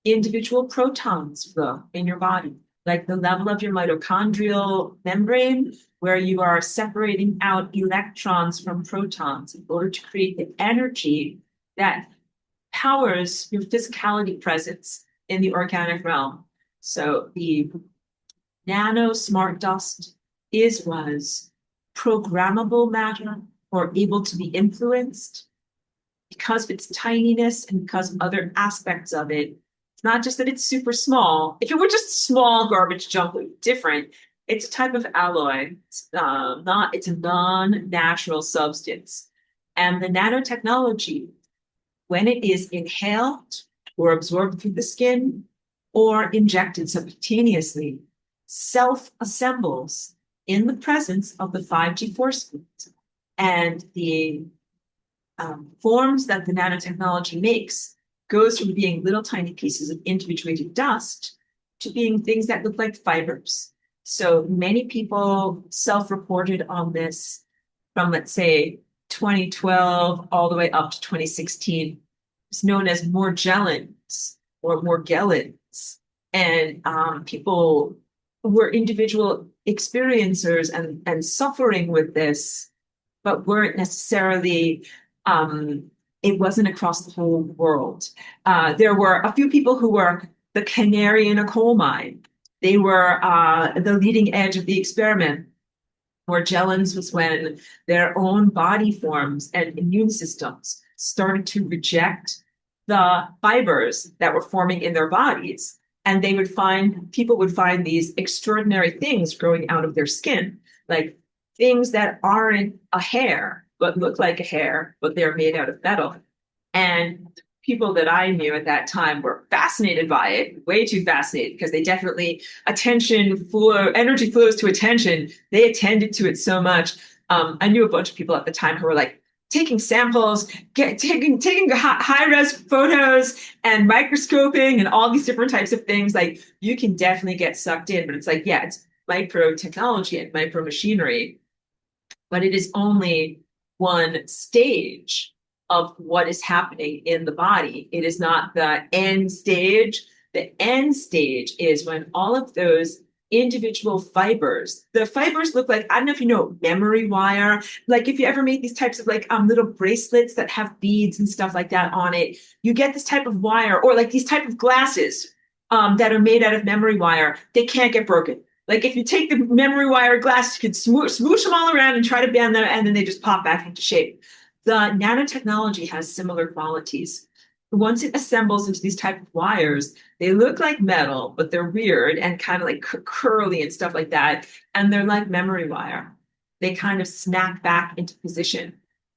individual protons flow in your body, like the level of your mitochondrial membrane, where you are separating out electrons from protons in order to create the energy that powers your physicality presence in the organic realm. So the nano smart dust was programmable matter or able to be influenced because of its tininess and because of other aspects of it. It's not just that it's super small. If it were just small garbage junk, it would be different. It's a type of alloy. It's a non-natural substance. And the nanotechnology, when it is inhaled or absorbed through the skin or injected subcutaneously, self-assembles in the presence of the 5G force field. And the forms that the nanotechnology makes goes from being little tiny pieces of individuated dust to being things that look like fibers. So many people self-reported on this from, let's say, 2012 all the way up to 2016. It's known as Morgellons or Morgellons. And people were individual experiencers and suffering with this, but weren't necessarily, it wasn't across the whole world. There were a few people who were the canary in a coal mine. They were the leading edge of the experiment. Morgellons was when their own body forms and immune systems started to reject the fibers that were forming in their bodies. And people would find these extraordinary things growing out of their skin, like things that aren't a hair, but look like a hair, but they're made out of metal. And people that I knew at that time were fascinated by it, way too fascinated, because they definitely, energy flows to attention. They attended to it so much. I knew a bunch of people at the time who were like taking samples, taking high-res photos and microscoping and all these different types of things. Like, you can definitely get sucked in, but it's like, yeah, it's micro technology and micro machinery, but it is only one stage of what is happening in the body. It is not the end stage. The end stage is when all of those individual fibers, the fibers look like, I don't know if you know, memory wire. Like, if you ever made these types of like little bracelets that have beads and stuff like that on it, you get this type of wire, or like these type of glasses that are made out of memory wire. They can't get broken. Like, if you take the memory wire glasses, you can smoosh them all around and try to bend them, and then they just pop back into shape. The nanotechnology has similar qualities. Once it assembles into these type of wires, they look like metal, but they're weird and kind of like curly and stuff like that. And they're like memory wire. They kind of snap back into position.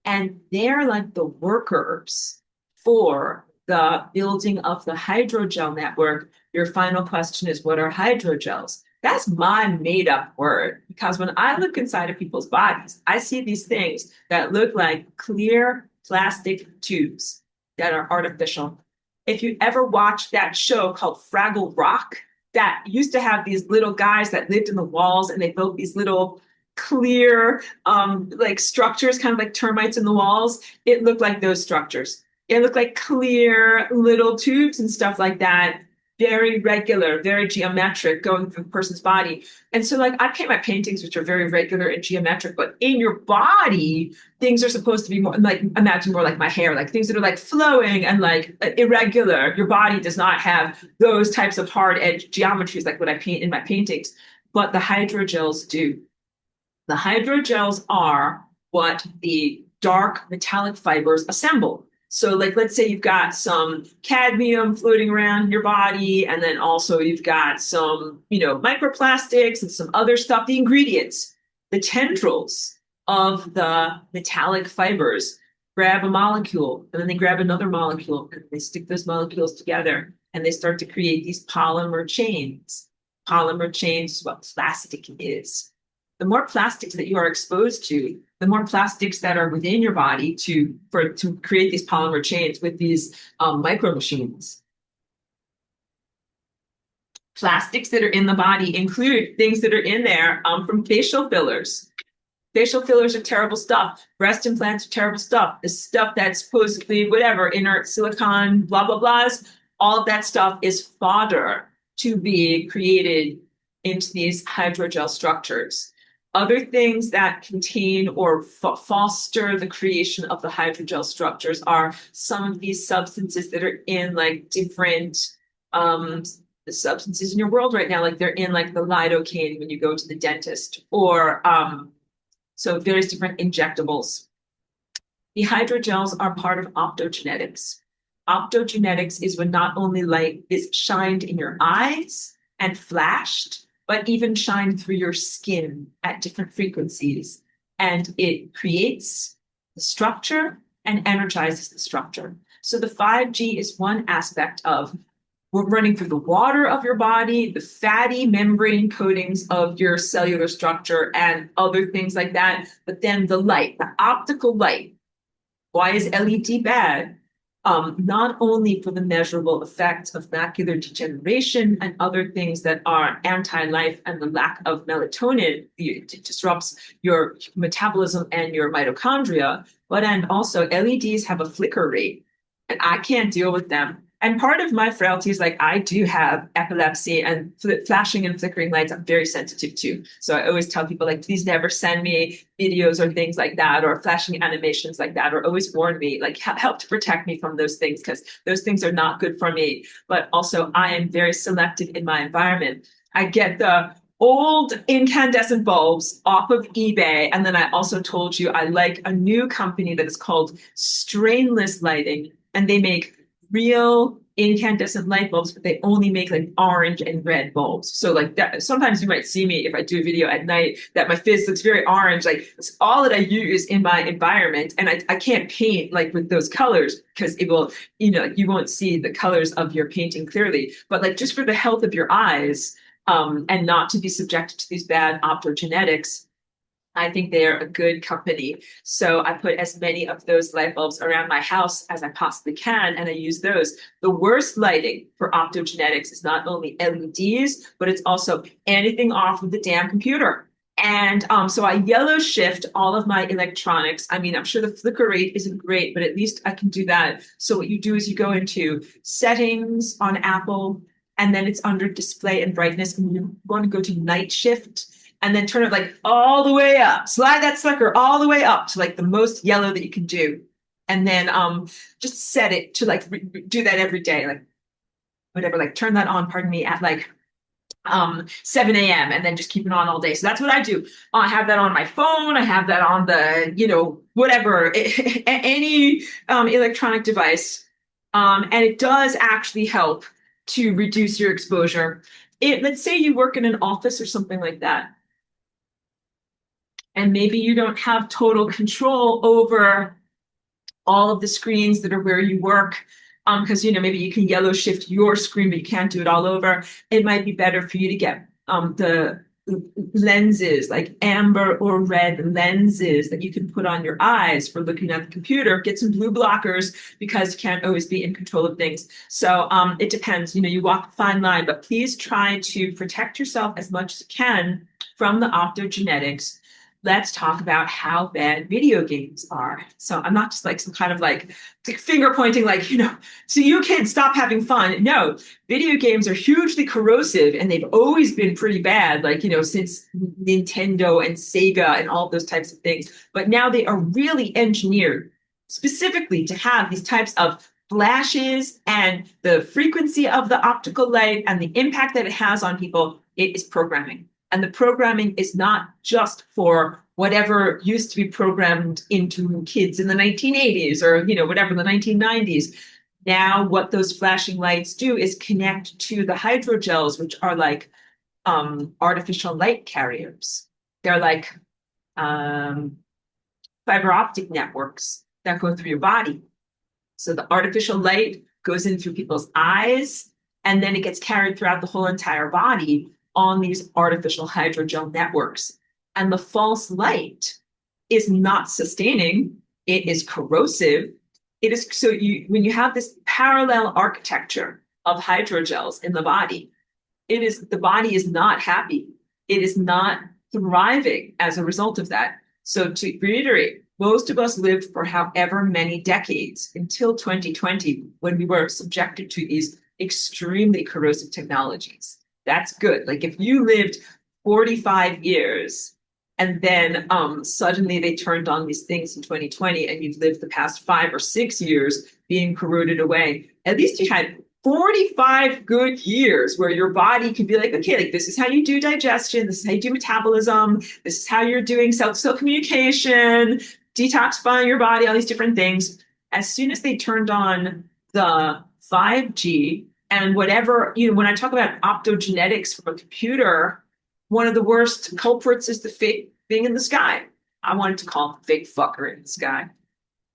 And they're like the workers for the building of the hydrogel network, your final question is, what are hydrogels? That's my made up word, because when I look inside of people's bodies, I see these things that look like clear plastic tubes that are artificial. If you ever watched that show called Fraggle Rock, that used to have these little guys that lived in the walls and they built these little clear like structures, kind of like termites in the walls. It looked like those structures. It looked like clear little tubes and stuff like that, very regular, very geometric, going through the person's body. And so, like, I paint my paintings, which are very regular and geometric, but in your body, things are supposed to be more like, imagine more like my hair, like things that are like flowing and like irregular. Your body does not have those types of hard edge geometries like what I paint in my paintings, but the hydrogels do. The hydrogels are what the dark metallic fibers assemble. So, like, let's say you've got some cadmium floating around your body, and then also you've got some, microplastics and some other stuff, the ingredients, the tendrils of the metallic fibers grab a molecule, and then they grab another molecule, and they stick those molecules together, and they start to create these polymer chains. Polymer chains is what plastic is. The more plastics that you are exposed to, the more plastics that are within your body to create these polymer chains with these micro machines. Plastics that are in the body include things that are in there from facial fillers. Facial fillers are terrible stuff. Breast implants are terrible stuff. The stuff that's supposedly whatever, inert silicone, blah, blah, blahs, all of that stuff is fodder to be created into these hydrogel structures. Other things that contain or foster the creation of the hydrogel structures are some of these substances that are in like different substances in your world right now. Like they're in like the lidocaine when you go to the dentist, or so various different injectables. The hydrogels are part of optogenetics. Optogenetics is when not only light is shined in your eyes and flashed, but even shine through your skin at different frequencies. And it creates the structure and energizes the structure. So the 5G is one aspect of we're running through the water of your body, the fatty membrane coatings of your cellular structure, and other things like that. But then the light, the optical light. Why is LED bad? Not only for the measurable effects of macular degeneration and other things that are anti-life and the lack of melatonin, it disrupts your metabolism and your mitochondria, but and also LEDs have a flicker rate, and I can't deal with them. And part of my frailty is like I do have epilepsy, and flashing and flickering lights I'm very sensitive to. So I always tell people, like, please never send me videos or things like that, or flashing animations like that, or always warn me, like help to protect me from those things, because those things are not good for me. But also I am very selective in my environment. I get the old incandescent bulbs off of eBay. And then I also told you I like a new company that is called Strainless Lighting, and they make real incandescent light bulbs, but they only make like orange and red bulbs. So like that, sometimes you might see me if I do a video at night that my fizz looks very orange. Like it's all that I use in my environment. And I can't paint like with those colors because it will, you won't see the colors of your painting clearly. But like just for the health of your eyes, and not to be subjected to these bad optogenetics, I think they're a good company. So I put as many of those light bulbs around my house as I possibly can, and I use those. The worst lighting for optogenetics is not only LEDs, but it's also anything off of the damn computer. And so I yellow shift all of my electronics. I mean, I'm sure the flicker rate isn't great, but at least I can do that. So what you do is you go into settings on Apple, and then it's under display and brightness, and you want to go to night shift, and then turn it like all the way up. Slide that sucker all the way up to like the most yellow that you can do. And then just set it to like do that every day, like whatever, like turn that on, pardon me, at like 7 a.m. and then just keep it on all day. So that's what I do. I have that on my phone. I have that on the, whatever, any electronic device. And it does actually help to reduce your exposure. Let's say you work in an office or something like that, and maybe you don't have total control over all of the screens that are where you work. because maybe you can yellow shift your screen, but you can't do it all over. It might be better for you to get the lenses, like amber or red lenses that you can put on your eyes for looking at the computer. Get some blue blockers because you can't always be in control of things. So it depends. You walk a fine line, but please try to protect yourself as much as you can from the optogenetics. Let's talk about how bad video games are. So I'm not just like some kind of like finger pointing, so you kids stop having fun. No, video games are hugely corrosive and they've always been pretty bad, since Nintendo and Sega and all those types of things. But now they are really engineered specifically to have these types of flashes and the frequency of the optical light and the impact that it has on people. It is programming. And the programming is not just for whatever used to be programmed into kids in the 1980s or, whatever, the 1990s. Now, what those flashing lights do is connect to the hydrogels, which are like artificial light carriers. They're like fiber optic networks that go through your body. So the artificial light goes in through people's eyes, and then it gets carried throughout the whole entire body on these artificial hydrogel networks. And the false light is not sustaining, it is corrosive. It is when you have this parallel architecture of hydrogels in the body, the body is not happy. It is not thriving as a result of that. So to reiterate, most of us lived for however many decades until 2020, when we were subjected to these extremely corrosive technologies. That's good. Like if you lived 45 years and then suddenly they turned on these things in 2020 and you've lived the past 5 or 6 years being corroded away, at least you had 45 good years where your body can be like, okay, like this is how you do digestion, this is how you do metabolism, this is how you're doing cell communication, detoxifying your body, all these different things. As soon as they turned on the 5G, and whatever, when I talk about optogenetics from a computer, one of the worst culprits is the fake thing in the sky. I wanted to call it the fake fucker in the sky.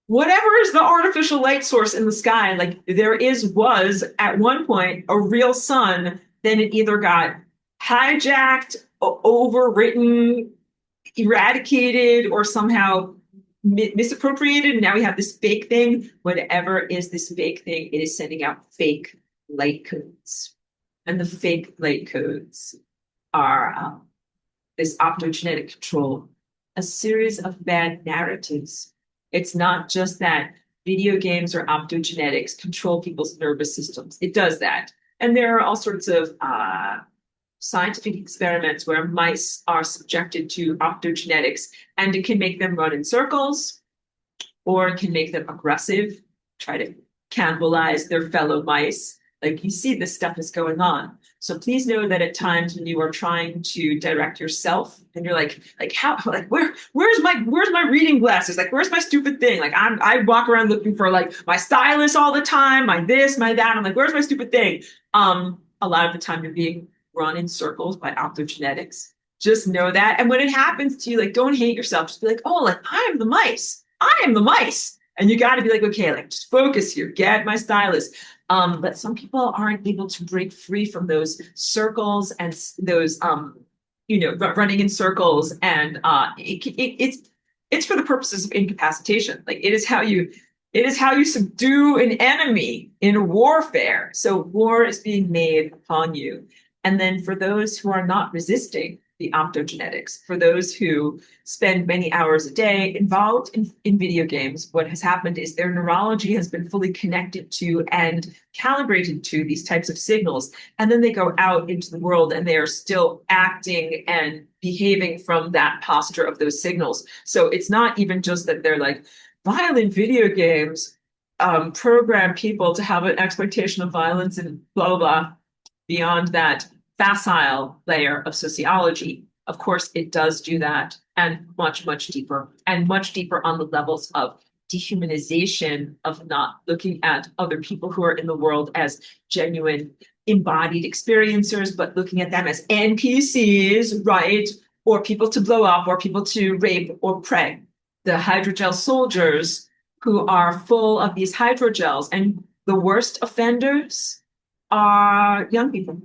Whatever is the artificial light source in the sky, like was at one point a real sun, then it either got hijacked, overwritten, eradicated, or somehow misappropriated. And now we have this fake thing. Whatever is this fake thing, it is sending out fake light codes. And the fake light codes are this optogenetic control, a series of bad narratives. It's not just that video games or optogenetics control people's nervous systems. It does that. And there are all sorts of scientific experiments where mice are subjected to optogenetics, and it can make them run in circles, or it can make them aggressive, try to cannibalize their fellow mice. Like you see this stuff is going on. So please know that at times when you are trying to direct yourself and you're like where's my reading glasses? Like, where's my stupid thing? Like I walk around looking for like my stylus all the time, my this, my that. I'm like, where's my stupid thing? A lot of the time you're being run in circles by optogenetics. Just know that. And when it happens to you, like, don't hate yourself. Just be like, oh, like I am the mice. I am the mice. And you got to be like, okay, like just focus here, get my stylus. But some people aren't able to break free from those circles and those, running in circles. And it's for the purposes of incapacitation. Like it is how you subdue an enemy in warfare. So war is being made upon you. And then for those who are not resisting the optogenetics, for those who spend many hours a day involved in video games, what has happened is their neurology has been fully connected to and calibrated to these types of signals. And then they go out into the world and they are still acting and behaving from that posture of those signals. So it's not even just that they're like, violent video games program people to have an expectation of violence and blah, blah, blah. Beyond that facile layer of sociology, of course, it does do that, and much, much deeper on the levels of dehumanization, of not looking at other people who are in the world as genuine embodied experiencers, but looking at them as NPCs, right? Or people to blow up, or people to rape or prey. The hydrogel soldiers who are full of these hydrogels, and the worst offenders are young people.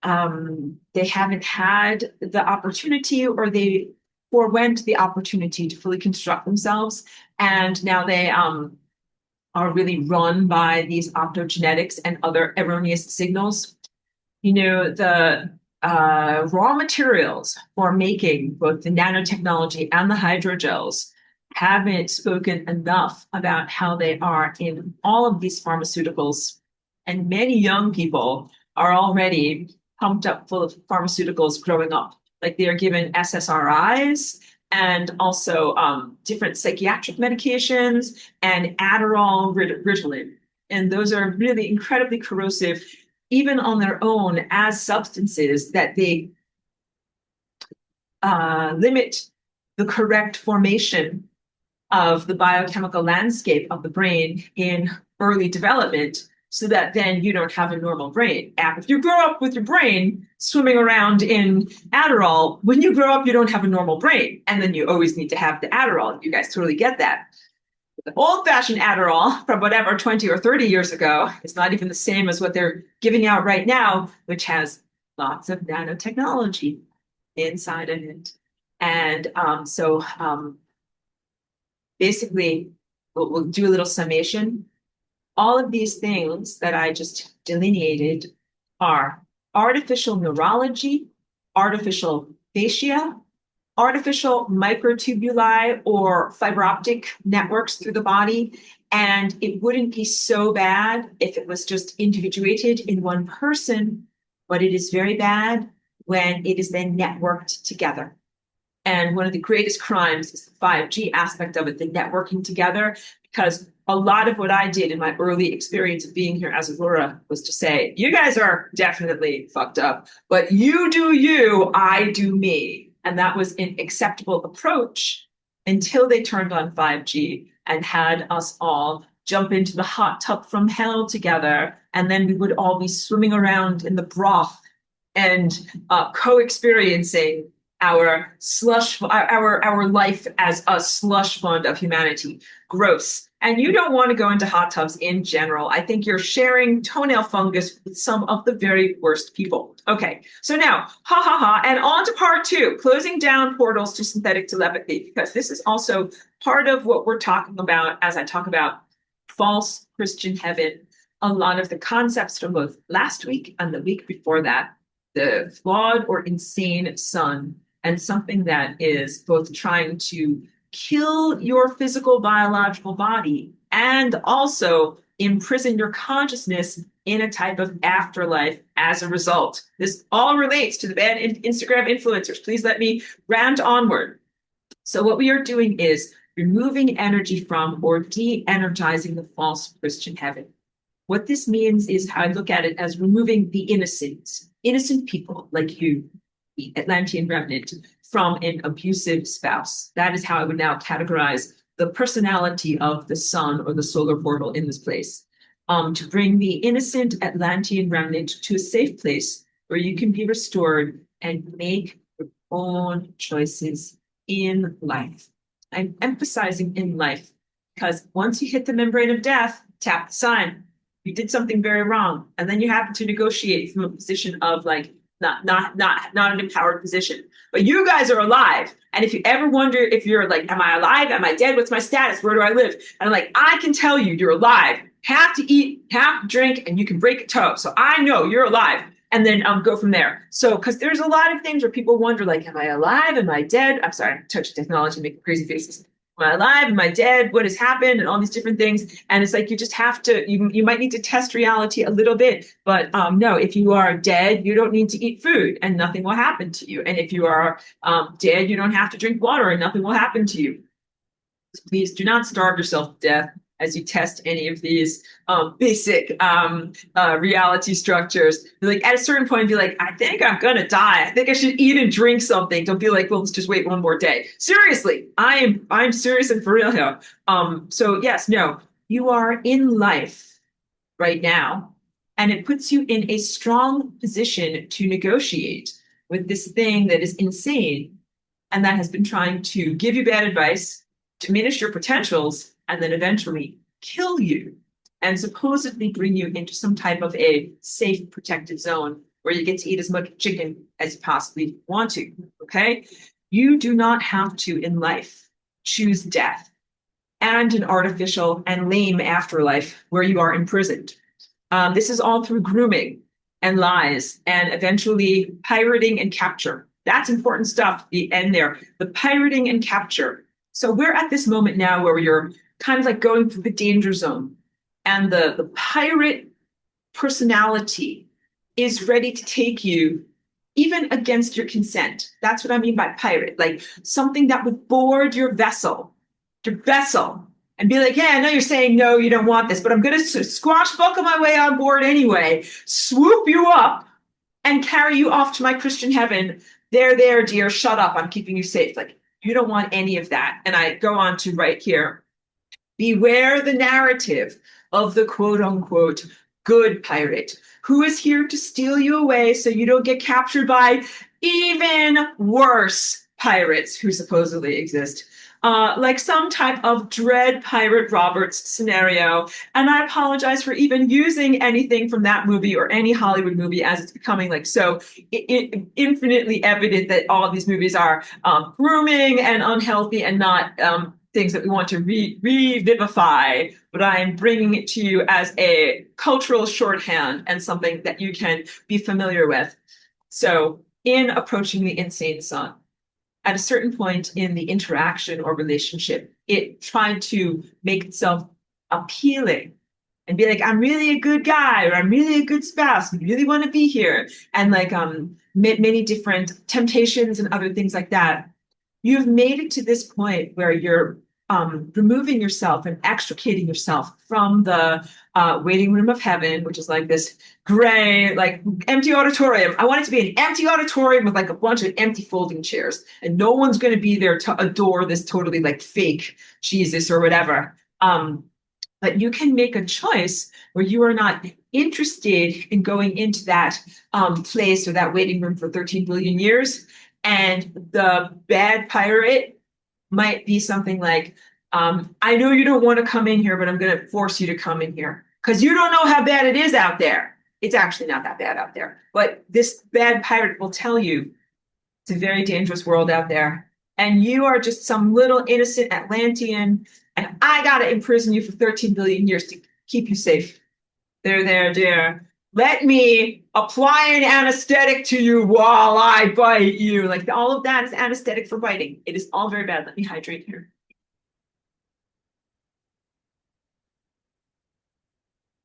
They haven't had the opportunity, or they forewent the opportunity to fully construct themselves. And now they are really run by these optogenetics and other erroneous signals. You know, the raw materials for making both the nanotechnology and the hydrogels haven't spoken enough about how they are in all of these pharmaceuticals. And many young people are already pumped up full of pharmaceuticals growing up. Like they are given SSRIs and also different psychiatric medications and Adderall, Ritalin. And those are really incredibly corrosive, even on their own as substances that they limit the correct formation of the biochemical landscape of the brain in early development, so that then you don't have a normal brain. And if you grow up with your brain swimming around in Adderall, when you grow up, you don't have a normal brain. And then you always need to have the Adderall. You guys totally get that. The old-fashioned Adderall from whatever 20 or 30 years ago is not even the same as what they're giving out right now, which has lots of nanotechnology inside of it. And basically, we'll do a little summation. All of these things that I just delineated are artificial neurology, artificial fascia, artificial microtubuli or fiber optic networks through the body. And it wouldn't be so bad if it was just individuated in one person, but it is very bad when it is then networked together. And one of the greatest crimes is the 5G aspect of it, the networking together, because a lot of what I did in my early experience of being here as Aurora was to say, you guys are definitely fucked up, but you do you, I do me. And that was an acceptable approach until they turned on 5G and had us all jump into the hot tub from hell together. And then we would all be swimming around in the broth and co-experiencing our life as a slush fund of humanity. Gross. And you don't want to go into hot tubs in general. I think you're sharing toenail fungus with some of the very worst people. Okay, so now, and on to part two, closing down portals to synthetic telepathy, because this is also part of what we're talking about as I talk about false Christian heaven. A lot of the concepts from both last week and the week before that, the flawed or insane son, and something that is both trying to kill your physical biological body and also imprison your consciousness in a type of afterlife as a result. This all relates to the bad Instagram influencers. Please let me rant onward. So what we are doing is removing energy from or de-energizing the false Christian heaven. What this means is how I look at it as removing the innocent people like you, the Atlantean remnant, from an abusive spouse. That is how I would now categorize the personality of the sun or the solar portal in this place. To bring the innocent Atlantean remnant to a safe place where you can be restored and make your own choices in life. I'm emphasizing in life because once you hit the membrane of death, tap the sign. You did something very wrong, and then you happen to negotiate from a position of like not an empowered position. But you guys are alive, and if you ever wonder if you're like, am I alive? Am I dead? What's my status? Where do I live? And I'm like, I can tell you, you're alive. Have to eat, have to drink, and you can break a toe. So I know you're alive, and then go from there. So because there's a lot of things where people wonder, like, am I alive? Am I dead? I'm sorry, touch technology, making crazy faces. Am I alive? Am I dead? What has happened? And all these different things. And it's like, you just have to, you might need to test reality a little bit. But no, if you are dead, you don't need to eat food and nothing will happen to you. And if you are dead, you don't have to drink water and nothing will happen to you. Please do not starve yourself to death as you test any of these basic reality structures. Like at a certain point, be like, I think I'm gonna die. I think I should eat and drink something. Don't be like, well, let's just wait one more day. Seriously, I'm serious and for real here. So yes, no, you are in life right now, and it puts you in a strong position to negotiate with this thing that is insane and that has been trying to give you bad advice, diminish your potentials, and then eventually kill you. and supposedly bring you into some type of a safe, protected zone where you get to eat as much chicken as you possibly want to, okay? You do not have to, in life, choose death and an artificial and lame afterlife where you are imprisoned. This is all through grooming and lies and eventually pirating and capture. That's important stuff, the end there. The pirating and capture. So we're at this moment now where you're kind of like going through the danger zone. And the pirate personality is ready to take you even against your consent. That's what I mean by pirate, like something that would board your vessel, and be like, yeah, I know you're saying no, you don't want this, but I'm going to squash buckle my way on board anyway, swoop you up and carry you off to my Christian heaven. There, dear, shut up. I'm keeping you safe. Like, you don't want any of that. And I go on to write here, beware the narrative of the quote unquote good pirate who is here to steal you away so you don't get captured by even worse pirates who supposedly exist. Like some type of Dread Pirate Roberts scenario. And I apologize for even using anything from that movie or any Hollywood movie, as it's becoming like so infinitely evident that all of these movies are grooming and unhealthy and not things that we want to revivify, but I'm bringing it to you as a cultural shorthand and something that you can be familiar with. So in approaching the insane son, at a certain point in the interaction or relationship, it tried to make itself appealing and be like, I'm really a good guy, or I'm really a good spouse, you really want to be here. And like many different temptations and other things like that. You've made it to this point where you're removing yourself and extricating yourself from the waiting room of heaven, which is like this gray, like empty auditorium. I want it to be an empty auditorium with like a bunch of empty folding chairs, and no one's going to be there to adore this totally like fake Jesus or whatever. But you can make a choice where you are not interested in going into that place or that waiting room for 13 billion years. And the bad pirate might be something like, I know you don't want to come in here, but I'm going to force you to come in here because you don't know how bad it is out there. It's actually not that bad out there. But this bad pirate will tell you it's a very dangerous world out there. And you are just some little innocent Atlantean. And I got to imprison you for 13 billion years to keep you safe. There, dear. Let me apply an anesthetic to you while I bite you. Like all of that is anesthetic for biting. It is all very bad. Let me hydrate here.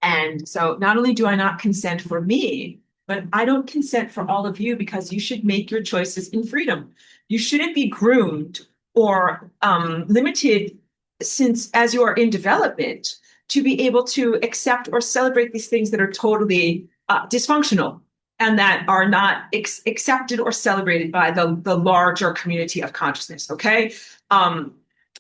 And so not only do I not consent for me, but I don't consent for all of you because you should make your choices in freedom. You shouldn't be groomed or limited since as you are in development to be able to accept or celebrate these things that are totally dysfunctional and that are not accepted or celebrated by the larger community of consciousness, okay?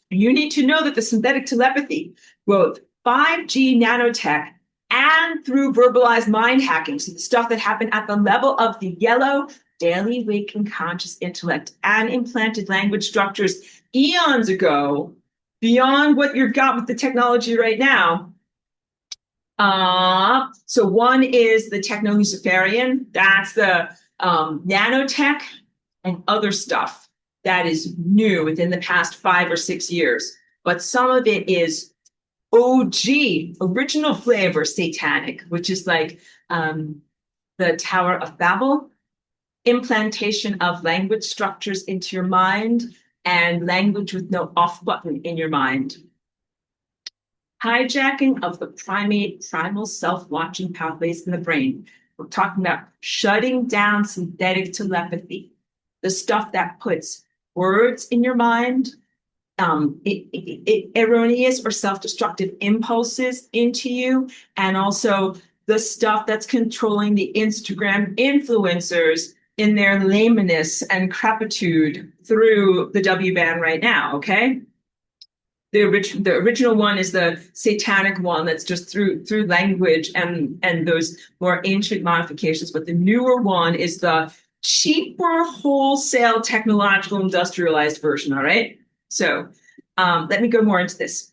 You need to know that the synthetic telepathy, both 5G nanotech and through verbalized mind hacking, so the stuff that happened at the level of the yellow daily waking conscious intellect and implanted language structures eons ago, beyond what you've got with the technology right now. So one is the techno-Luciferian. That's the nanotech and other stuff that is new within the past 5 or 6 years. But some of it is OG, original flavor satanic, which is like the Tower of Babel, implantation of language structures into your mind and language with no off button in your mind. Hijacking of the primal self-watching pathways in the brain. We're talking about shutting down synthetic telepathy, the stuff that puts words in your mind, erroneous or self-destructive impulses into you, and also the stuff that's controlling the Instagram influencers in their lameness and crapitude through the W-band right now, okay? The original one is the satanic one that's just through language and those more ancient modifications, but the newer one is the cheaper wholesale technological industrialized version, all right? So let me go more into this.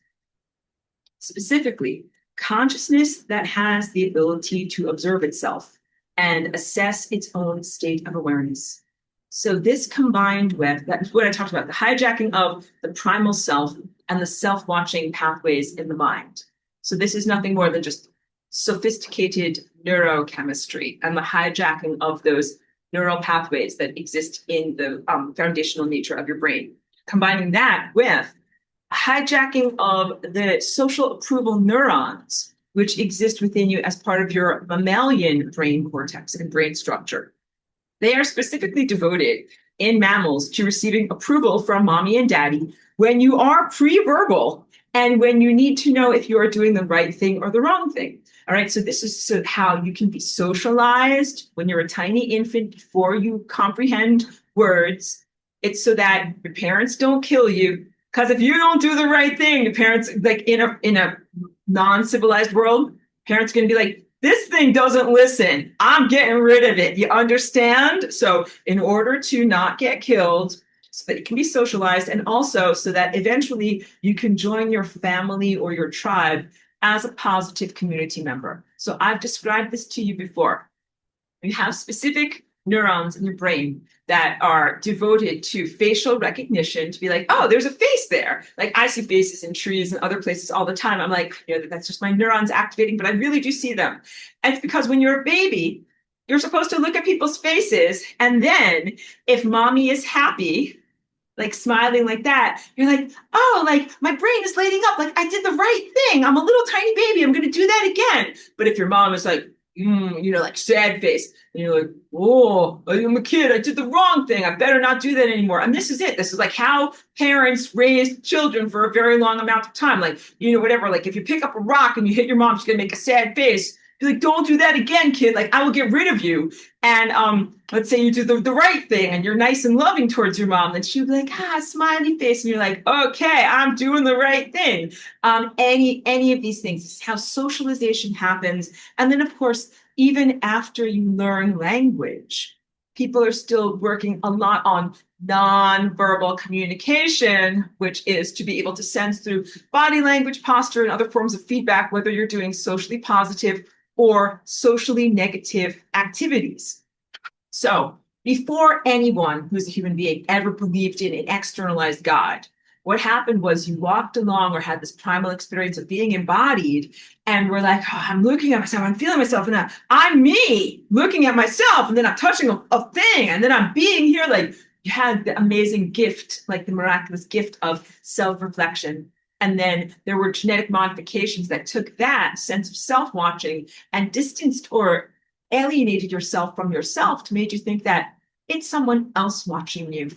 Specifically, consciousness that has the ability to observe itself and assess its own state of awareness. So this combined with, that's what I talked about, the hijacking of the primal self and the self-watching pathways in the mind. So this is nothing more than just sophisticated neurochemistry and the hijacking of those neural pathways that exist in the foundational nature of your brain. Combining that with hijacking of the social approval neurons, which exist within you as part of your mammalian brain cortex and brain structure. They are specifically devoted in mammals to receiving approval from mommy and daddy when you are pre-verbal and when you need to know if you are doing the right thing or the wrong thing. All right, so this is how you can be socialized when you're a tiny infant before you comprehend words. It's so that your parents don't kill you. Because if you don't do the right thing, the parents, like in a non-civilized world, parents are going to be like, this thing doesn't listen. I'm getting rid of it. You understand? So in order to not get killed, so that it can be socialized, and also so that eventually you can join your family or your tribe as a positive community member. So I've described this to you before. You have specific neurons in your brain that are devoted to facial recognition, to be like, oh, there's a face there. Like I see faces in trees and other places all the time. I'm like, that's just my neurons activating, but I really do see them. And it's because when you're a baby, you're supposed to look at people's faces. And then if mommy is happy, like smiling like that, you're like, oh, like my brain is lighting up. Like I did the right thing. I'm a little tiny baby. I'm going to do that again. But if your mom is like, like sad face, and you're like, oh, I'm a kid. I did the wrong thing. I better not do that anymore. And this is it. This is like how parents raise children for a very long amount of time. Like, whatever. Like if you pick up a rock and you hit your mom, she's going to make a sad face. Be like, don't do that again, kid. Like, I will get rid of you. And let's say you do the right thing and you're nice and loving towards your mom. Then she'll be like, smiley face. And you're like, okay, I'm doing the right thing. Any of these things. This is how socialization happens. And then, of course, even after you learn language, people are still working a lot on nonverbal communication, which is to be able to sense through body language, posture, and other forms of feedback, whether you're doing socially positive or socially negative activities. So before anyone who's a human being ever believed in an externalized God, what happened was you walked along or had this primal experience of being embodied, and we're like, oh, I'm looking at myself, I'm feeling myself, and I'm me looking at myself, and then I'm touching a thing, and then I'm being here. Like you had the amazing gift, like the miraculous gift of self-reflection. And then there were genetic modifications that took that sense of self-watching and distanced or alienated yourself from yourself to make you think that it's someone else watching you.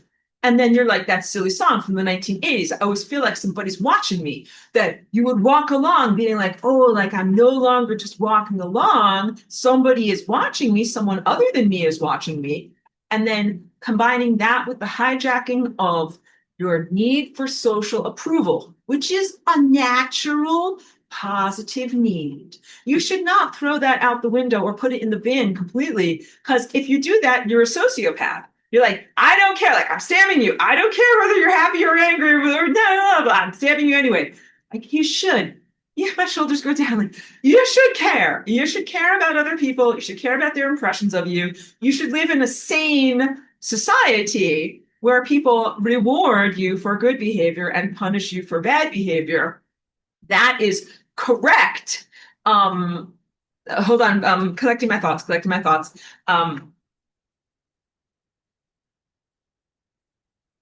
And then you're like that silly song from the 1980s, I always feel like somebody's watching me, that you would walk along being like, oh, like I'm no longer just walking along. Somebody is watching me. Someone other than me is watching me. And then combining that with the hijacking of your need for social approval, which is a natural positive need. You should not throw that out the window or put it in the bin completely, because if you do that, you're a sociopath. You're like, I don't care. Like, I'm stabbing you. I don't care whether you're happy or angry or no, but I'm stabbing you anyway. Like, you should. Yeah, my shoulders go down. Like, you should care. You should care about other people. You should care about their impressions of you. You should live in a sane society where people reward you for good behavior and punish you for bad behavior. That is correct. Hold on. Collecting my thoughts.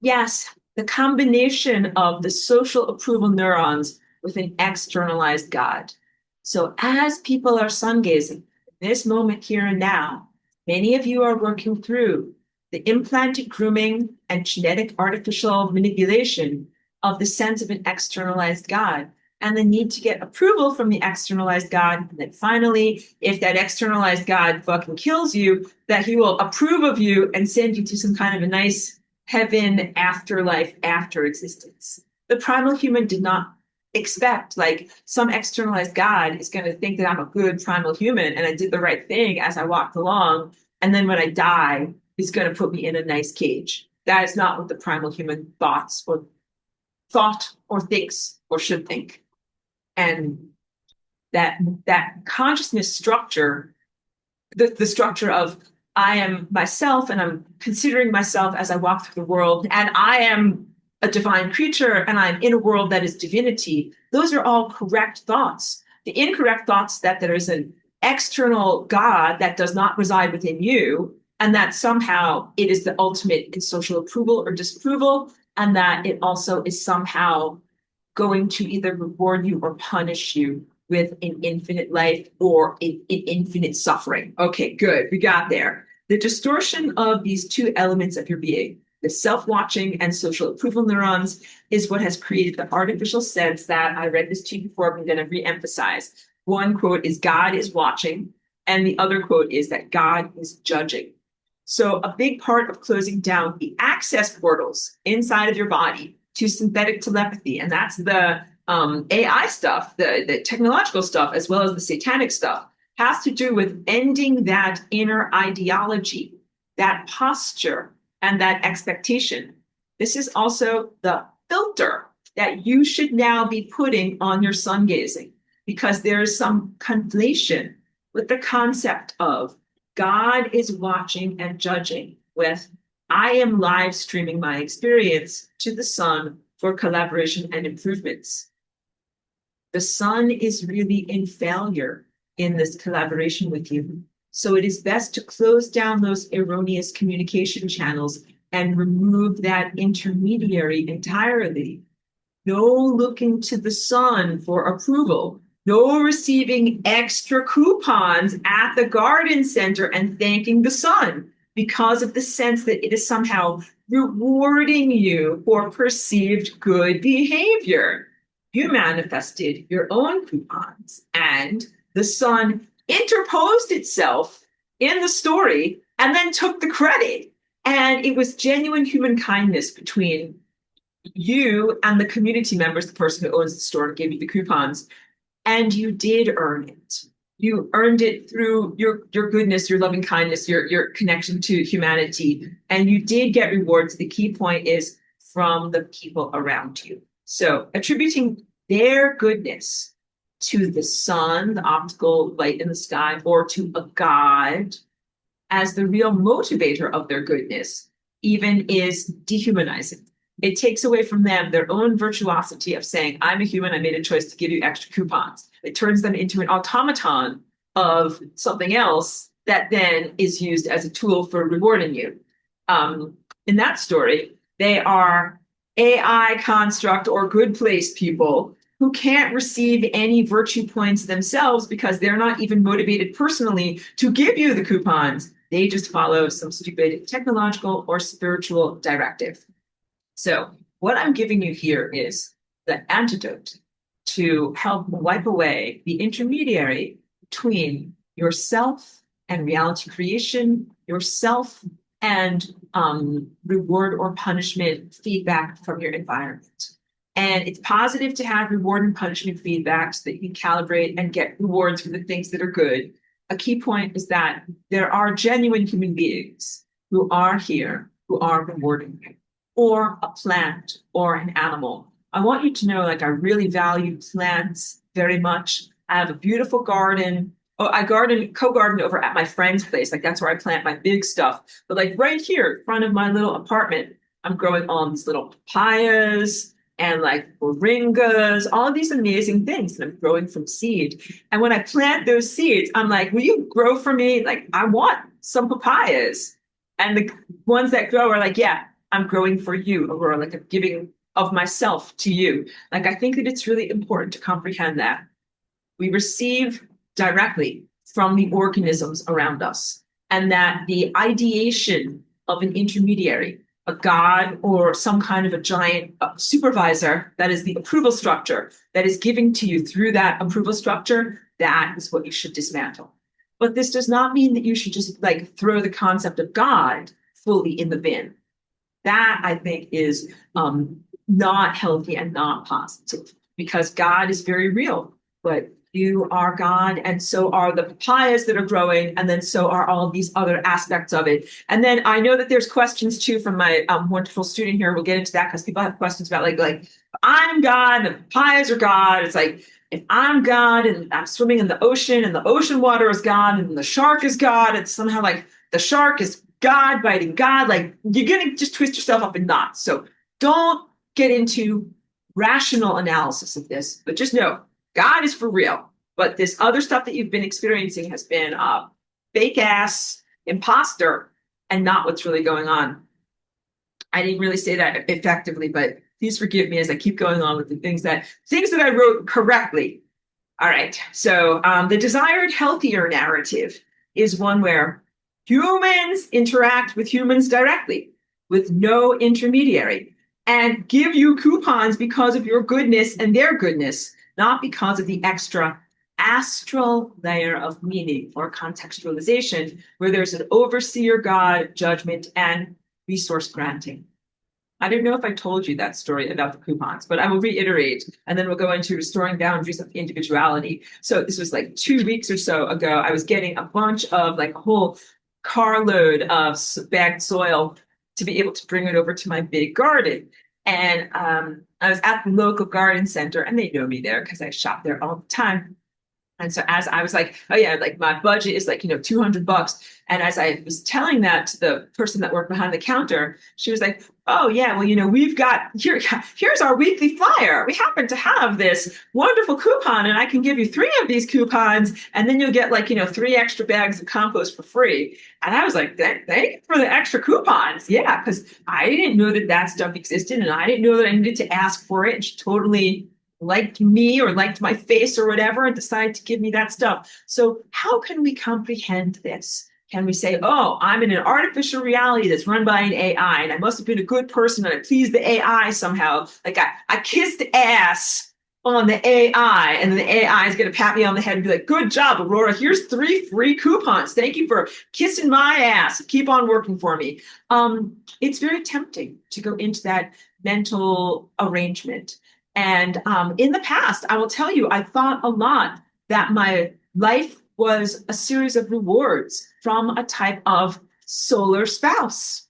Yes, the combination of the social approval neurons with an externalized God. So as people are sungazing, this moment here and now, many of you are working through the implanted grooming and genetic artificial manipulation of the sense of an externalized God and the need to get approval from the externalized God. And then finally, if that externalized God fucking kills you, that he will approve of you and send you to some kind of a nice heaven, afterlife, after existence. The primal human did not expect like some externalized God is going to think that I'm a good primal human and I did the right thing as I walked along. And then when I die, he's going to put me in a nice cage. That is not what the primal human thought or thinks or should think. And that consciousness structure, the structure of I am myself and I'm considering myself as I walk through the world, and I am a divine creature and I'm in a world that is divinity. Those are all correct thoughts. The incorrect thoughts that there is an external God that does not reside within you, and that somehow it is the ultimate in social approval or disapproval, and that it also is somehow going to either reward you or punish you with an infinite life or an infinite suffering. Okay, good. We got there. The distortion of these two elements of your being, the self-watching and social approval neurons, is what has created the artificial sense that I read this to you before, but I'm going to re-emphasize. One quote is God is watching, and the other quote is that God is judging. So a big part of closing down the access portals inside of your body to synthetic telepathy, and that's the AI stuff, the technological stuff, as well as the satanic stuff, has to do with ending that inner ideology, that posture, and that expectation. This is also the filter that you should now be putting on your sun gazing, because there is some conflation with the concept of God is watching and judging with I am live streaming my experience to the sun for collaboration and improvements. The sun is really in failure in this collaboration with you. So it is best to close down those erroneous communication channels and remove that intermediary entirely. No looking to the sun for approval. No receiving extra coupons at the garden center and thanking the sun because of the sense that it is somehow rewarding you for perceived good behavior. You manifested your own coupons, and the sun interposed itself in the story and then took the credit. And it was genuine human kindness between you and the community members, the person who owns the store and gave you the coupons, and you did earn it. You earned it through your goodness, your loving kindness, your connection to humanity, and you did get rewards. The key point is from the people around you. So attributing their goodness to the sun, the optical light in the sky, or to a god as the real motivator of their goodness, even is dehumanizing. It takes away from them their own virtuosity of saying, I'm a human, I made a choice to give you extra coupons. It turns them into an automaton of something else that then is used as a tool for rewarding you. In that story, they are AI construct or good place people who can't receive any virtue points themselves because they're not even motivated personally to give you the coupons. They just follow some stupid technological or spiritual directive. So what I'm giving you here is the antidote to help wipe away the intermediary between yourself and reality creation, yourself and reward or punishment feedback from your environment. And it's positive to have reward and punishment feedback so that you can calibrate and get rewards for the things that are good. A key point is that there are genuine human beings who are here, who are rewarding you, or a plant or an animal. I want you to know, like, I really value plants very much. I have a beautiful garden. Oh, I co-garden over at my friend's place. Like, that's where I plant my big stuff. But like right here in front of my little apartment, I'm growing all these little papayas and like moringas, all of these amazing things that I'm growing from seed. And when I plant those seeds, I'm like, will you grow for me? Like, I want some papayas. And the ones that grow are like, yeah, I'm growing for you, or like I'm giving of myself to you. Like, I think that it's really important to comprehend that we receive directly from the organisms around us, and that the ideation of an intermediary, a god or some kind of a giant supervisor, that is the approval structure that is giving to you through that approval structure, that is what you should dismantle. But this does not mean that you should just like throw the concept of God fully in the bin. That, I think, is not healthy and not positive, because God is very real, but you are God, and so are the papayas that are growing, and then so are all these other aspects of it. And then I know that there's questions too from my wonderful student here. We'll get into that because people have questions about like I'm God, and the papayas are God. It's like, if I'm God and I'm swimming in the ocean water is God and the shark is God, it's somehow like the shark is God biting God, like you're going to just twist yourself up in knots. So don't get into rational analysis of this, but just know God is for real. But this other stuff that you've been experiencing has been fake ass imposter and not what's really going on. I didn't really say that effectively, but please forgive me as I keep going on with the things that I wrote correctly. All right. So the desired healthier narrative is one where humans interact with humans directly with no intermediary and give you coupons because of your goodness and their goodness, not because of the extra astral layer of meaning or contextualization where there's an overseer God, judgment, and resource granting. I don't know if I told you that story about the coupons, but I will reiterate, and then we'll go into restoring boundaries of individuality. So this was like 2 weeks or so ago. I was getting a bunch of like a whole carload of bagged soil to be able to bring it over to my big garden. And I was at the local garden center, and they know me there because I shop there all the time. And so as I was like, oh yeah, like my budget is like, $200. And as I was telling that to the person that worked behind the counter, she was like, oh yeah, well, we've got here's our weekly flyer. We happen to have this wonderful coupon and I can give you 3 of these coupons and then you'll get like, 3 extra bags of compost for free. And I was like, thank you for the extra coupons. Yeah, because I didn't know that stuff existed and I didn't know that I needed to ask for it. And she totally liked me or liked my face or whatever and decided to give me that stuff. So how can we comprehend this? Can we say, oh, I'm in an artificial reality that's run by an AI and I must have been a good person and I pleased the AI somehow. Like I kissed ass on the AI and then the AI is going to pat me on the head and be like, good job, Aurora. Here's 3 free coupons. Thank you for kissing my ass. Keep on working for me. It's very tempting to go into that mental arrangement. And in the past, I will tell you, I thought a lot that my life was a series of rewards from a type of solar spouse.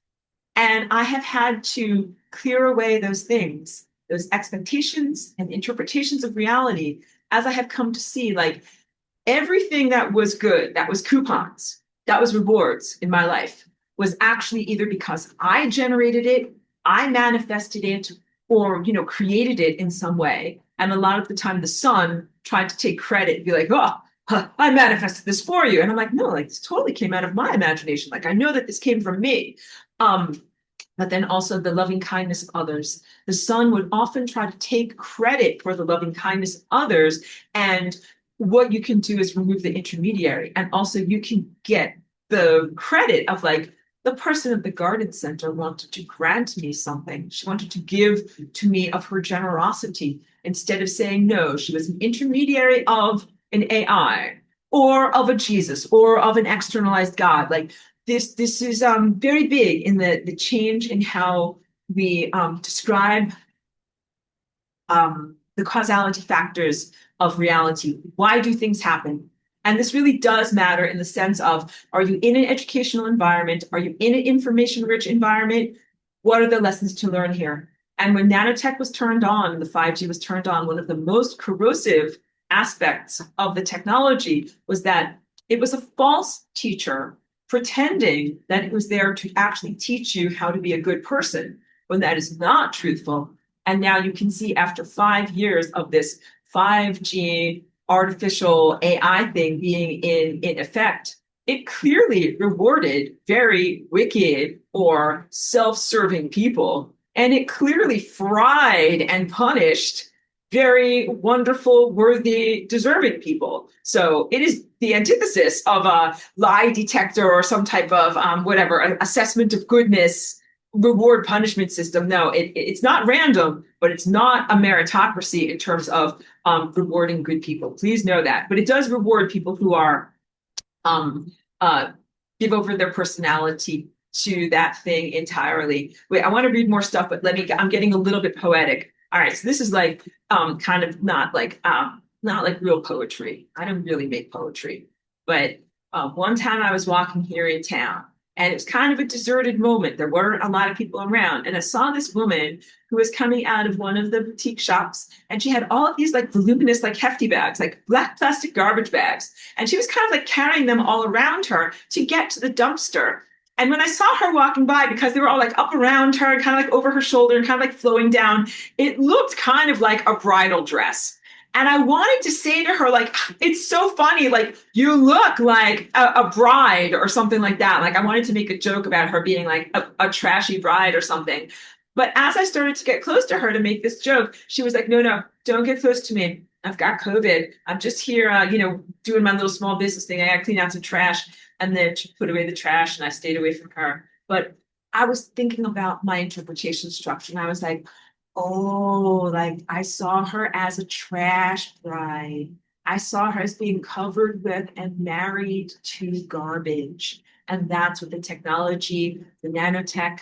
And I have had to clear away those things, those expectations and interpretations of reality as I have come to see, like everything that was good, that was coupons, that was rewards in my life, was actually either because I generated it, I manifested it, or created it in some way. And a lot of the time the sun tried to take credit and be like, oh, I manifested this for you. And I'm like, no, like this totally came out of my imagination. Like I know that this came from me. But then also the loving kindness of others. The sun would often try to take credit for the loving kindness of others. And what you can do is remove the intermediary. And also you can get the credit of like, the person at the garden center wanted to grant me something. She wanted to give to me of her generosity instead of saying no. She was an intermediary of an AI or of a Jesus or of an externalized God. Like this is very big in the change in how we describe the causality factors of reality. Why do things happen? And this really does matter in the sense of, are you in an educational environment? Are you in an information-rich environment? What are the lessons to learn here? And when nanotech was turned on, the 5G was turned on, one of the most corrosive aspects of the technology was that it was a false teacher pretending that it was there to actually teach you how to be a good person, when that is not truthful. And now you can see after 5 years of this 5G artificial AI thing being in effect, it clearly rewarded very wicked or self-serving people. And it clearly fried and punished very wonderful, worthy, deserving people. So it is the antithesis of a lie detector or some type of whatever, assessment of goodness, reward punishment system. No, it's not random, but it's not a meritocracy in terms of rewarding good people. Please know that. But it does reward people who are give over their personality to that thing entirely. Wait, I want to read more stuff, but I'm getting a little bit poetic. All right, so this is like kind of not like real poetry. I don't really make poetry, but one time I was walking here in town And it was kind of a deserted moment. There weren't a lot of people around. And I saw this woman who was coming out of one of the boutique shops, and she had all of these like voluminous, like hefty bags, like black plastic garbage bags. And she was kind of like carrying them all around her to get to the dumpster. And when I saw her walking by, because they were all like up around her, kind of like over her shoulder and kind of like flowing down, it looked kind of like a bridal dress. And I wanted to say to her, like, it's so funny, like, you look like a bride or something like that. Like, I wanted to make a joke about her being like a trashy bride or something. But as I started to get close to her to make this joke, she was like, no, no, don't get close to me. I've got COVID. I'm just here, doing my little small business thing. I got to clean out some trash. And then she put away the trash and I stayed away from her. But I was thinking about my interpretation structure and I was like, oh, like I saw her as a trash bride. I saw her as being covered with and married to garbage. And that's what the technology, the nanotech,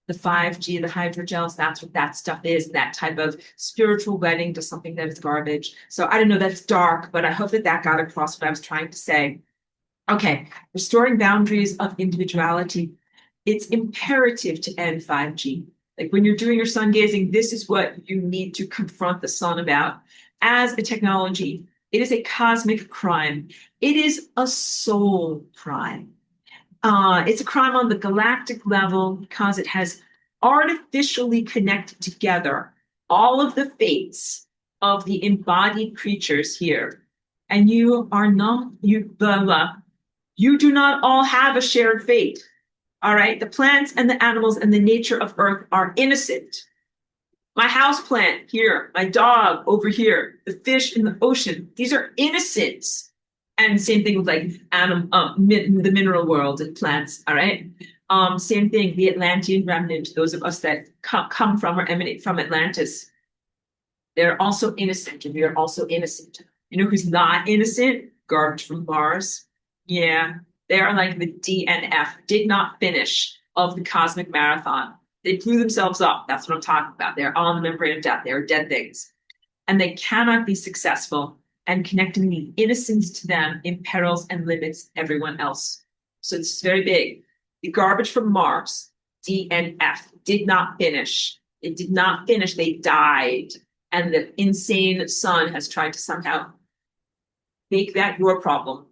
the 5G, the hydrogels, that's what that stuff is, that type of spiritual wedding to something that is garbage. So I don't know, that's dark, but I hope that that got across what I was trying to say. Okay, restoring boundaries of individuality. It's imperative to end 5G. Like when you're doing your sun gazing, this is what you need to confront the sun about. As a technology, it is a cosmic crime. It is a soul crime. It's a crime on the galactic level because it has artificially connected together all of the fates of the embodied creatures here. And you are not, blah, blah. You do not all have a shared fate. All right. The plants and the animals and the nature of Earth are innocent. My house plant here, my dog over here, the fish in the ocean, these are innocents. And same thing with like the mineral world and plants. All right. Same thing, the Atlantean remnant, those of us that come from or emanate from Atlantis, they're also innocent, and we are also innocent. You know who's not innocent? Garbage from Mars. Yeah, they are like the DNF, did not finish of the cosmic marathon. They blew themselves up. That's what I'm talking about. They're on the membrane of death. They're dead things. And they cannot be successful. And connecting the innocence to them imperils and limits everyone else. So it's very big. The garbage from Mars, DNF, did not finish. It did not finish. They died. And the insane sun has tried to somehow make that your problem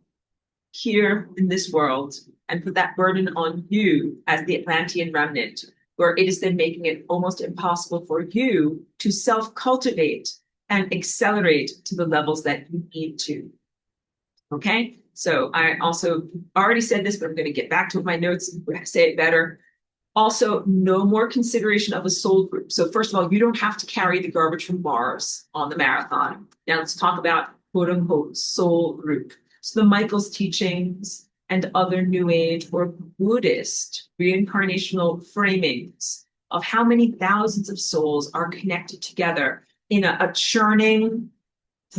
here in this world and put that burden on you as the Atlantean remnant, where it is then making it almost impossible for you to self-cultivate and accelerate to the levels that you need to. Okay? So I also already said this, but I'm going to get back to my notes and say it better. Also, no more consideration of a soul group. So first of all, you don't have to carry the garbage from Mars on the marathon. Now let's talk about quote unquote soul group. So the Michael's teachings and other New Age or Buddhist reincarnational framings of how many thousands of souls are connected together in a churning,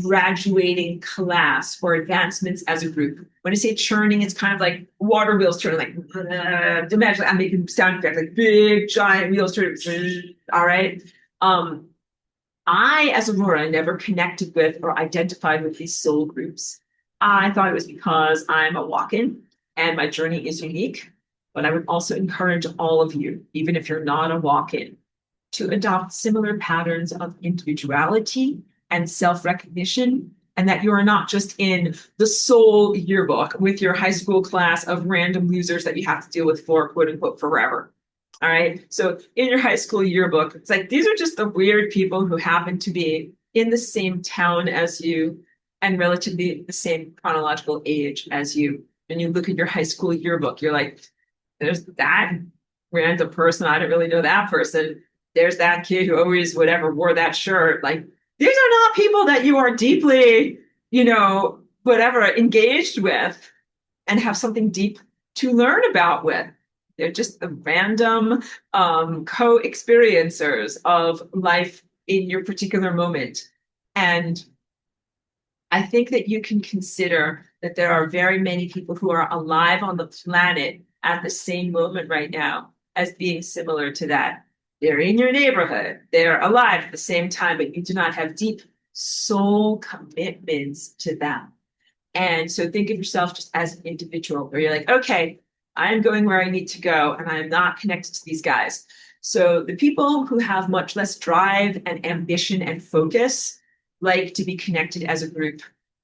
graduating class for advancements as a group. When I say churning, it's kind of like water wheels turning, like imagine I'm making sound effects, like big giant wheels turning. All right. I, as Aurora, never connected with or identified with these soul groups. I thought it was because I'm a walk-in and my journey is unique. But I would also encourage all of you, even if you're not a walk-in, to adopt similar patterns of individuality and self-recognition, and that you are not just in the soul yearbook with your high school class of random losers that you have to deal with for quote unquote forever. All right. So in your high school yearbook, it's like these are just the weird people who happen to be in the same town as you and relatively the same chronological age as you. And you look at your high school yearbook, you're like, there's that random person. I don't really know that person. There's that kid who always whatever wore that shirt. Like these are not people that you are deeply, whatever engaged with and have something deep to learn about with. They're just the random co-experiencers of life in your particular moment. And I think that you can consider that there are very many people who are alive on the planet at the same moment right now as being similar to that. They're in your neighborhood. They're alive at the same time, but you do not have deep soul commitments to them. And so think of yourself just as an individual where you're like, okay, I am going where I need to go, and I am not connected to these guys. So the people who have much less drive and ambition and focus like to be connected as a group.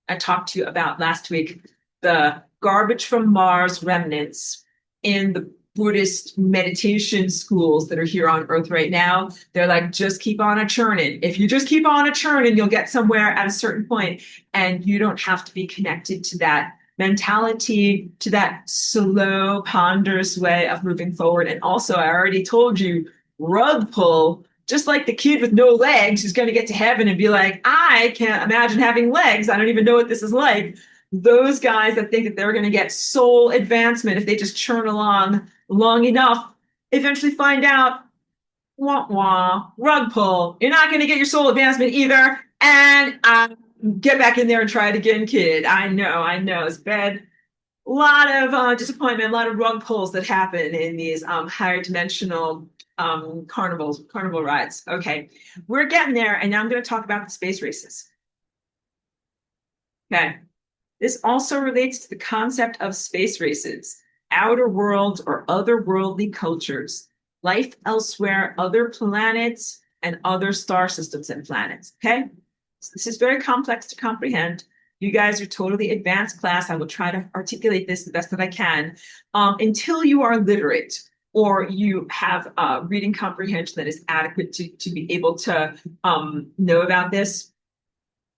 I talked to you about last week the garbage from Mars remnants in the Buddhist meditation schools that are here on Earth right now. They're like, just keep on a churning. If you just keep on a churning, you'll get somewhere at a certain point, and you don't have to be connected to that mentality, to that slow, ponderous way of moving forward. And also, I already told you, rug pull, just like the kid with no legs who's going to get to heaven and be like, I can't imagine having legs. I don't even know what this is like. Those guys that think that they're going to get soul advancement if they just churn along long enough, eventually find out, wah, wah, rug pull. You're not going to get your soul advancement either. And get back in there and try it again, kid. I know. It's bad. A lot of disappointment, a lot of rug pulls that happen in these higher dimensional carnival rides. Okay, we're getting there, and now I'm going to talk about the space races. Okay, this also relates to the concept of space races, outer worlds or otherworldly cultures, life elsewhere, other planets, and other star systems and planets. Okay, so this is very complex to comprehend. You guys are totally advanced class. I will try to articulate this the best that I can. Until you are literate or you have reading comprehension that is adequate to be able to know about this,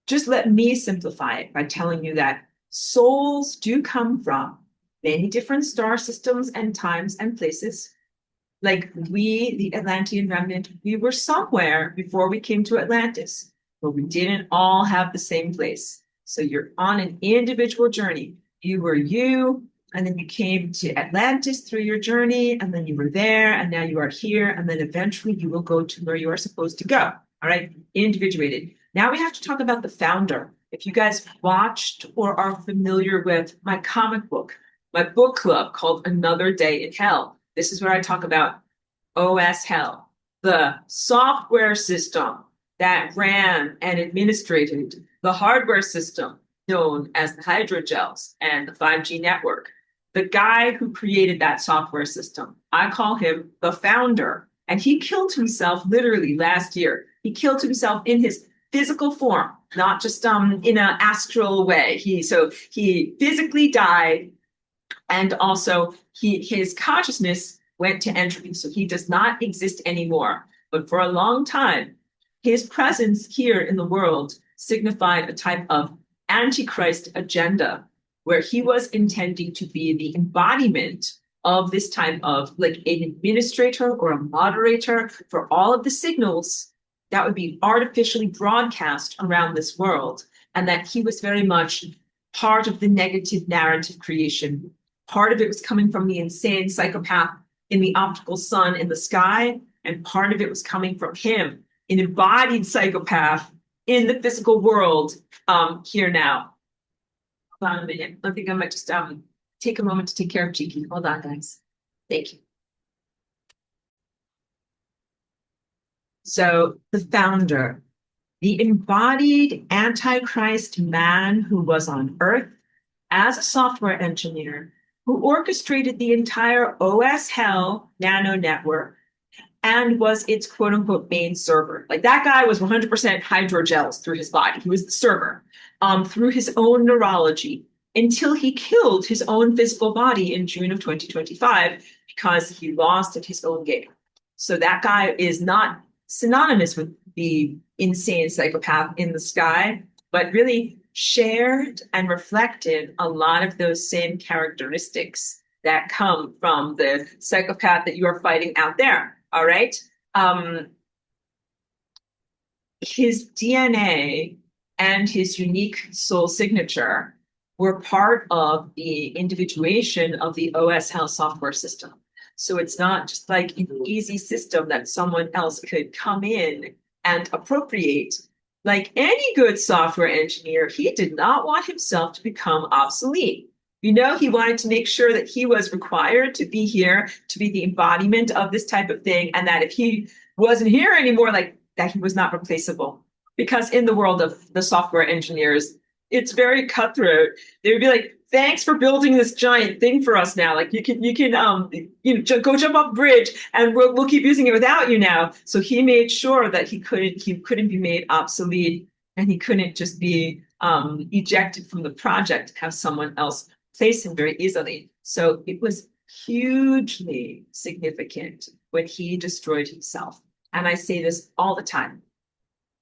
just let me simplify it by telling you that souls do come from many different star systems and times and places. Like we, the Atlantean remnant, we were somewhere before we came to Atlantis, but we didn't all have the same place. So you're on an individual journey. You were you, and then you came to Atlantis through your journey, and then you were there, and now you are here, and then eventually you will go to where you are supposed to go. All right, individuated. Now we have to talk about the founder. If you guys watched or are familiar with my comic book, my book club called Another Day in Hell, this is where I talk about OS Hell, the software system that ran and administrated the hardware system known as the hydrogels and the 5G network. The guy who created that software system, I call him the founder. And he killed himself literally last year. He killed himself in his physical form, not just in an astral way. He physically died, and also his consciousness went to entropy, so he does not exist anymore. But for a long time, his presence here in the world signified a type of antichrist agenda, where he was intending to be the embodiment of this type of like an administrator or a moderator for all of the signals that would be artificially broadcast around this world, and that he was very much part of the negative narrative creation. Part of it was coming from the insane psychopath in the optical sun in the sky, and part of it was coming from him, an embodied psychopath in the physical world here now. Hold on a minute. I think I might just take a moment to take care of Cheeky. Hold on, guys. Thank you. So the founder, the embodied Antichrist man who was on Earth as a software engineer, who orchestrated the entire OS Hell nano network and was its quote unquote main server. Like that guy was 100% hydrogels through his body. He was the server through his own neurology until he killed his own physical body in June of 2025 because he lost at his own game. So that guy is not synonymous with the insane psychopath in the sky, but really shared and reflected a lot of those same characteristics that come from the psychopath that you are fighting out there. All right. His DNA and his unique soul signature were part of the individuation of the OS Hell software system. So it's not just like an easy system that someone else could come in and appropriate. Like any good software engineer, he did not want himself to become obsolete. You know, he wanted to make sure that he was required to be here, to be the embodiment of this type of thing, and that if he wasn't here anymore, like that he was not replaceable. Because in the world of the software engineers, it's very cutthroat. They would be like, thanks for building this giant thing for us now. Like go jump off the bridge and we'll keep using it without you now. So he made sure that he couldn't be made obsolete and he couldn't just be ejected from the project and have someone else place him very easily. So it was hugely significant when he destroyed himself. And I say this all the time.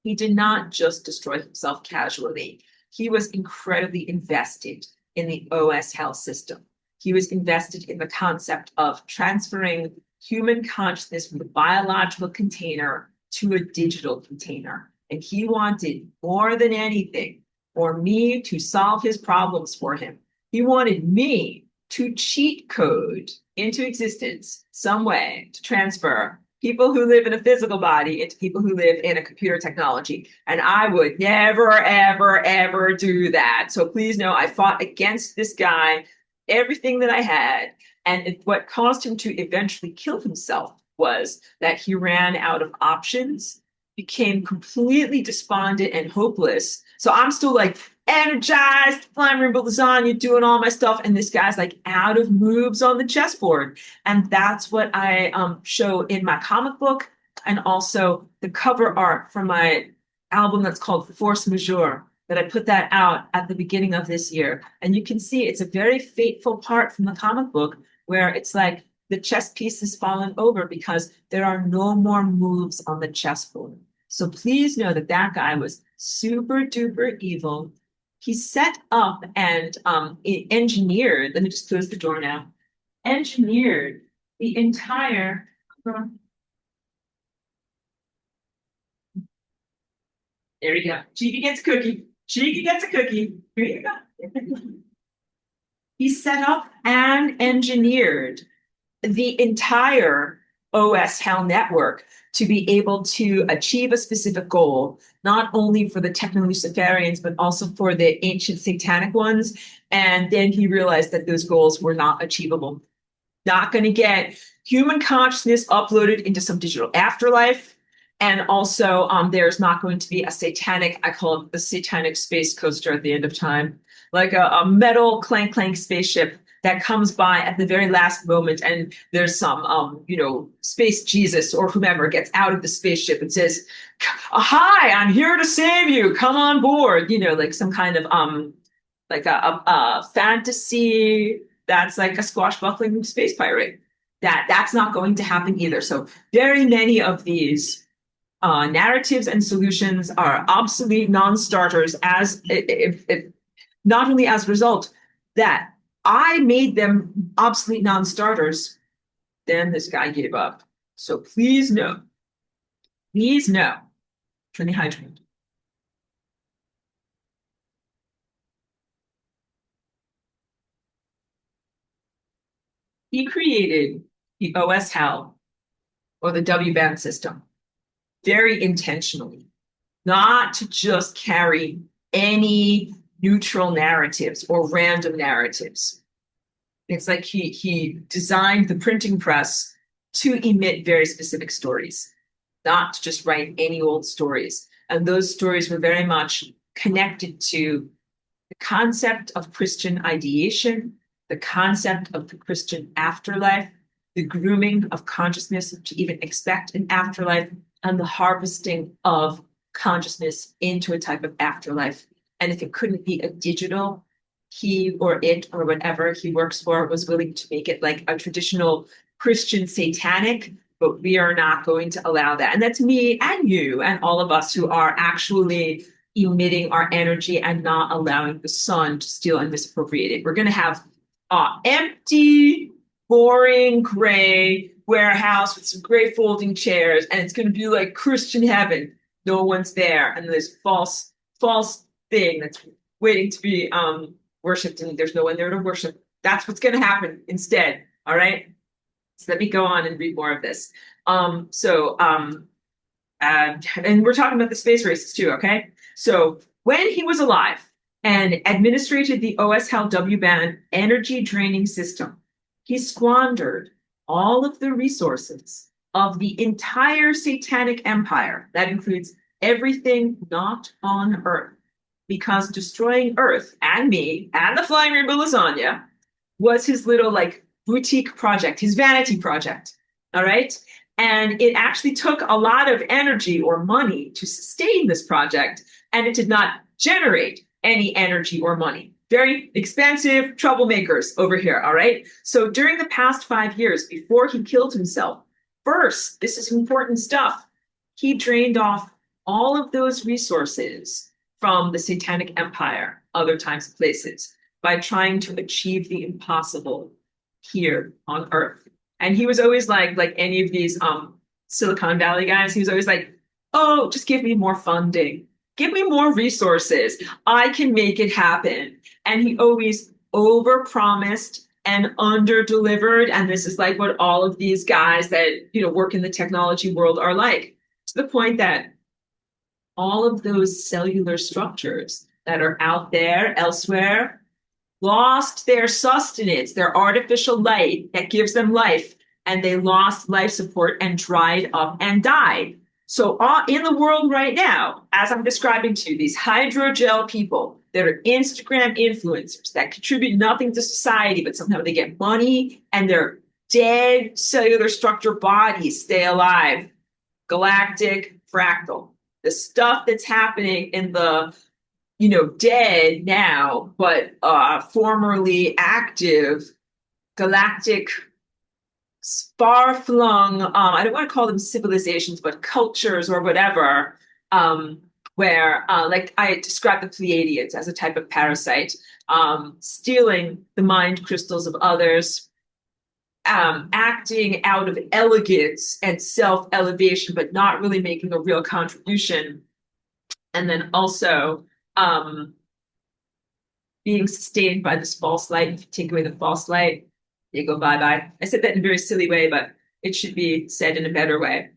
He did not just destroy himself casually. He was incredibly invested in the OS health system. He was invested in the concept of transferring human consciousness from the biological container to a digital container. And he wanted more than anything for me to solve his problems for him. He wanted me to cheat code into existence some way to transfer people who live in a physical body into people who live in a computer technology. And I would never, ever, ever do that. So please know I fought against this guy, everything that I had. And what caused him to eventually kill himself was that he ran out of options, became completely despondent and hopeless. So I'm still like energized, flying rainbow lasagna, doing all my stuff. And this guy's like out of moves on the chessboard. And that's what I show in my comic book and also the cover art for my album that's called Force Majeure, that I put that out at the beginning of this year. And you can see it's a very fateful part from the comic book where it's like the chess piece has fallen over because there are no more moves on the chessboard. So please know that that guy was super duper evil. He set up and engineered, let me just close the door now, engineered the entire, there we go. Cheeky gets a cookie. Cheeky gets a cookie. Here you go. He set up and engineered the entire OS Hell network to be able to achieve a specific goal, not only for the techno-Luciferians, but also for the ancient satanic ones. And then he realized that those goals were not achievable. Not going to get human consciousness uploaded into some digital afterlife. And also, there's not going to be a satanic, I call it the satanic space coaster at the end of time, like a metal clank clank spaceship that comes by at the very last moment, and there's some, space Jesus or whomever gets out of the spaceship and says, "Hi, I'm here to save you. Come on board." Like some kind of like a fantasy that's like a swashbuckling space pirate. That's not going to happen either. So very many of these narratives and solutions are obsolete non-starters as if not only as a result that I made them obsolete non-starters, then this guy gave up. So please know, turn the hydrant. He created the OS Hell or the W-band system very intentionally, not to just carry any neutral narratives or random narratives. It's like he designed the printing press to emit very specific stories, not to just write any old stories. And those stories were very much connected to the concept of Christian ideation, the concept of the Christian afterlife, the grooming of consciousness to even expect an afterlife, and the harvesting of consciousness into a type of afterlife. And if it couldn't be a digital, he or it or whatever he works for was willing to make it like a traditional Christian satanic, but we are not going to allow that. And that's me and you and all of us who are actually emitting our energy and not allowing the sun to steal and misappropriate it. We're going to have empty, boring, gray warehouse with some gray folding chairs, and it's going to be like Christian heaven. No one's there, and there's false thing that's waiting to be worshipped, and there's no one there to worship. That's what's going to happen instead. All right. So let me go on and read more of this. And we're talking about the space races too. Okay. So when he was alive and administrated the OS Hell W-band energy draining system, he squandered all of the resources of the entire satanic empire. That includes everything not on Earth, because destroying Earth and me and the flying rainbow lasagna was his little like boutique project, his vanity project. All right. And it actually took a lot of energy or money to sustain this project, and it did not generate any energy or money. Very expensive troublemakers over here. All right. So during the past 5 years before he killed himself, first, this is important stuff. He drained off all of those resources from the Satanic Empire, other times and places, by trying to achieve the impossible here on Earth. And he was always like any of these Silicon Valley guys, he was always like, oh, just give me more funding. Give me more resources. I can make it happen. And he always overpromised and under-delivered. And this is like what all of these guys that, work in the technology world are like, to the point that all of those cellular structures that are out there elsewhere lost their sustenance, their artificial light that gives them life, and they lost life support and dried up and died. So in the world right now, as I'm describing to you, these hydrogel people that are Instagram influencers that contribute nothing to society, but somehow they get money and their dead cellular structure bodies stay alive. Galactic fractal. The stuff that's happening in the dead now, but formerly active galactic far-flung, I don't want to call them civilizations, but cultures or whatever, where, like I described the Pleiadians as a type of parasite, stealing the mind crystals of others, acting out of elegance and self-elevation, but not really making a real contribution. And then also being sustained by this false light. If you take away the false light, you go bye-bye. I said that in a very silly way, but it should be said in a better way.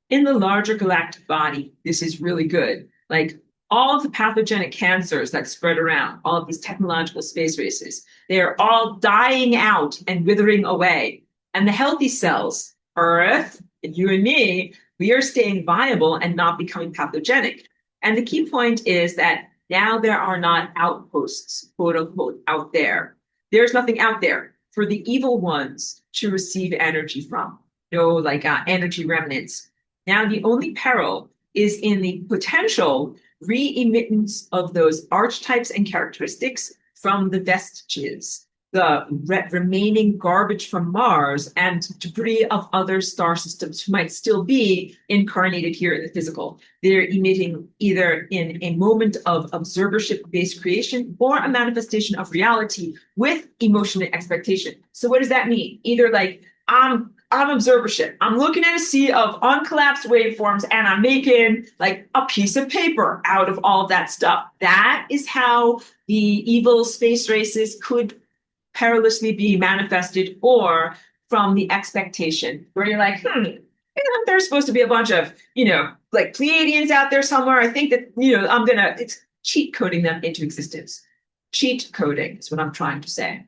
In the larger galactic body, this is really good. Like all of the pathogenic cancers that spread around, all of these technological space races, they're all dying out and withering away. And the healthy cells, Earth, and you and me, we are staying viable and not becoming pathogenic. And the key point is that now there are not outposts, quote unquote, out there. There's nothing out there for the evil ones to receive energy from. No, like energy remnants. Now the only peril is in the potential re-emittance of those archetypes and characteristics from the vestiges, the remaining garbage from Mars and debris of other star systems who might still be incarnated here in the physical. They're emitting either in a moment of observership-based creation or a manifestation of reality with emotion and expectation. So what does that mean? Either like, I'm observership. I'm looking at a sea of uncollapsed waveforms and I'm making like a piece of paper out of all of that stuff. That is how the evil space races could perilously be manifested, or from the expectation where you're like, there's supposed to be a bunch of, like Pleiadians out there somewhere. I think that, it's cheat coding them into existence. Cheat coding is what I'm trying to say.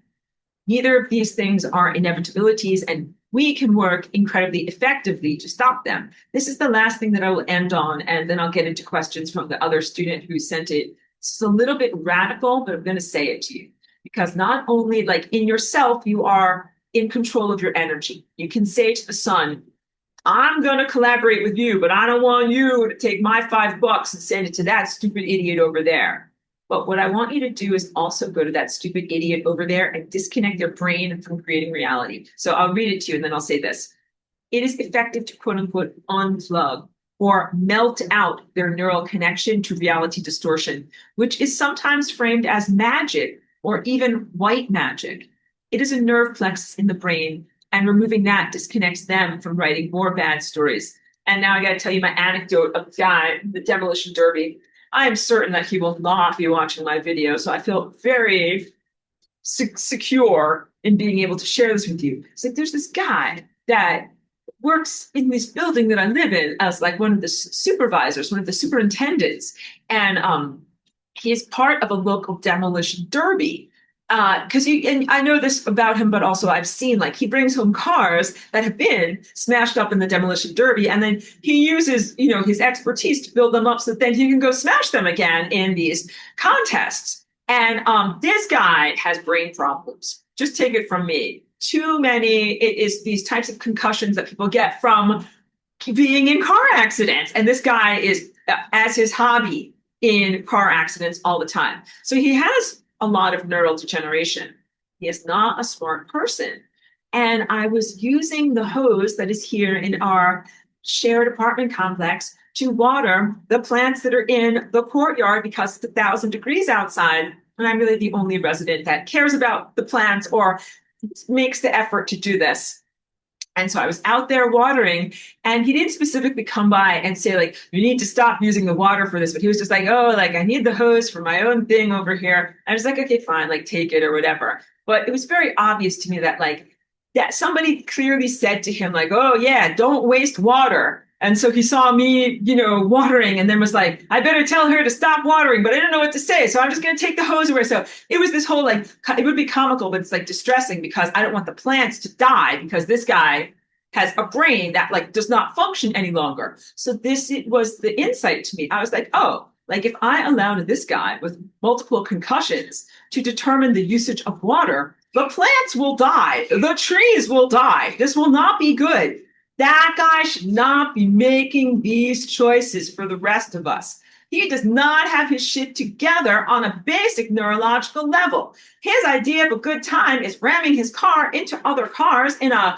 Neither of these things are inevitabilities, and we can work incredibly effectively to stop them. This is the last thing that I will end on, and then I'll get into questions from the other student who sent it. It's a little bit radical, but I'm going to say it to you. Because not only like in yourself, you are in control of your energy. You can say to the sun, I'm going to collaborate with you, but I don't want you to take my $5 and send it to that stupid idiot over there. But what I want you to do is also go to that stupid idiot over there and disconnect your brain from creating reality. So I'll read it to you and then I'll say this. It is effective to quote unquote unplug or melt out their neural connection to reality distortion, which is sometimes framed as magic or even white magic. It is a nerve plexus in the brain, and removing that disconnects them from writing more bad stories. And now I got to tell you my anecdote of the guy, the demolition derby. I am certain that he will not be watching my video, so I feel very secure in being able to share this with you. It's like there's this guy that works in this building that I live in as like one of the supervisors, one of the superintendents, and he is part of a local demolition derby. because and I know this about him, but also I've seen like he brings home cars that have been smashed up in the demolition derby, and then he uses his expertise to build them up so that then he can go smash them again in these contests. And this guy has brain problems. Just take it from me. Too many. It is these types of concussions that people get from being in car accidents, and this guy is as his hobby in car accidents all the time. So he has a lot of neural degeneration. He is not a smart person. And I was using the hose that is here in our shared apartment complex to water the plants that are in the courtyard because it's 1,000 degrees outside. And I'm really the only resident that cares about the plants or makes the effort to do this. And so I was out there watering, and he didn't specifically come by and say, like, you need to stop using the water for this. But he was just like, oh, like, I need the hose for my own thing over here. I was like, okay, fine, like, take it or whatever. But it was very obvious to me that, like, that somebody clearly said to him, like, oh, yeah, don't waste water. And so he saw me, watering, and then was like, I better tell her to stop watering, but I didn't know what to say. So I'm just going to take the hose away. So it was this whole, like, it would be comical, but it's like distressing because I don't want the plants to die because this guy has a brain that like does not function any longer. So this was the insight to me. I was like, oh, like if I allowed this guy with multiple concussions to determine the usage of water, the plants will die. The trees will die. This will not be good. That guy should not be making these choices for the rest of us. He does not have his shit together on a basic neurological level. His idea of a good time is ramming his car into other cars in a,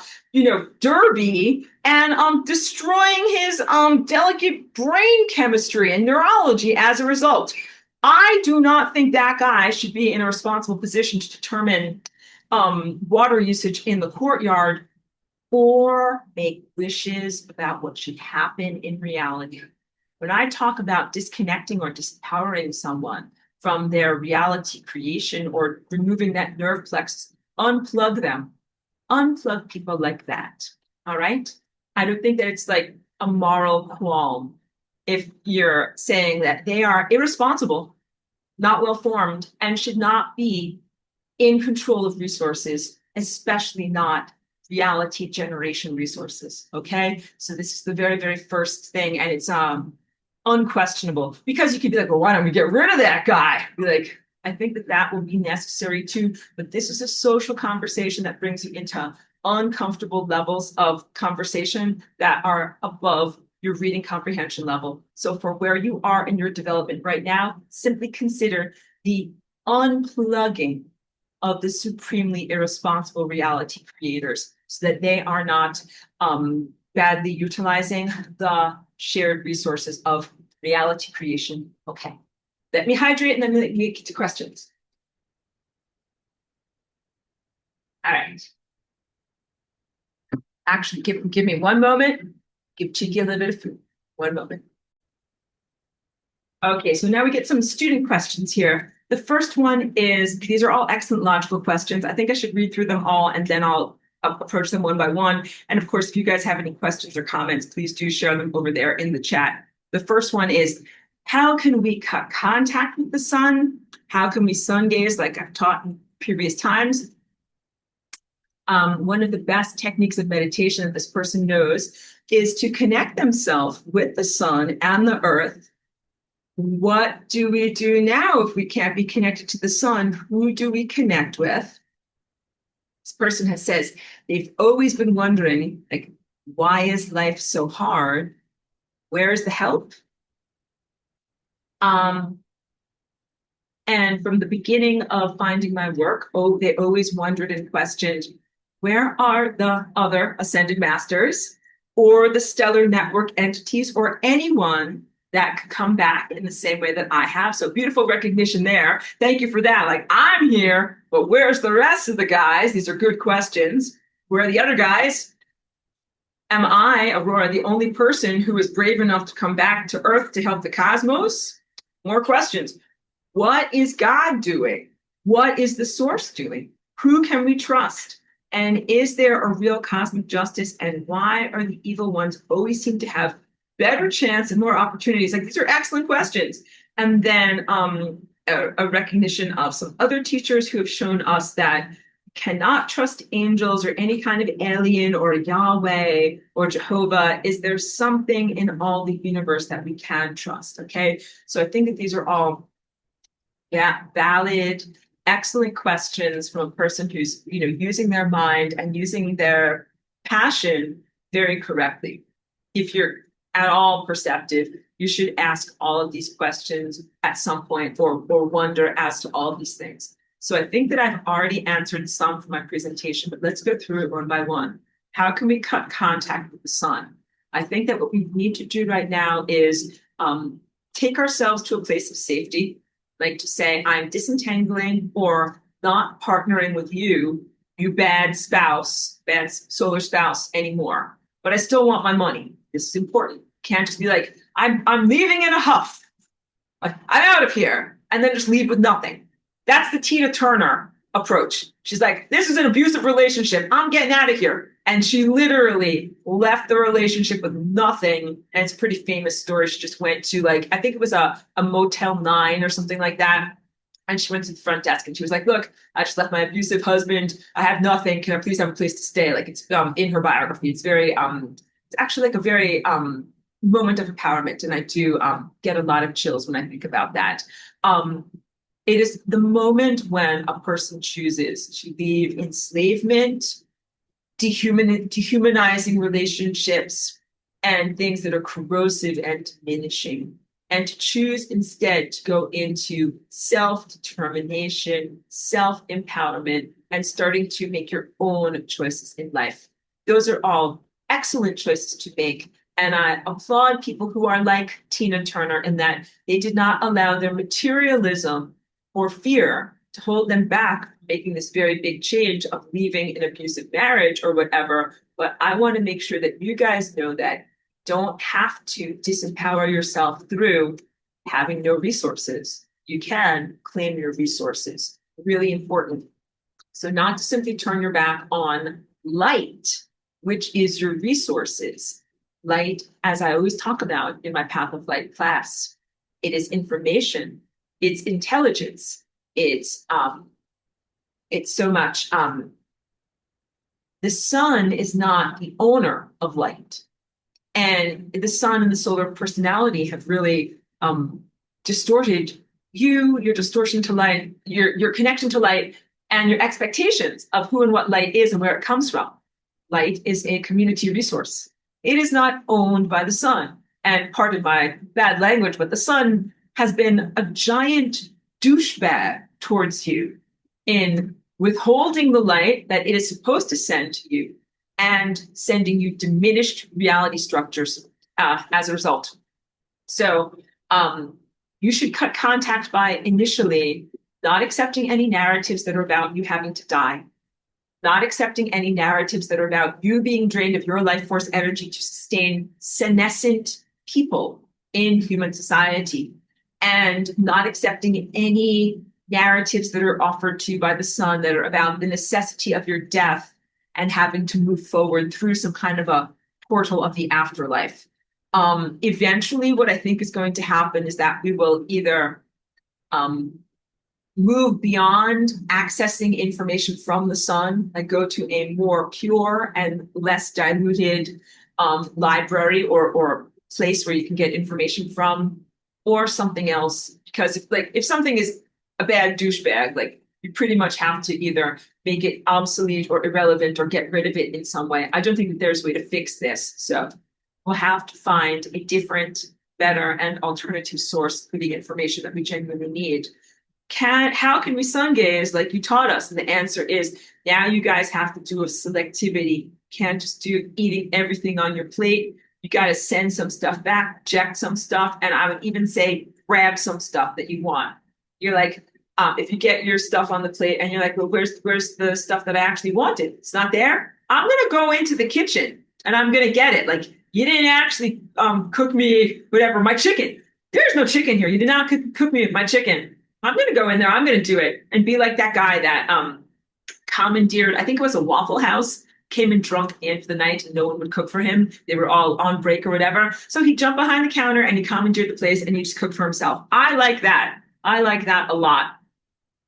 derby and destroying his delicate brain chemistry and neurology as a result. I do not think that guy should be in a responsible position to determine water usage in the courtyard or make wishes about what should happen in reality. When I talk about disconnecting or disempowering someone from their reality creation or removing that nerve plexus, unplug them, unplug people like that. All right. I don't think that it's like a moral qualm if you're saying that they are irresponsible, not well formed, and should not be in control of resources, especially not reality generation resources. Okay. So this is the very, very first thing. And it's unquestionable because you could be like, well, why don't we get rid of that guy? Be like, I think that that will be necessary too. But this is a social conversation that brings you into uncomfortable levels of conversation that are above your reading comprehension level. So for where you are in your development right now, simply consider the unplugging of the supremely irresponsible reality creators so that they are not badly utilizing the shared resources of reality creation. Okay, let me hydrate and then let me get to questions. All right. Actually, give me one moment. Give Cheeky a little bit of food. One moment. Okay, so now we get some student questions here. The first one is, these are all excellent logical questions. I think I should read through them all and then I'll approach them one by one. And of course, if you guys have any questions or comments, please do share them over there in the chat. The first one is, how can we cut contact with the sun? How can we sun gaze like I've taught in previous times? One of the best techniques of meditation that this person knows is to connect themselves with the sun and the earth. What do we do now if we can't be connected to the sun? Who do we connect with? This person says they've always been wondering, like, why is life so hard? Where is the help? And from the beginning of finding my work, they always wondered and questioned, where are the other ascended masters or the stellar network entities or anyone that could come back in the same way that I have? So beautiful recognition there. Thank you for that. Like, I'm here, but where's the rest of the guys? These are good questions. Where are the other guys? Am I, Aurora, the only person who is brave enough to come back to Earth to help the cosmos? More questions. What is God doing? What is the source doing? Who can we trust? And is there a real cosmic justice? And why are the evil ones always seem to have better chance and more opportunities? Like, these are excellent questions. And then a recognition of some other teachers who have shown us that cannot trust angels or any kind of alien or Yahweh or Jehovah. Is there something in all the universe that we can trust? Okay. So I think that these are all, yeah, valid, excellent questions from a person who's, using their mind and using their passion very correctly. If you're at all perceptive, you should ask all of these questions at some point or wonder as to all of these things. So I think that I've already answered some from my presentation, but let's go through it one by one. How can we cut contact with the sun? I think that what we need to do right now is take ourselves to a place of safety, like to say, I'm disentangling or not partnering with you, you bad spouse, bad solar spouse anymore. But I still want my money. This is important. Can't just be like, I'm leaving in a huff. Like, I'm out of here. And then just leave with nothing. That's the Tina Turner approach. She's like, this is an abusive relationship. I'm getting out of here. And she literally left the relationship with nothing. And it's a pretty famous story. She just went to I think it was a Motel 9 or something like that. And she went to the front desk and she was like, look, I just left my abusive husband. I have nothing. Can I please have a place to stay? It's in her biography. It's very, it's actually a very moment of empowerment. And I do get a lot of chills when I think about that. It is the moment when a person chooses to leave enslavement, dehumanizing relationships, and things that are corrosive and diminishing, and to choose instead to go into self-determination, self-empowerment, and starting to make your own choices in life. Those are all excellent choices to make. And I applaud people who are like Tina Turner in that they did not allow their materialism or fear to hold them back from making this very big change of leaving an abusive marriage or whatever. But I want to make sure that you guys know that don't have to disempower yourself through having no resources. You can claim your resources. Really important. So not to simply turn your back on light, which is your resources. Light, as I always talk about in my Path of Light class, it is information, it's intelligence, it's so much. The sun is not the owner of light. And the sun and the solar personality have really distorted your distortion to light, your connection to light, and your expectations of who and what light is and where it comes from. Light is a community resource. It is not owned by the sun. And pardon my bad language, but the sun has been a giant douchebag towards you in withholding the light that it is supposed to send to you and sending you diminished reality structures as a result. So you should cut contact by initially not accepting any narratives that are about you having to die, not accepting any narratives that are about you being drained of your life force energy to sustain senescent people in human society, and not accepting any narratives that are offered to you by the sun that are about the necessity of your death and having to move forward through some kind of a portal of the afterlife. Eventually, what I think is going to happen is that we will either move beyond accessing information from the sun and go to a more pure and less diluted library or place where you can get information from, or something else. Because if something is a bad douchebag, you pretty much have to either make it obsolete or irrelevant or get rid of it in some way. I don't think that there's a way to fix this. So we'll have to find a different, better, and alternative source for the information that we genuinely need. How can we sun gaze like you taught us? And the answer is now you guys have to do a selectivity. Can't just do eating everything on your plate. You got to send some stuff back, reject some stuff, and I would even say grab some stuff that you want. You're like, if you get your stuff on the plate and you're like, well, where's the stuff that I actually wanted? It's not there. I'm going to go into the kitchen and I'm going to get it. You didn't actually cook me, whatever, my chicken. There's no chicken here. You did not cook me my chicken. I'm going to go in there. I'm going to do it and be like that guy that commandeered, I think it was a Waffle House, came in drunk at the end of the night and no one would cook for him. They were all on break or whatever. So he jumped behind the counter and he commandeered the place and he just cooked for himself. I like that. I like that a lot.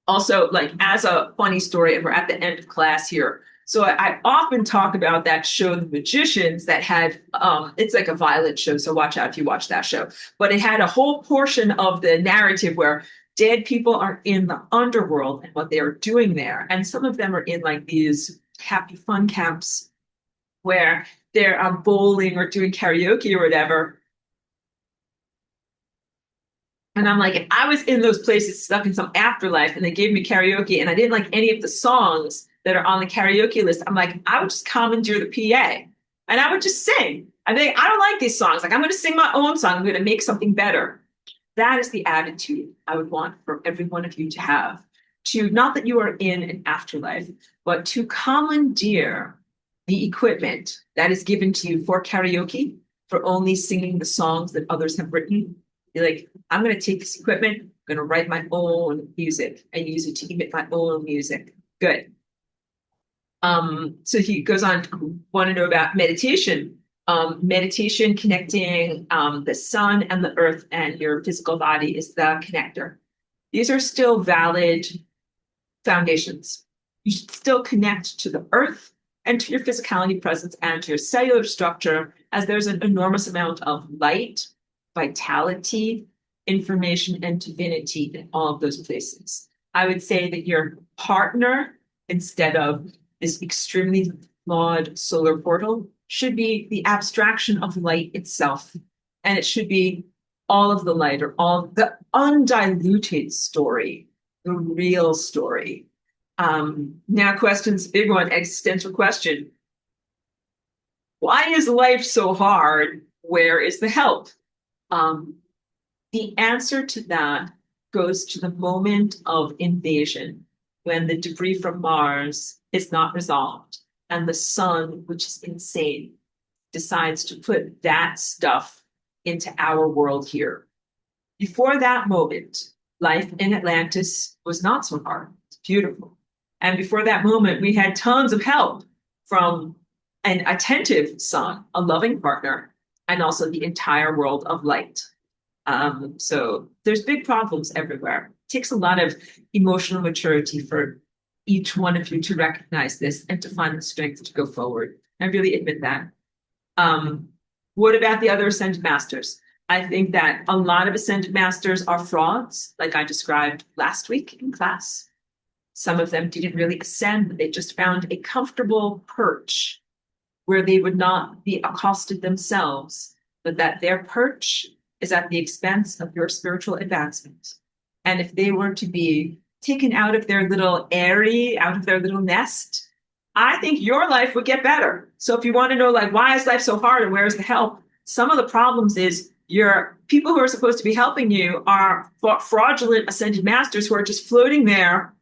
Also, like as a funny story, and we're at the end of class here. So I often talk about that show, The Magicians, that had it's like a violent show, so watch out if you watch that show. But it had a whole portion of the narrative where dead people are in the underworld and what they are doing there. And some of them are in like these happy fun camps where they're bowling or doing karaoke or whatever. And I'm like, if I was in those places stuck in some afterlife and they gave me karaoke and I didn't like any of the songs that are on the karaoke list, I'm like, I would just commandeer the PA and I would just sing. I think I don't like these songs. Like, I'm going to sing my own song. I'm going to make something better. That is the attitude I would want for every one of you to have. To not that you are in an afterlife, but to commandeer the equipment that is given to you for karaoke, for only singing the songs that others have written. You're like, I'm going to take this equipment, I'm going to write my own music and use it to emit my own music. Good. So he goes on to want to know about meditation. Meditation connecting the sun and the earth and your physical body is the connector. These are still valid foundations. You should still connect to the earth and to your physicality presence and to your cellular structure, as there's an enormous amount of light, vitality, information, and divinity in all of those places. I would say that your partner, instead of this extremely flawed solar portal, should be the abstraction of light itself. And it should be all of the light, or all the undiluted story, the real story. Now, questions, big one, existential question. Why is life so hard? Where is the help? The answer to that goes to the moment of invasion, when the debris from Mars is not resolved and the sun, which is insane, decides to put that stuff into our world here. Before that moment, life in Atlantis was not so hard. It's beautiful. And before that moment, we had tons of help from an attentive sun, a loving partner, and also the entire world of light. So there's big problems everywhere. It takes a lot of emotional maturity for each one of you to recognize this and to find the strength to go forward. I really admit that. What about the other ascended masters? I think that a lot of ascended masters are frauds, like I described last week in class. Some of them didn't really ascend, they just found a comfortable perch where they would not be accosted themselves, but that their perch is at the expense of your spiritual advancement. And if they were to be taken out of their little eyrie, out of their little nest, I think your life would get better. So if you want to know, like, why is life so hard and where's the help? Some of the problems is your people who are supposed to be helping you are fraudulent ascended masters who are just floating there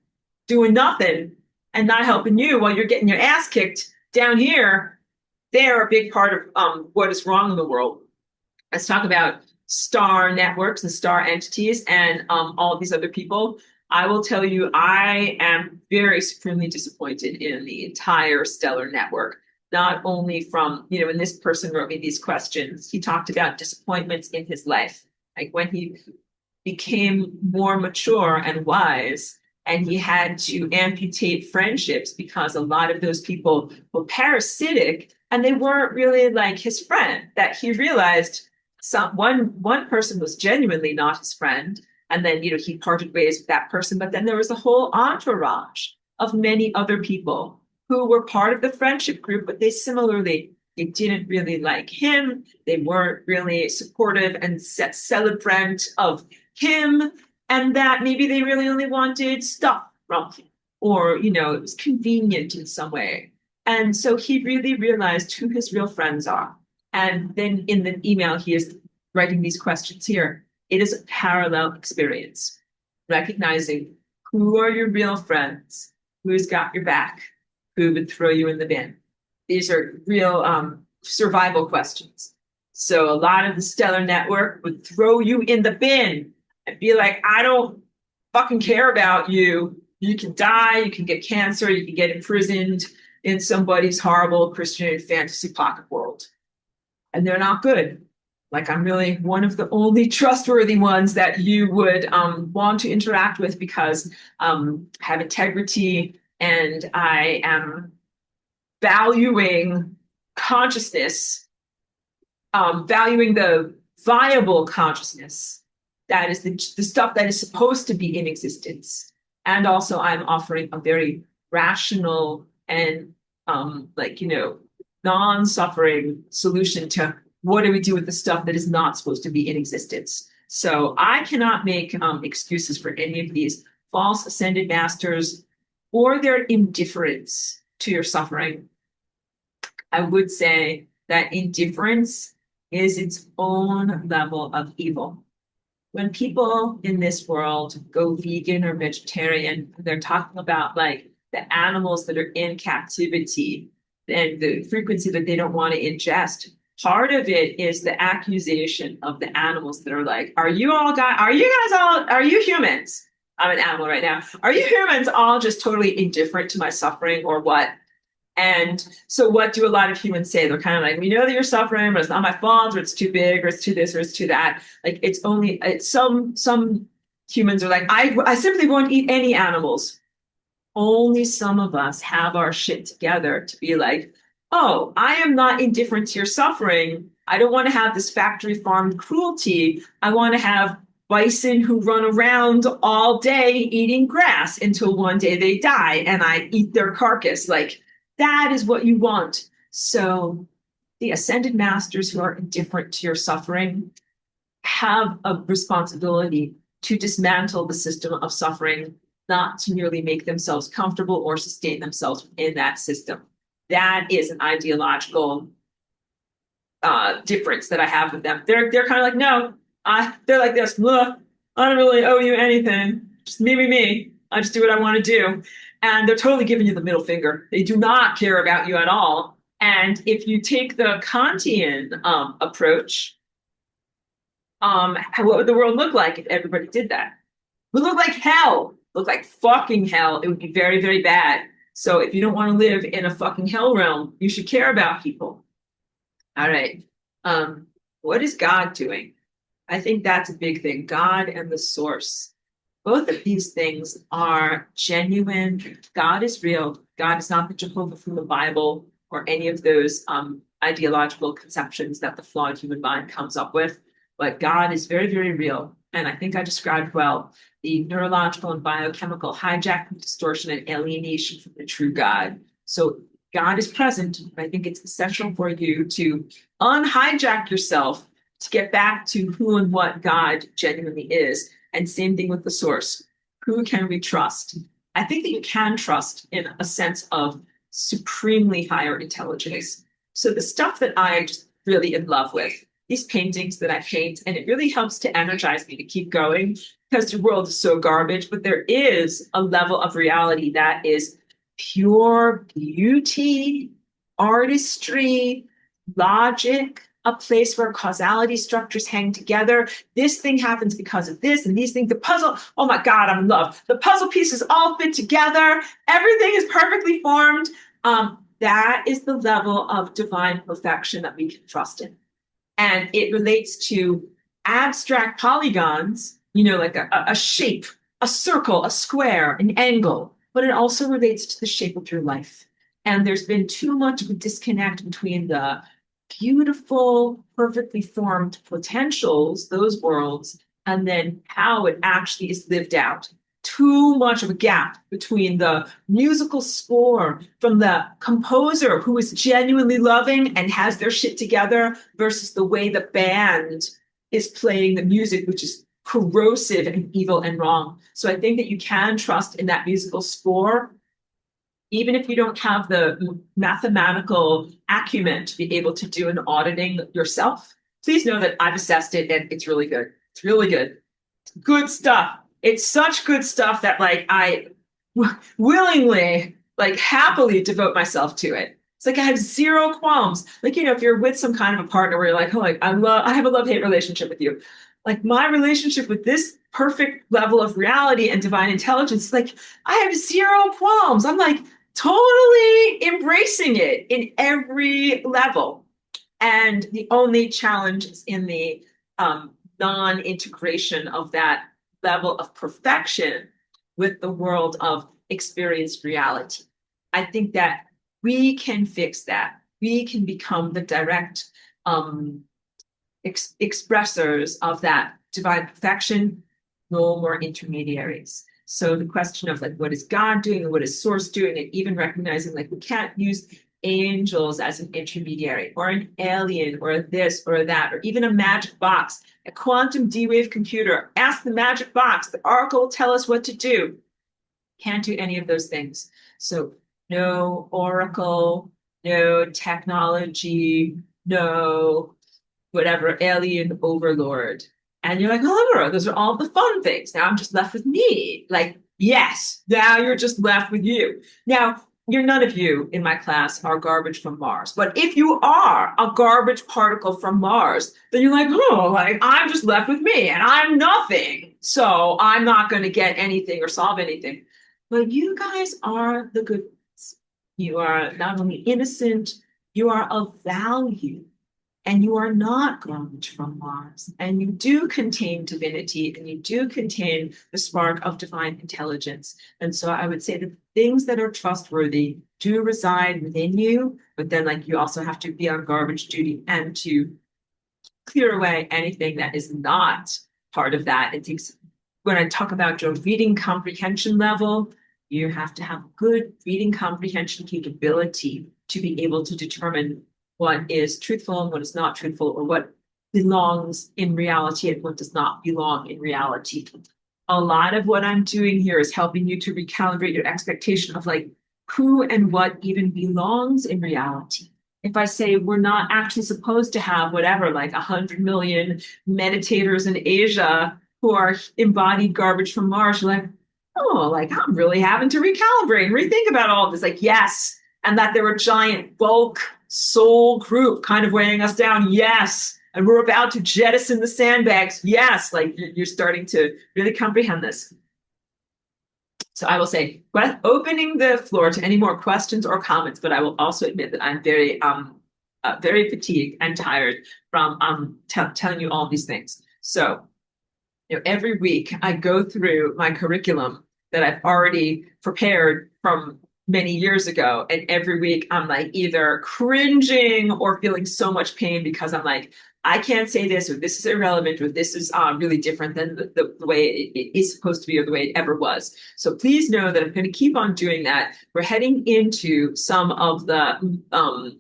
doing nothing and not helping you while you're getting your ass kicked down here. They're a big part of what is wrong in the world. Let's talk about star networks and star entities and all of these other people. I will tell you, I am very supremely disappointed in the entire stellar network. Not only from, when this person wrote me these questions, he talked about disappointments in his life. Like when he became more mature and wise, and he had to amputate friendships because a lot of those people were parasitic and they weren't really like his friend, that he realized one person was genuinely not his friend. And then, he parted ways with that person. But then there was a whole entourage of many other people who were part of the friendship group, but they didn't really like him. They weren't really supportive and celebrant of him. And that maybe they really only wanted stuff from him, or, it was convenient in some way. And so he really realized who his real friends are. And then in the email, he is writing these questions here. It is a parallel experience, recognizing who are your real friends, who's got your back, who would throw you in the bin. These are real survival questions. So a lot of the stellar network would throw you in the bin and be like, I don't fucking care about you. You can die, you can get cancer, you can get imprisoned in somebody's horrible Christian fantasy pocket world. And they're not good. Like I'm really one of the only trustworthy ones that you would want to interact with because I have integrity and I am valuing consciousness, valuing the viable consciousness that is the stuff that is supposed to be in existence. And also, I'm offering a very rational and non-suffering solution to what do we do with the stuff that is not supposed to be in existence. So I cannot make excuses for any of these false ascended masters or their indifference to your suffering. I would say that indifference is its own level of evil. When people in this world go vegan or vegetarian, they're talking about like the animals that are in captivity and the frequency that they don't want to ingest. Part of it is the accusation of the animals that are like, are you guys all, are you humans? I'm an animal right now. Are you humans all just totally indifferent to my suffering or what? And so what do a lot of humans say? They're kind of like, we know that you're suffering, but it's not my fault, or it's too big, or it's too this, or it's too that. Like it's some humans are like, I simply won't eat any animals. Only some of us have our shit together to be like, oh, I am not indifferent to your suffering. I don't want to have this factory farmed cruelty. I want to have bison who run around all day eating grass until one day they die and I eat their carcass. Like that is what you want. So the ascended masters who are indifferent to your suffering have a responsibility to dismantle the system of suffering, not to merely make themselves comfortable or sustain themselves in that system. That is an ideological difference that I have with them. They're kind of like, no, they're like this. Look, I don't really owe you anything. Just me. I just do what I want to do. And they're totally giving you the middle finger. They do not care about you at all. And if you take the Kantian approach, what would the world look like if everybody did that? It would look like hell. Look like fucking hell. It would be very, very bad. So if you don't want to live in a fucking hell realm, you should care about people. All right. What is God doing? I think that's a big thing. God and the source. Both of these things are genuine. God is real. God is not the Jehovah from the Bible or any of those ideological conceptions that the flawed human mind comes up with. But God is very, very real. And I think I described well the neurological and biochemical hijacking, distortion, and alienation from the true God. So God is present. I think it's essential for you to unhijack yourself to get back to who and what God genuinely is. And same thing with the source. Who can we trust? I think that you can trust in a sense of supremely higher intelligence. So the stuff that I just really in love with, these paintings that I paint, and it really helps to energize me to keep going because the world is so garbage, but there is a level of reality that is pure beauty, artistry, logic, a place where causality structures hang together. This thing happens because of this, and these things, the puzzle, oh my God, I'm in love. The puzzle pieces all fit together. Everything is perfectly formed. That is the level of divine perfection that we can trust in. And it relates to abstract polygons, like a shape, a circle, a square, an angle, but it also relates to the shape of your life. And there's been too much of a disconnect between the beautiful, perfectly formed potentials, those worlds, and then how it actually is lived out. Too much of a gap between the musical score from the composer who is genuinely loving and has their shit together versus the way the band is playing the music, which is corrosive and evil and wrong. So I think that you can trust in that musical score, even if you don't have the mathematical acumen to be able to do an auditing yourself. Please know that I've assessed it and it's really good. It's really good. It's good stuff. It's such good stuff that I willingly, happily devote myself to it. It's like I have zero qualms. If you're with some kind of a partner where you're like, oh, I have a love-hate relationship with you. Like my relationship with this perfect level of reality and divine intelligence, I have zero qualms. I'm totally embracing it in every level. And the only challenge is in the non-integration of that level of perfection with the world of experienced reality. I think that we can fix that. We can become the direct expressors of that divine perfection, no more intermediaries. So the question of like, what is God doing and what is source doing, and even recognizing like we can't use angels as an intermediary or an alien or this or that, or even a magic box, a quantum D-wave computer. Ask the magic box, the oracle will tell us what to do. Can't do any of those things. So no oracle, no technology, no whatever alien overlord. And you're like, oh, those are all the fun things. Now I'm just left with me. Like, yes, now you're just left with you. Now, none of you in my class are garbage from Mars. But if you are a garbage particle from Mars, then you're like, oh, like I'm just left with me and I'm nothing. So I'm not going to get anything or solve anything. But you guys are the good ones. You are not only innocent, you are of value. And you are not garbage from Mars. And you do contain divinity, and you do contain the spark of divine intelligence. And so I would say the things that are trustworthy do reside within you, but then like you also have to be on garbage duty and to clear away anything that is not part of that. It takes, when I talk about your reading comprehension level, you have to have good reading comprehension capability to be able to determine what is truthful and what is not truthful, or what belongs in reality and what does not belong in reality. A lot of what I'm doing here is helping you to recalibrate your expectation of like who and what even belongs in reality. If I say we're not actually supposed to have whatever, like 100 million meditators in Asia who are embodied garbage from Mars, you're like, oh, like I'm really having to recalibrate and rethink about all of this. Like, yes. And that there were giant bulk soul group kind of weighing us down. Yes. And we're about to jettison the sandbags. Yes. Like you're starting to really comprehend this. So I will say, opening the floor to any more questions or comments, but I will also admit that I'm very fatigued and tired from telling you all these things. So, every week I go through my curriculum that I've already prepared from many years ago. And every week I'm like either cringing or feeling so much pain because I'm like, I can't say this, or this is irrelevant, or this is really different than the way it is supposed to be, or the way it ever was. So please know that I'm going to keep on doing that. We're heading into some of the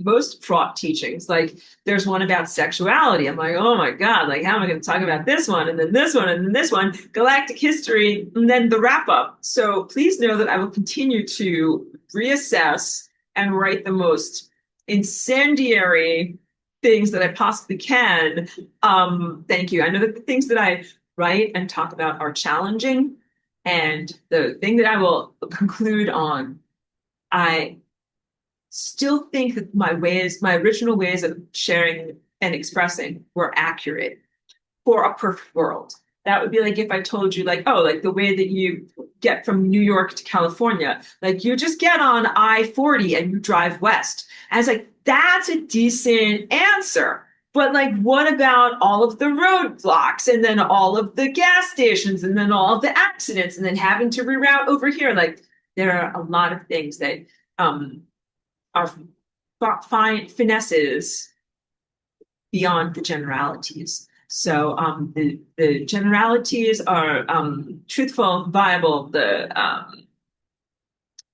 most fraught teachings. Like there's one about sexuality. I'm like, oh my God, like how am I going to talk about this one, and then this one, and then this one, galactic history, and then the wrap up. So please know that I will continue to reassess and write the most incendiary things that I possibly can. Thank you. I know that the things that I write and talk about are challenging. And the thing that I will conclude on, I still think that my original ways of sharing and expressing were accurate for a perfect world. That would be like if I told you like, oh, like the way that you get from New York to California, like you just get on I-40 and you drive west. And it's like, that's a decent answer. But like, what about all of the roadblocks and then all of the gas stations and then all of the accidents and then having to reroute over here? Like there are a lot of things that are fine finesses beyond the generalities. So the generalities are truthful, viable. The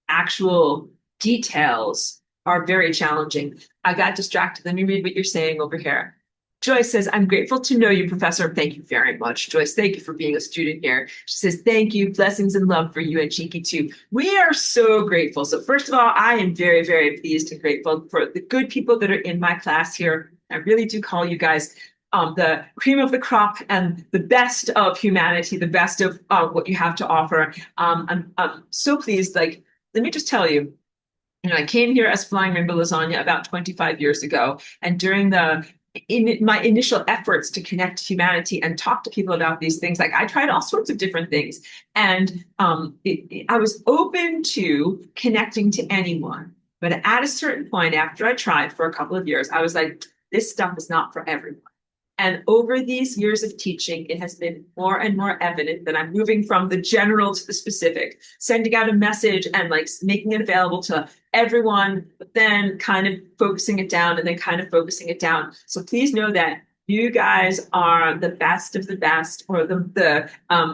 actual details are very challenging. I got distracted. Let me read what you're saying over here. Joyce says, I'm grateful to know you, Professor. Thank you very much, Joyce. Thank you for being a student here. She says, thank you. Blessings and love for you and Cheeky too. We are so grateful. So first of all, I am very, very pleased and grateful for the good people that are in my class here. I really do call you guys the cream of the crop and the best of humanity, the best of what you have to offer. I'm so pleased. Like, let me just tell you, I came here as Flying Rainbow Lasagna about 25 years ago. And during my initial efforts to connect to humanity and talk to people about these things, like I tried all sorts of different things. And I was open to connecting to anyone. But at a certain point, after I tried for a couple of years, I was like, this stuff is not for everyone. And over these years of teaching, it has been more and more evident that I'm moving from the general to the specific, sending out a message and like making it available to everyone, but then kind of focusing it down and then kind of focusing it down. So please know that you guys are the best of the best, or the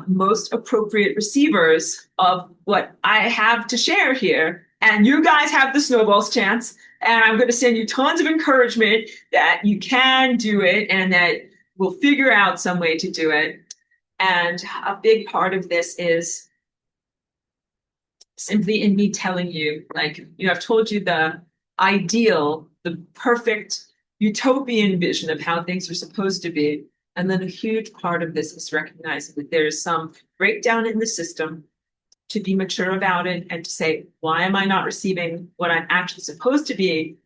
most appropriate receivers of what I have to share here. And you guys have the snowball's chance. And I'm going to send you tons of encouragement that you can do it and that we'll figure out some way to do it. And a big part of this is simply in me telling you, like, I've told you the ideal, the perfect utopian vision of how things are supposed to be. And then a huge part of this is recognizing that there's some breakdown in the system, to be mature about it and to say, why am I not receiving what I'm actually supposed to be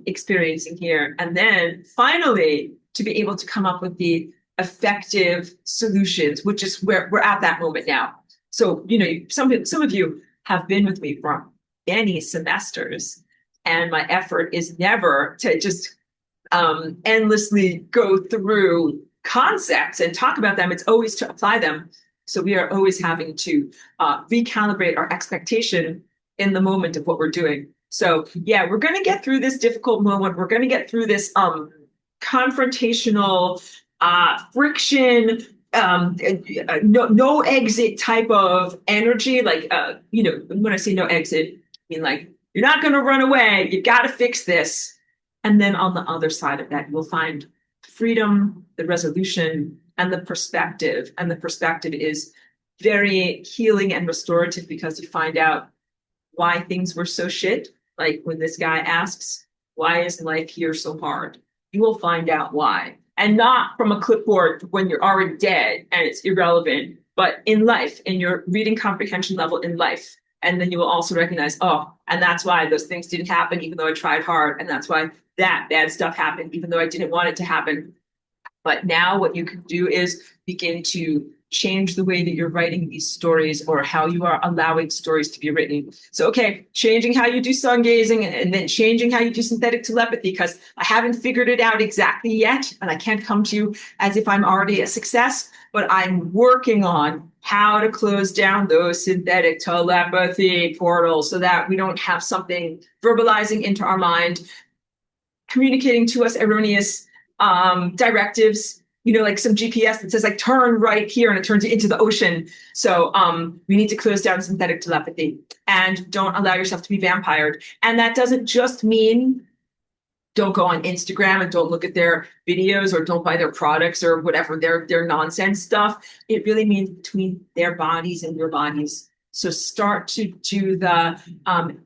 experiencing here? And then finally, to be able to come up with the effective solutions, which is where we're at that moment now. So, some of you have been with me for many semesters, and my effort is never to just endlessly go through concepts and talk about them. It's always to apply them. So we are always having to recalibrate our expectation in the moment of what we're doing. So yeah, we're going to get through this difficult moment. We're going to get through this confrontational friction, no exit type of energy. Like, when I say no exit, I mean like, you're not going to run away. You got to fix this. And then on the other side of that, you'll find freedom, the resolution, and the perspective. And the perspective is very healing and restorative, because you find out why things were so shit. Like when this guy asks, why is life here so hard? You will find out why. And not from a clipboard when you're already dead and it's irrelevant, but in life, in your reading comprehension level in life. And then you will also recognize, oh, and that's why those things didn't happen, even though I tried hard. And that's why that bad stuff happened, even though I didn't want it to happen. But now what you can do is begin to change the way that you're writing these stories, or how you are allowing stories to be written. So, okay, changing how you do sungazing, and then changing how you do synthetic telepathy, because I haven't figured it out exactly yet, and I can't come to you as if I'm already a success, but I'm working on how to close down those synthetic telepathy portals so that we don't have something verbalizing into our mind, communicating to us erroneous directives, like some GPS that says like turn right here and it turns you into the ocean. So we need to close down synthetic telepathy and don't allow yourself to be vampired. And that doesn't just mean don't go on Instagram and don't look at their videos or don't buy their products or whatever, their nonsense stuff. It really means between their bodies and your bodies. So start to do the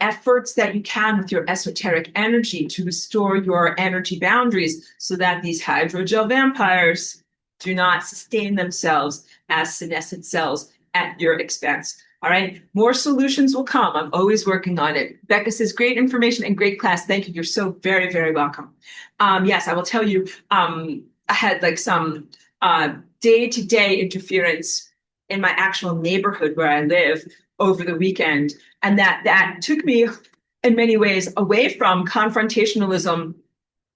efforts that you can with your esoteric energy to restore your energy boundaries, so that these hydrogel vampires do not sustain themselves as senescent cells at your expense. All right, more solutions will come. I'm always working on it. Becca says, great information and great class. Thank you. You're so very, very welcome. Yes, I will tell you, I had like some day-to-day interference in my actual neighborhood where I live over the weekend. And that took me in many ways away from confrontationalism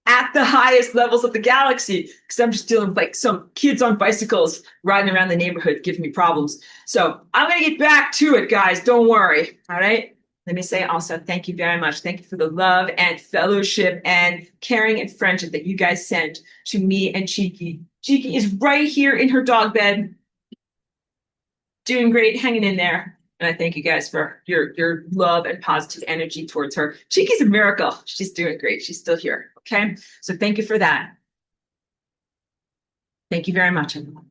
at the highest levels of the galaxy, because I'm just dealing with like some kids on bicycles riding around the neighborhood giving me problems. So I'm going to get back to it, guys. Don't worry. All right. Let me say also, thank you very much. Thank you for the love and fellowship and caring and friendship that you guys sent to me and Cheeky. Cheeky is right here in her dog bed, doing great, hanging in there. And I thank you guys for your love and positive energy towards her. Cheeky's a miracle. She's doing great. She's still here. Okay. So thank you for that. Thank you very much, everyone.